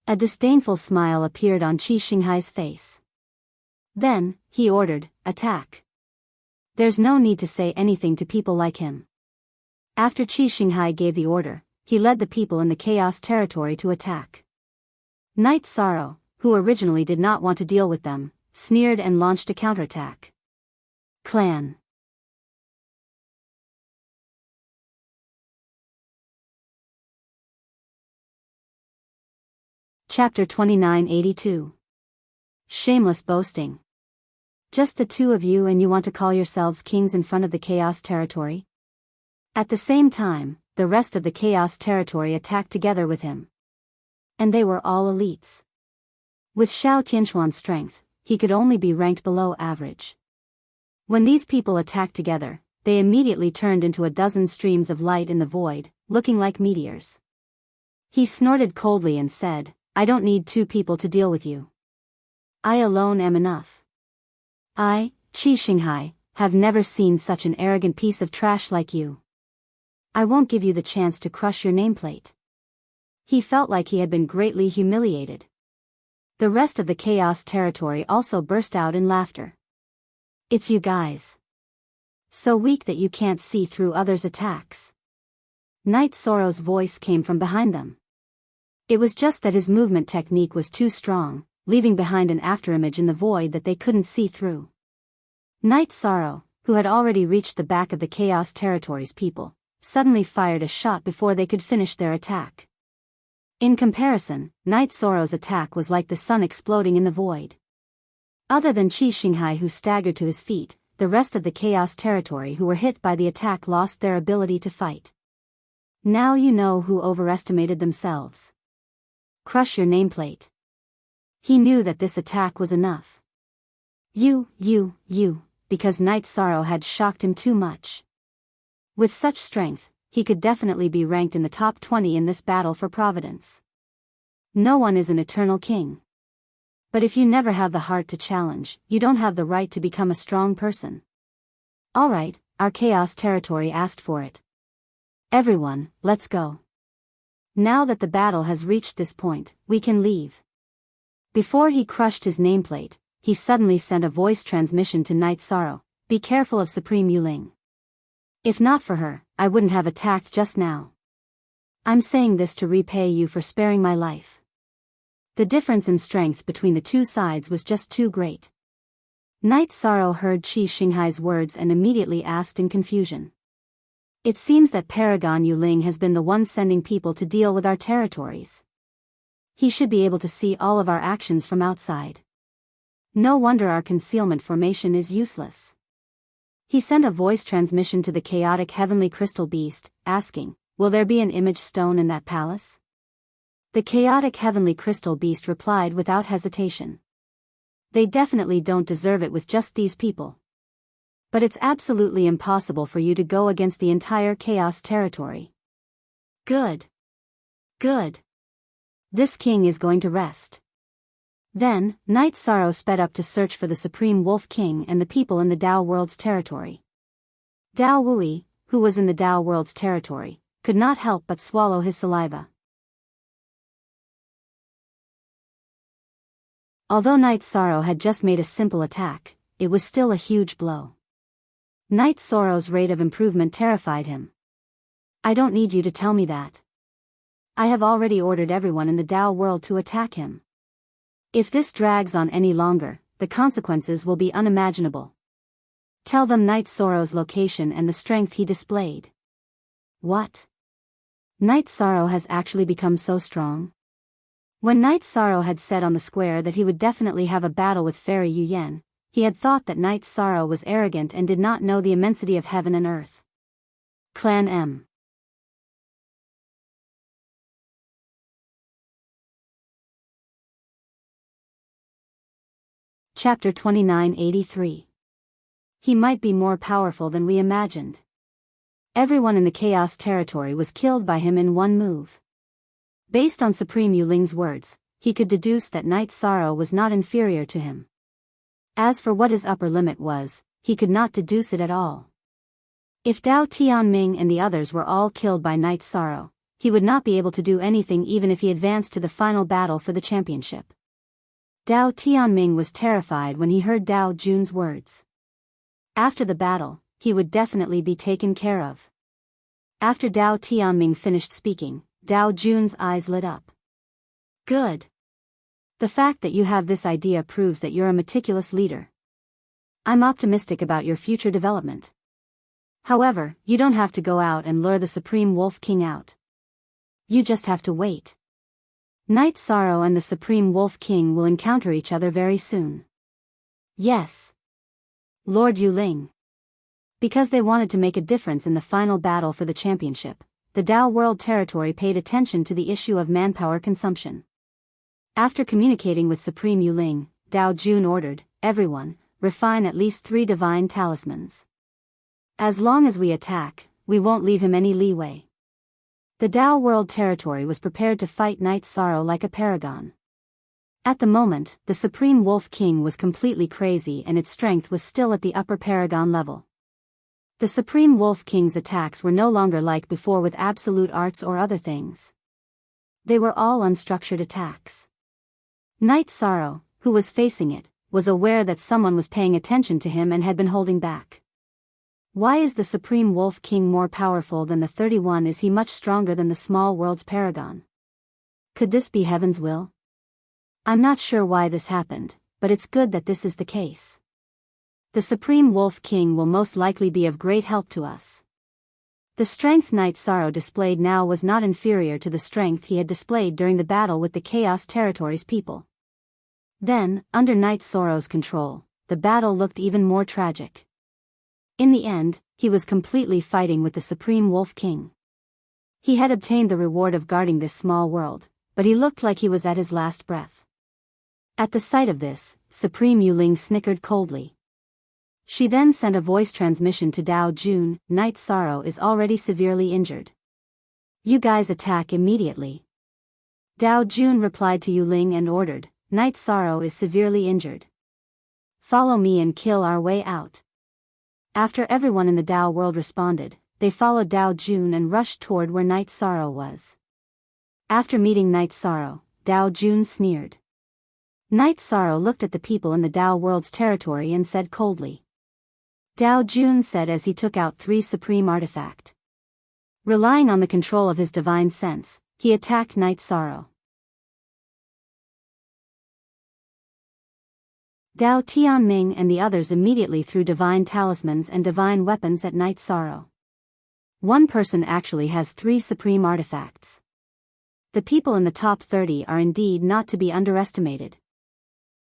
A disdainful smile appeared on Qi Xinghai's face. Then, he ordered, attack. There's no need to say anything to people like him. After Qi Xinghai gave the order, he led the people in the Chaos territory to attack. Night Sorrow, who originally did not want to deal with them, sneered and launched a counterattack. Clan. Chapter 2982. Shameless boasting. Just the 2 of you and you want to call yourselves kings in front of the Chaos territory? At the same time, the rest of the Chaos territory attacked together with him. And they were all elites. With Xiao Tianxuan's strength, he could only be ranked below average. When these people attacked together, they immediately turned into a dozen streams of light in the void, looking like meteors. He snorted coldly and said, I don't need 2 people to deal with you. I alone am enough. I, Qi Xinghai, have never seen such an arrogant piece of trash like you. I won't give you the chance to crush your nameplate. He felt like he had been greatly humiliated. The rest of the Chaos territory also burst out in laughter. It's you guys. So weak that you can't see through others' attacks. Night Sorrow's voice came from behind them. It was just that his movement technique was too strong, leaving behind an afterimage in the void that they couldn't see through. Night Sorrow, who had already reached the back of the Chaos territory's people, suddenly fired a shot before they could finish their attack. In comparison, Night Sorrow's attack was like the sun exploding in the void. Other than Qi Xinghai, who staggered to his feet, the rest of the Chaos territory who were hit by the attack lost their ability to fight. Now you know who overestimated themselves. Crush your nameplate. He knew that this attack was enough. You, because Night Sorrow had shocked him too much. With such strength, he could definitely be ranked in the top 20 in this battle for Providence. No one is an eternal king. But if you never have the heart to challenge, you don't have the right to become a strong person. Alright, our Chaos territory asked for it. Everyone, let's go. Now that the battle has reached this point, we can leave. Before he crushed his nameplate, he suddenly sent a voice transmission to Night Sorrow, be careful of Supreme Yuling. If not for her, I wouldn't have attacked just now. I'm saying this to repay you for sparing my life. The difference in strength between the 2 sides was just too great. Night Sorrow heard Qi Xinghai's words and immediately asked in confusion. It seems that Paragon Yuling has been the one sending people to deal with our territories. He should be able to see all of our actions from outside. No wonder our concealment formation is useless. He sent a voice transmission to the chaotic heavenly crystal beast, asking, will there be an image stone in that palace? The chaotic heavenly crystal beast replied without hesitation. They definitely don't deserve it with just these people. But it's absolutely impossible for you to go against the entire Chaos territory. Good. Good. This king is going to rest. Then, Night Sorrow sped up to search for the Supreme Wolf King and the people in the Tao World's territory. Dao Wui, who was in the Tao World's territory, could not help but swallow his saliva. Although Night Sorrow had just made a simple attack, it was still a huge blow. Night Sorrow's rate of improvement terrified him. I don't need you to tell me that. I have already ordered everyone in the Tao World to attack him. If this drags on any longer, the consequences will be unimaginable. Tell them Night Sorrow's location and the strength he displayed. What? Night Sorrow has actually become so strong? When Night Sorrow had said on the square that he would definitely have a battle with Fairy Yu Yan, he had thought that Night Sorrow was arrogant and did not know the immensity of heaven and earth. Clan M. Chapter 2983. He might be more powerful than we imagined. Everyone in the Chaos territory was killed by him in one move. Based on Supreme Yuling's words, he could deduce that Night Sorrow was not inferior to him. As for what his upper limit was, he could not deduce it at all. If Dao Tianming and the others were all killed by Night Sorrow, he would not be able to do anything even if he advanced to the final battle for the championship. Dao Tianming was terrified when he heard Dao Jun's words. After the battle, he would definitely be taken care of. After Dao Tianming finished speaking, Dao Jun's eyes lit up. Good. The fact that you have this idea proves that you're a meticulous leader. I'm optimistic about your future development. However, you don't have to go out and lure the Supreme Wolf King out. You just have to wait. Night Sorrow and the Supreme Wolf King will encounter each other very soon. Yes. Lord Yuling. Because they wanted to make a difference in the final battle for the championship, the Tao World territory paid attention to the issue of manpower consumption. After communicating with Supreme Yuling, Dao Jun ordered, everyone, refine at least 3 divine talismans. As long as we attack, we won't leave him any leeway. The Tao World territory was prepared to fight Night Sorrow like a paragon. At the moment, the Supreme Wolf King was completely crazy and its strength was still at the upper paragon level. The Supreme Wolf King's attacks were no longer like before with absolute arts or other things. They were all unstructured attacks. Night Sorrow, who was facing it, was aware that someone was paying attention to him and had been holding back. Why is the Supreme Wolf King more powerful than the 31? Is he much stronger than the small world's paragon? Could this be heaven's will? I'm not sure why this happened, but it's good that this is the case. The Supreme Wolf King will most likely be of great help to us. The strength Night Sorrow displayed now was not inferior to the strength he had displayed during the battle with the Chaos Territory's people. Then, under Night Sorrow's control, the battle looked even more tragic. In the end, he was completely fighting with the Supreme Wolf King. He had obtained the reward of guarding this small world, but he looked like he was at his last breath. At the sight of this, Supreme Yuling snickered coldly. She then sent a voice transmission to Dao Jun, Night Sorrow is already severely injured. You guys attack immediately. Dao Jun replied to Yuling and ordered, Night Sorrow is severely injured. Follow me and kill our way out. After everyone in the Tao world responded, they followed Dao Jun and rushed toward where Night Sorrow was. After meeting Night Sorrow, Dao Jun sneered. Night Sorrow looked at the people in the Tao world's territory and said coldly. Dao Jun said as he took out 3 supreme artifact. Relying on the control of his divine sense, he attacked Night Sorrow. Dao Tianming and the others immediately threw divine talismans and divine weapons at Night Sorrow. One person actually has 3 supreme artifacts. The people in the top 30 are indeed not to be underestimated.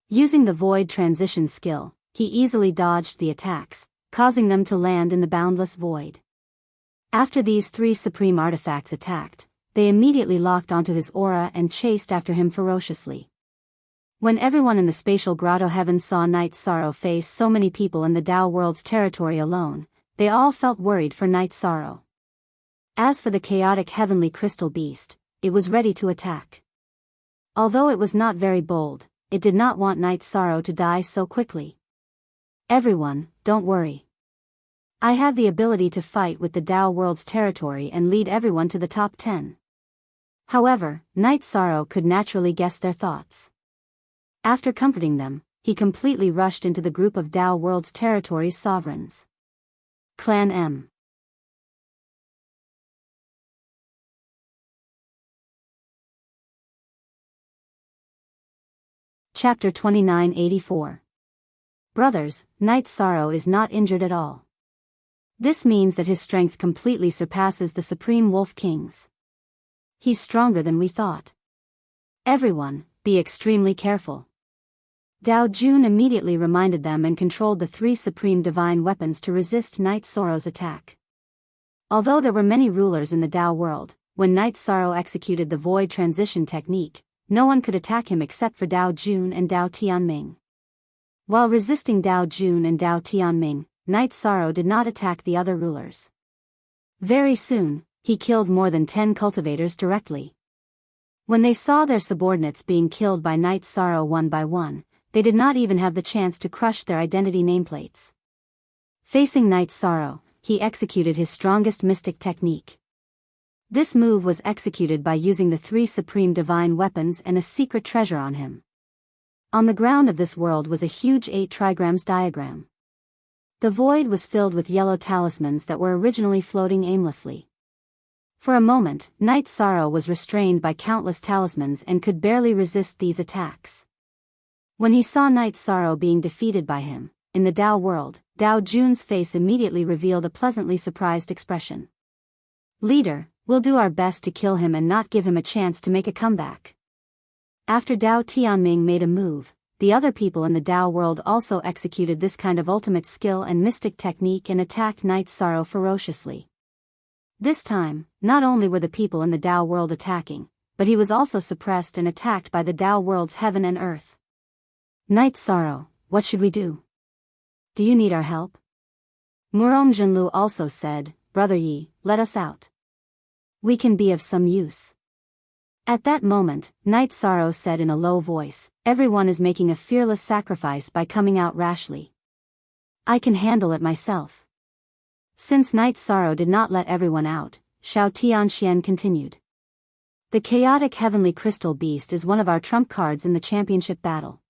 Using the void transition skill, he easily dodged the attacks, causing them to land in the boundless void. After these 3 supreme artifacts attacked, they immediately locked onto his aura and chased after him ferociously. When everyone in the spatial grotto heaven saw Night Sorrow face so many people in the Tao world's territory alone, they all felt worried for Night Sorrow. As for the chaotic heavenly crystal beast, it was ready to attack. Although it was not very bold, it did not want Night Sorrow to die so quickly. Everyone, don't worry. I have the ability to fight with the Tao World's territory and lead everyone to the top 10. However, Night Sorrow could naturally guess their thoughts. After comforting them, he completely rushed into the group of Tao World's territory's sovereigns. Clan M. Chapter 2984. Brothers, Night Sorrow is not injured at all. This means that his strength completely surpasses the Supreme Wolf King's. He's stronger than we thought. Everyone, be extremely careful. Dao Jun immediately reminded them and controlled the 3 supreme divine weapons to resist Night Sorrow's attack. Although there were many rulers in the Tao world, when Night Sorrow executed the void transition technique, no one could attack him except for Dao Jun and Dao Tianming. While resisting Dao Jun and Dao Tianming, Night Sorrow did not attack the other rulers. Very soon, he killed more than 10 cultivators directly. When they saw their subordinates being killed by Night Sorrow one by one, they did not even have the chance to crush their identity nameplates. Facing Night Sorrow, he executed his strongest mystic technique. This move was executed by using the 3 supreme divine weapons and a secret treasure on him. On the ground of this world was a huge 8 trigrams diagram. The void was filled with yellow talismans that were originally floating aimlessly. For a moment, Night Sorrow was restrained by countless talismans and could barely resist these attacks. When he saw Night Sorrow being defeated by him, in the Tao world, Dao Jun's face immediately revealed a pleasantly surprised expression. Leader, we'll do our best to kill him and not give him a chance to make a comeback. After Dao Tianming made a move, the other people in the Tao world also executed this kind of ultimate skill and mystic technique and attacked Night Sorrow ferociously. This time, not only were the people in the Tao world attacking, but he was also suppressed and attacked by the Tao world's heaven and earth. Night Sorrow, what should we do? Do you need our help? Murong Junlu also said, Brother Yi, let us out. We can be of some use. At that moment, Night Sorrow said in a low voice, everyone is making a fearless sacrifice by coming out rashly. I can handle it myself. Since Night Sorrow did not let everyone out, Xiao Tianxian continued. The chaotic heavenly crystal beast is one of our trump cards in the championship battle.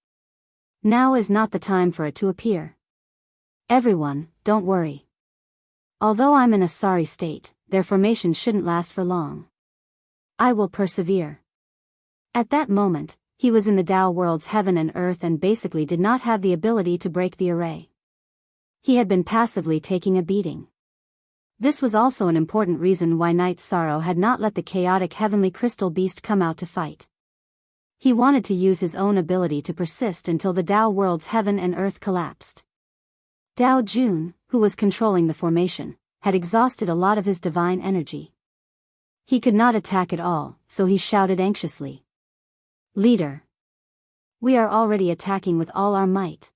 Now is not the time for it to appear. Everyone, don't worry. Although I'm in a sorry state, their formation shouldn't last for long. I will persevere. At that moment, he was in the Tao world's heaven and earth and basically did not have the ability to break the array. He had been passively taking a beating. This was also an important reason why Night Sorrow had not let the chaotic heavenly crystal beast come out to fight. He wanted to use his own ability to persist until the Tao world's heaven and earth collapsed. Dao Jun, who was controlling the formation, had exhausted a lot of his divine energy. He could not attack at all, so he shouted anxiously. Leader. We are already attacking with all our might.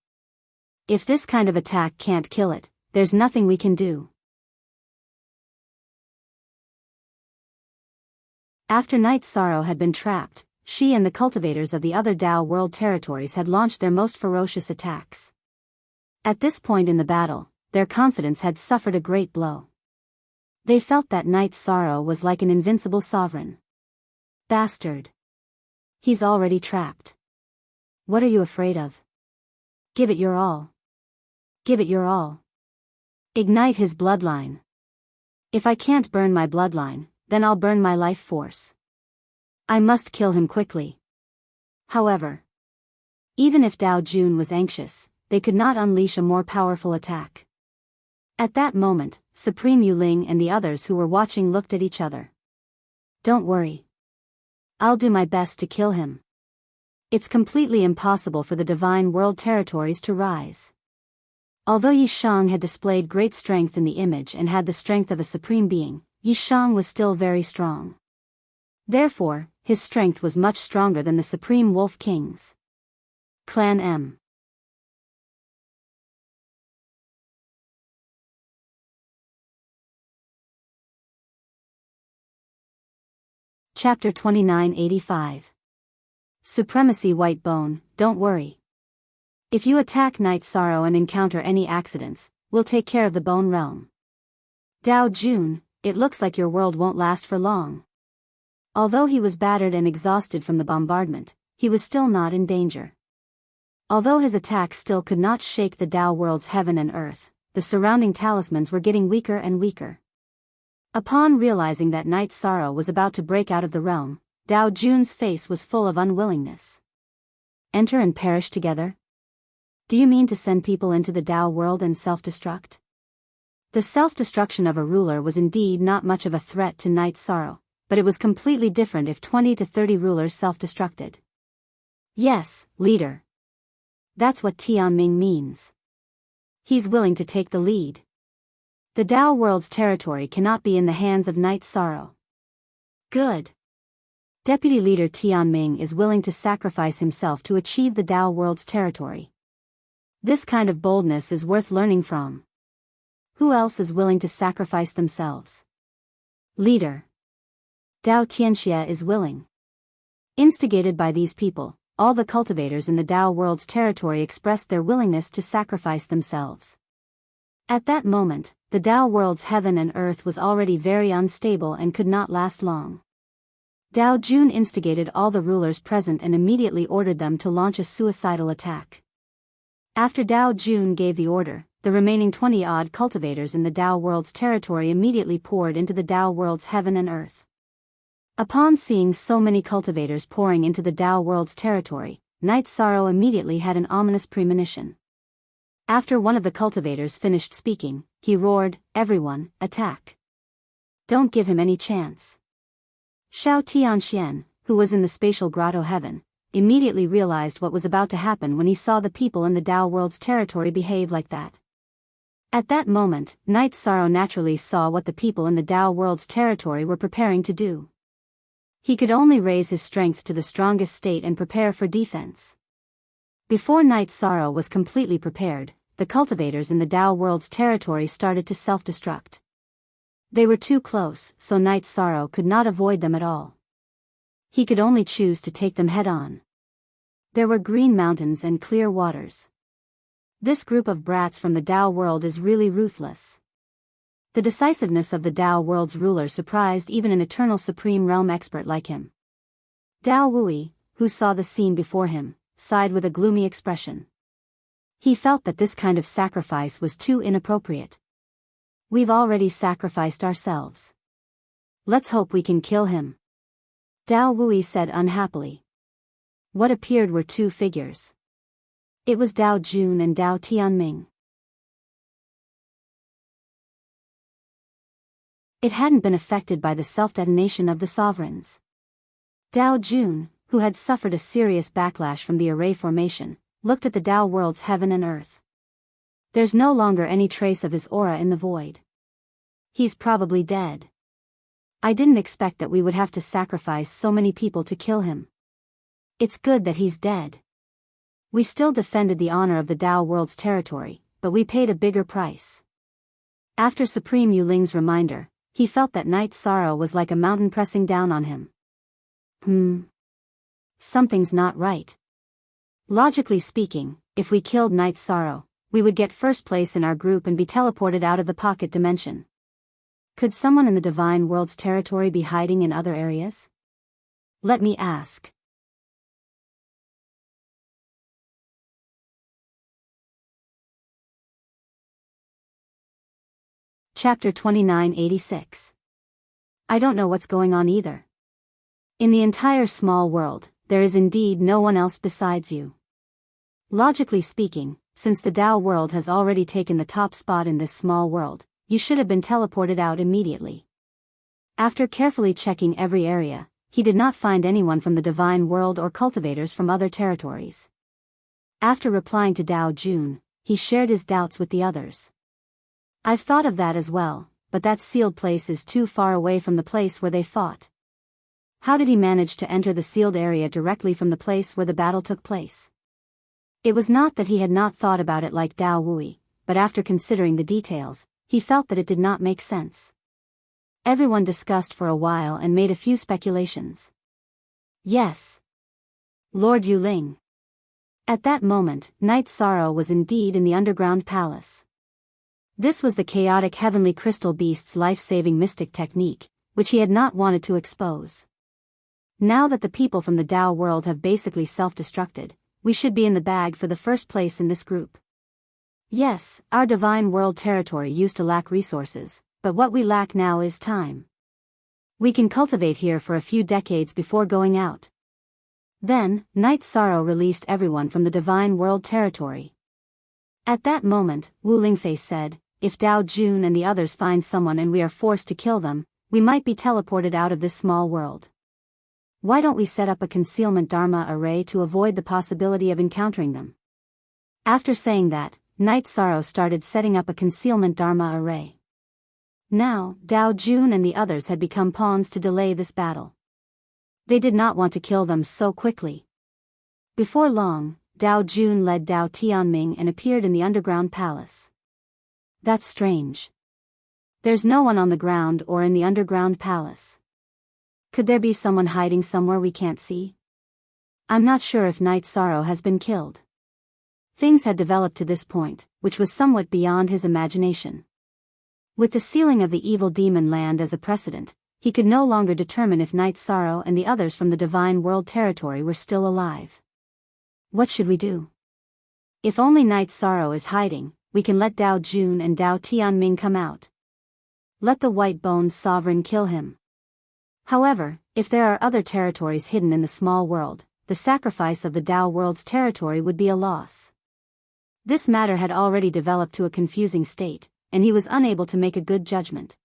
If this kind of attack can't kill it, there's nothing we can do. After Night Sorrow had been trapped, she and the cultivators of the other Tao world territories had launched their most ferocious attacks. At this point in the battle, their confidence had suffered a great blow. They felt that Night Sorrow was like an invincible sovereign. Bastard. He's already trapped. What are you afraid of? Give it your all. Give it your all. Ignite his bloodline. If I can't burn my bloodline, then I'll burn my life force. I must kill him quickly. However, even if Dao Jun was anxious, they could not unleash a more powerful attack. At that moment, Supreme Yuling and the others who were watching looked at each other. Don't worry. I'll do my best to kill him. It's completely impossible for the divine world territories to rise. Although Yishang had displayed great strength in the image and had the strength of a supreme being, Yishang was still very strong. Therefore, his strength was much stronger than the Supreme Wolf King's. Clan M. Chapter 2985. Supremacy White Bone, don't worry. If you attack Night Sorrow and encounter any accidents, we'll take care of the Bone Realm. Dao Jun, it looks like your world won't last for long. Although he was battered and exhausted from the bombardment, he was still not in danger. Although his attack still could not shake the Dao world's heaven and earth, the surrounding talismans were getting weaker and weaker. Upon realizing that Night Sorrow was about to break out of the realm, Dao Jun's face was full of unwillingness. Enter and perish together? Do you mean to send people into the Dao world and self-destruct? The self-destruction of a ruler was indeed not much of a threat to Night Sorrow, but it was completely different if 20 to 30 rulers self-destructed. Yes, leader. That's what Tianming means. He's willing to take the lead. The Dao world's territory cannot be in the hands of Night Sorrow. Good. Deputy Leader Tianming is willing to sacrifice himself to achieve the Dao world's territory. This kind of boldness is worth learning from. Who else is willing to sacrifice themselves? Leader. Dao Tianxia is willing. Instigated by these people, all the cultivators in the Dao world's territory expressed their willingness to sacrifice themselves. At that moment, the Dao world's heaven and earth was already very unstable and could not last long. Dao Jun instigated all the rulers present and immediately ordered them to launch a suicidal attack. After Dao Jun gave the order, the remaining 20-odd cultivators in the Dao world's territory immediately poured into the Dao world's heaven and earth. Upon seeing so many cultivators pouring into the Dao world's territory, Night Sorrow immediately had an ominous premonition. After one of the cultivators finished speaking, he roared, "Everyone, attack! Don't give him any chance." Xiao Tianxian, who was in the spatial grotto heaven, immediately realized what was about to happen when he saw the people in the Dao world's territory behave like that. At that moment, Night Sorrow naturally saw what the people in the Dao world's territory were preparing to do. He could only raise his strength to the strongest state and prepare for defense. Before Night Sorrow was completely prepared, the cultivators in the Dao world's territory started to self-destruct. They were too close, so Night Sorrow could not avoid them at all. He could only choose to take them head-on. There were green mountains and clear waters. This group of brats from the Dao world is really ruthless. The decisiveness of the Dao world's ruler surprised even an eternal supreme realm expert like him. Dao Wui, who saw the scene before him, sighed with a gloomy expression. He felt that this kind of sacrifice was too inappropriate. We've already sacrificed ourselves. Let's hope we can kill him. Dao Wui said unhappily. What appeared were two figures. It was Dao Jun and Dao Tianming. It hadn't been affected by the self-detonation of the sovereigns. Dao Jun, who had suffered a serious backlash from the array formation, looked at the Dao world's heaven and earth. There's no longer any trace of his aura in the void. He's probably dead. I didn't expect that we would have to sacrifice so many people to kill him. It's good that he's dead. We still defended the honor of the Dao world's territory, but we paid a bigger price. After Supreme Yuling's reminder, he felt that Night Sorrow was like a mountain pressing down on him. Something's not right. Logically speaking, if we killed Night Sorrow, we would get first place in our group and be teleported out of the pocket dimension. Could someone in the Divine World's territory be hiding in other areas? Let me ask. Chapter 2986. I don't know what's going on either. In the entire small world, there is indeed no one else besides you. Logically speaking, since the Dao world has already taken the top spot in this small world, you should have been teleported out immediately. After carefully checking every area, he did not find anyone from the Divine World or cultivators from other territories. After replying to Dao Jun, he shared his doubts with the others. I've thought of that as well, but that sealed place is too far away from the place where they fought. How did he manage to enter the sealed area directly from the place where the battle took place? It was not that he had not thought about it like Dao Wui, but after considering the details, he felt that it did not make sense. Everyone discussed for a while and made a few speculations. Yes. Lord Yuling. At that moment, Night Sorrow was indeed in the underground palace. This was the chaotic heavenly crystal beast's life-saving mystic technique, which he had not wanted to expose. Now that the people from the Tao world have basically self-destructed, we should be in the bag for the first place in this group. Yes, our divine world territory used to lack resources, but what we lack now is time. We can cultivate here for a few decades before going out. Then, Night Sorrow released everyone from the divine world territory. At that moment, Wu Lingfei said, if Dao Jun and the others find someone and we are forced to kill them, we might be teleported out of this small world. Why don't we set up a concealment Dharma array to avoid the possibility of encountering them? After saying that, Night Sorrow started setting up a concealment Dharma array. Now, Dao Jun and the others had become pawns to delay this battle. They did not want to kill them so quickly. Before long, Dao Jun led Dao Tianming and appeared in the underground palace. That's strange. There's no one on the ground or in the underground palace. Could there be someone hiding somewhere we can't see? I'm not sure if Night Sorrow has been killed. Things had developed to this point, which was somewhat beyond his imagination. With the sealing of the evil demon land as a precedent, he could no longer determine if Night Sorrow and the others from the divine world territory were still alive. What should we do? If only Night Sorrow is hiding, we can let Dao Jun and Dao Tianming come out. Let the White Bones Sovereign kill him. However, if there are other territories hidden in the small world, the sacrifice of the Dao world's territory would be a loss. This matter had already developed to a confusing state, and he was unable to make a good judgment.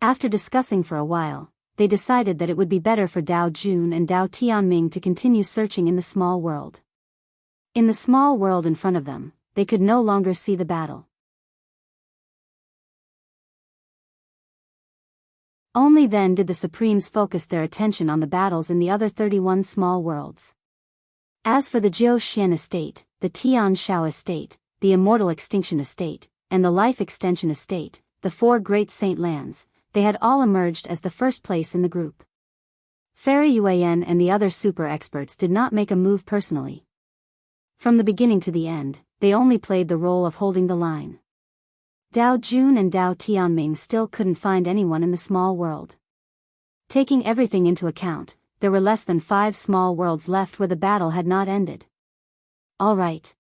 After discussing for a while, they decided that it would be better for Dao Jun and Dao Tianming to continue searching in the small world. In the small world in front of them, they could no longer see the battle. Only then did the Supremes focus their attention on the battles in the other 31 small worlds. As for the Jiu Xian estate, the Tian Shao estate, the Immortal Extinction estate, and the Life Extension estate, the 4 Great Saint lands, they had all emerged as the first place in the group. Fairy Yuan and the other super experts did not make a move personally. From the beginning to the end, they only played the role of holding the line. Dao Jun and Dao Tianming still couldn't find anyone in the small world. Taking everything into account, there were less than 5 small worlds left where the battle had not ended. All right.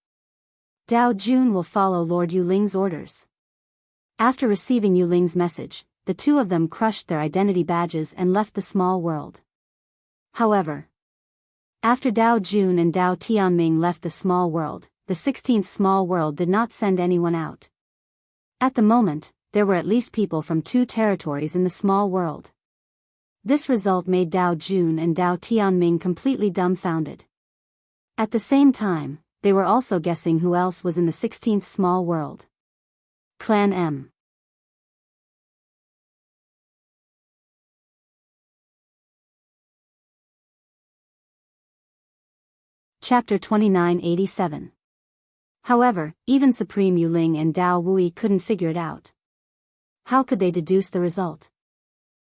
Dao Jun will follow Lord Yuling's orders. After receiving Yuling's message, the two of them crushed their identity badges and left the small world. However, after Dao Jun and Dao Tianming left the small world, the 16th small world did not send anyone out. At the moment, there were at least people from 2 territories in the small world. This result made Dao Jun and Dao Tianming completely dumbfounded. At the same time, they were also guessing who else was in the 16th small world. Clan M. Chapter 2987. However, even Supreme Yuling and Dao Wui couldn't figure it out. How could they deduce the result?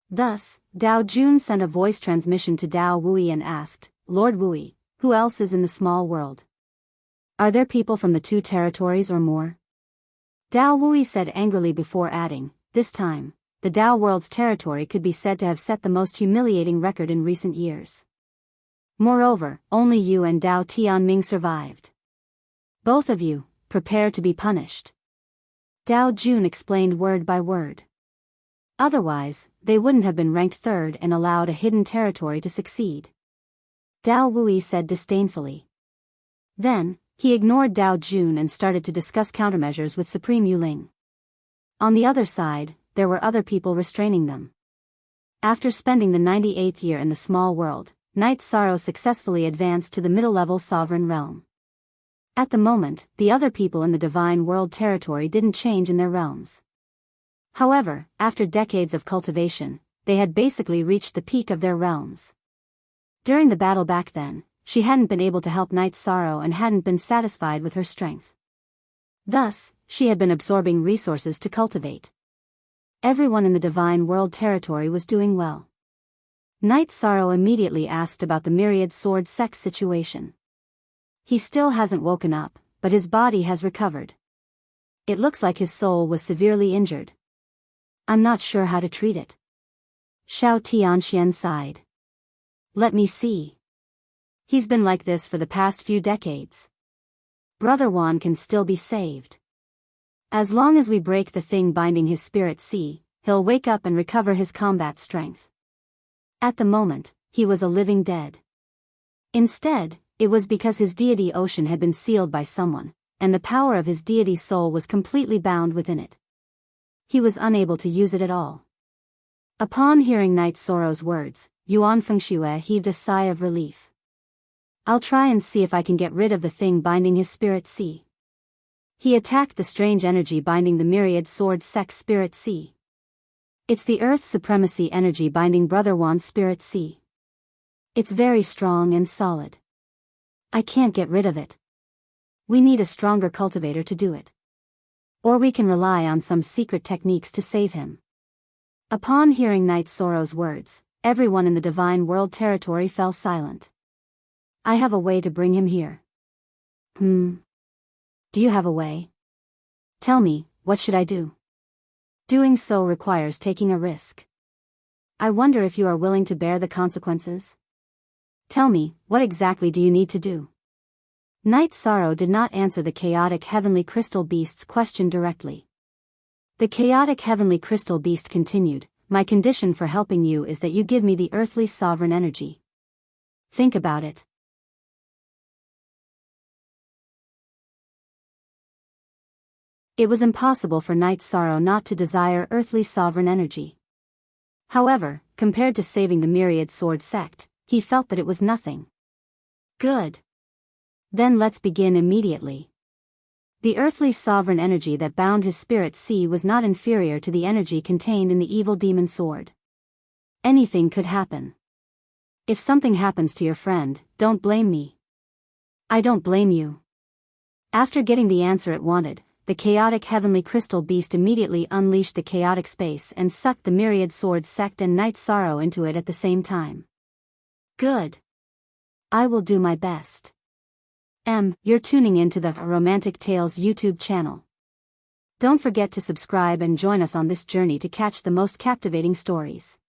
Thus, Dao Jun sent a voice transmission to Dao Wui and asked, Lord Wui, who else is in the small world? Are there people from the 2 territories or more? Dao Wui said angrily before adding, this time, the Dao world's territory could be said to have set the most humiliating record in recent years. Moreover, only you and Dao Tianming survived. Both of you, prepare to be punished. Dao Jun explained word by word. Otherwise, they wouldn't have been ranked 3rd and allowed a hidden territory to succeed. Dao Wui said disdainfully. Then, he ignored Dao Jun and started to discuss countermeasures with Supreme Yuling. On the other side, there were other people restraining them. After spending the 98th year in the small world, Night Sorrow successfully advanced to the middle-level sovereign realm. At the moment, the other people in the divine world territory didn't change in their realms. However, after decades of cultivation, they had basically reached the peak of their realms. During the battle back then, she hadn't been able to help Night Sorrow and hadn't been satisfied with her strength. Thus, she had been absorbing resources to cultivate. Everyone in the divine world territory was doing well. Night Sorrow immediately asked about the Myriad Sword Sect situation. He still hasn't woken up, but his body has recovered. It looks like his soul was severely injured. I'm not sure how to treat it. Xiao Tianxian sighed. Let me see. He's been like this for the past few decades. Brother Wan can still be saved. As long as we break the thing binding his spirit sea, he'll wake up and recover his combat strength. At the moment, he was a living dead. Instead, it was because his deity ocean had been sealed by someone, and the power of his deity soul was completely bound within it. He was unable to use it at all. Upon hearing Night Sorrow's words, Yuan Fengxue heaved a sigh of relief. I'll try and see if I can get rid of the thing binding his spirit sea. He attacked the strange energy binding the Myriad Sword Sect spirit sea. It's the Earth's supremacy energy binding Brother Wan's spirit sea. It's very strong and solid. I can't get rid of it. We need a stronger cultivator to do it. Or we can rely on some secret techniques to save him. Upon hearing Night Sorrow's words, everyone in the Divine World territory fell silent. I have a way to bring him here. Do you have a way? Tell me, what should I do? Doing so requires taking a risk. I wonder if you are willing to bear the consequences? Tell me, what exactly do you need to do? Night Sorrow did not answer the chaotic heavenly crystal beast's question directly. The chaotic heavenly crystal beast continued, my condition for helping you is that you give me the earthly sovereign energy. Think about it. It was impossible for Night Sorrow not to desire earthly sovereign energy. However, compared to saving the Myriad Sword Sect, he felt that it was nothing. Good. Then let's begin immediately. The earthly sovereign energy that bound his spirit sea was not inferior to the energy contained in the evil demon sword. Anything could happen. If something happens to your friend, don't blame me. I don't blame you. After getting the answer it wanted, the chaotic heavenly crystal beast immediately unleashed the chaotic space and sucked the Myriad Sword Sect and Night Sorrow into it at the same time. Good. I will do my best. You're tuning into the Romantic Tales YouTube channel. Don't forget to subscribe and join us on this journey to catch the most captivating stories.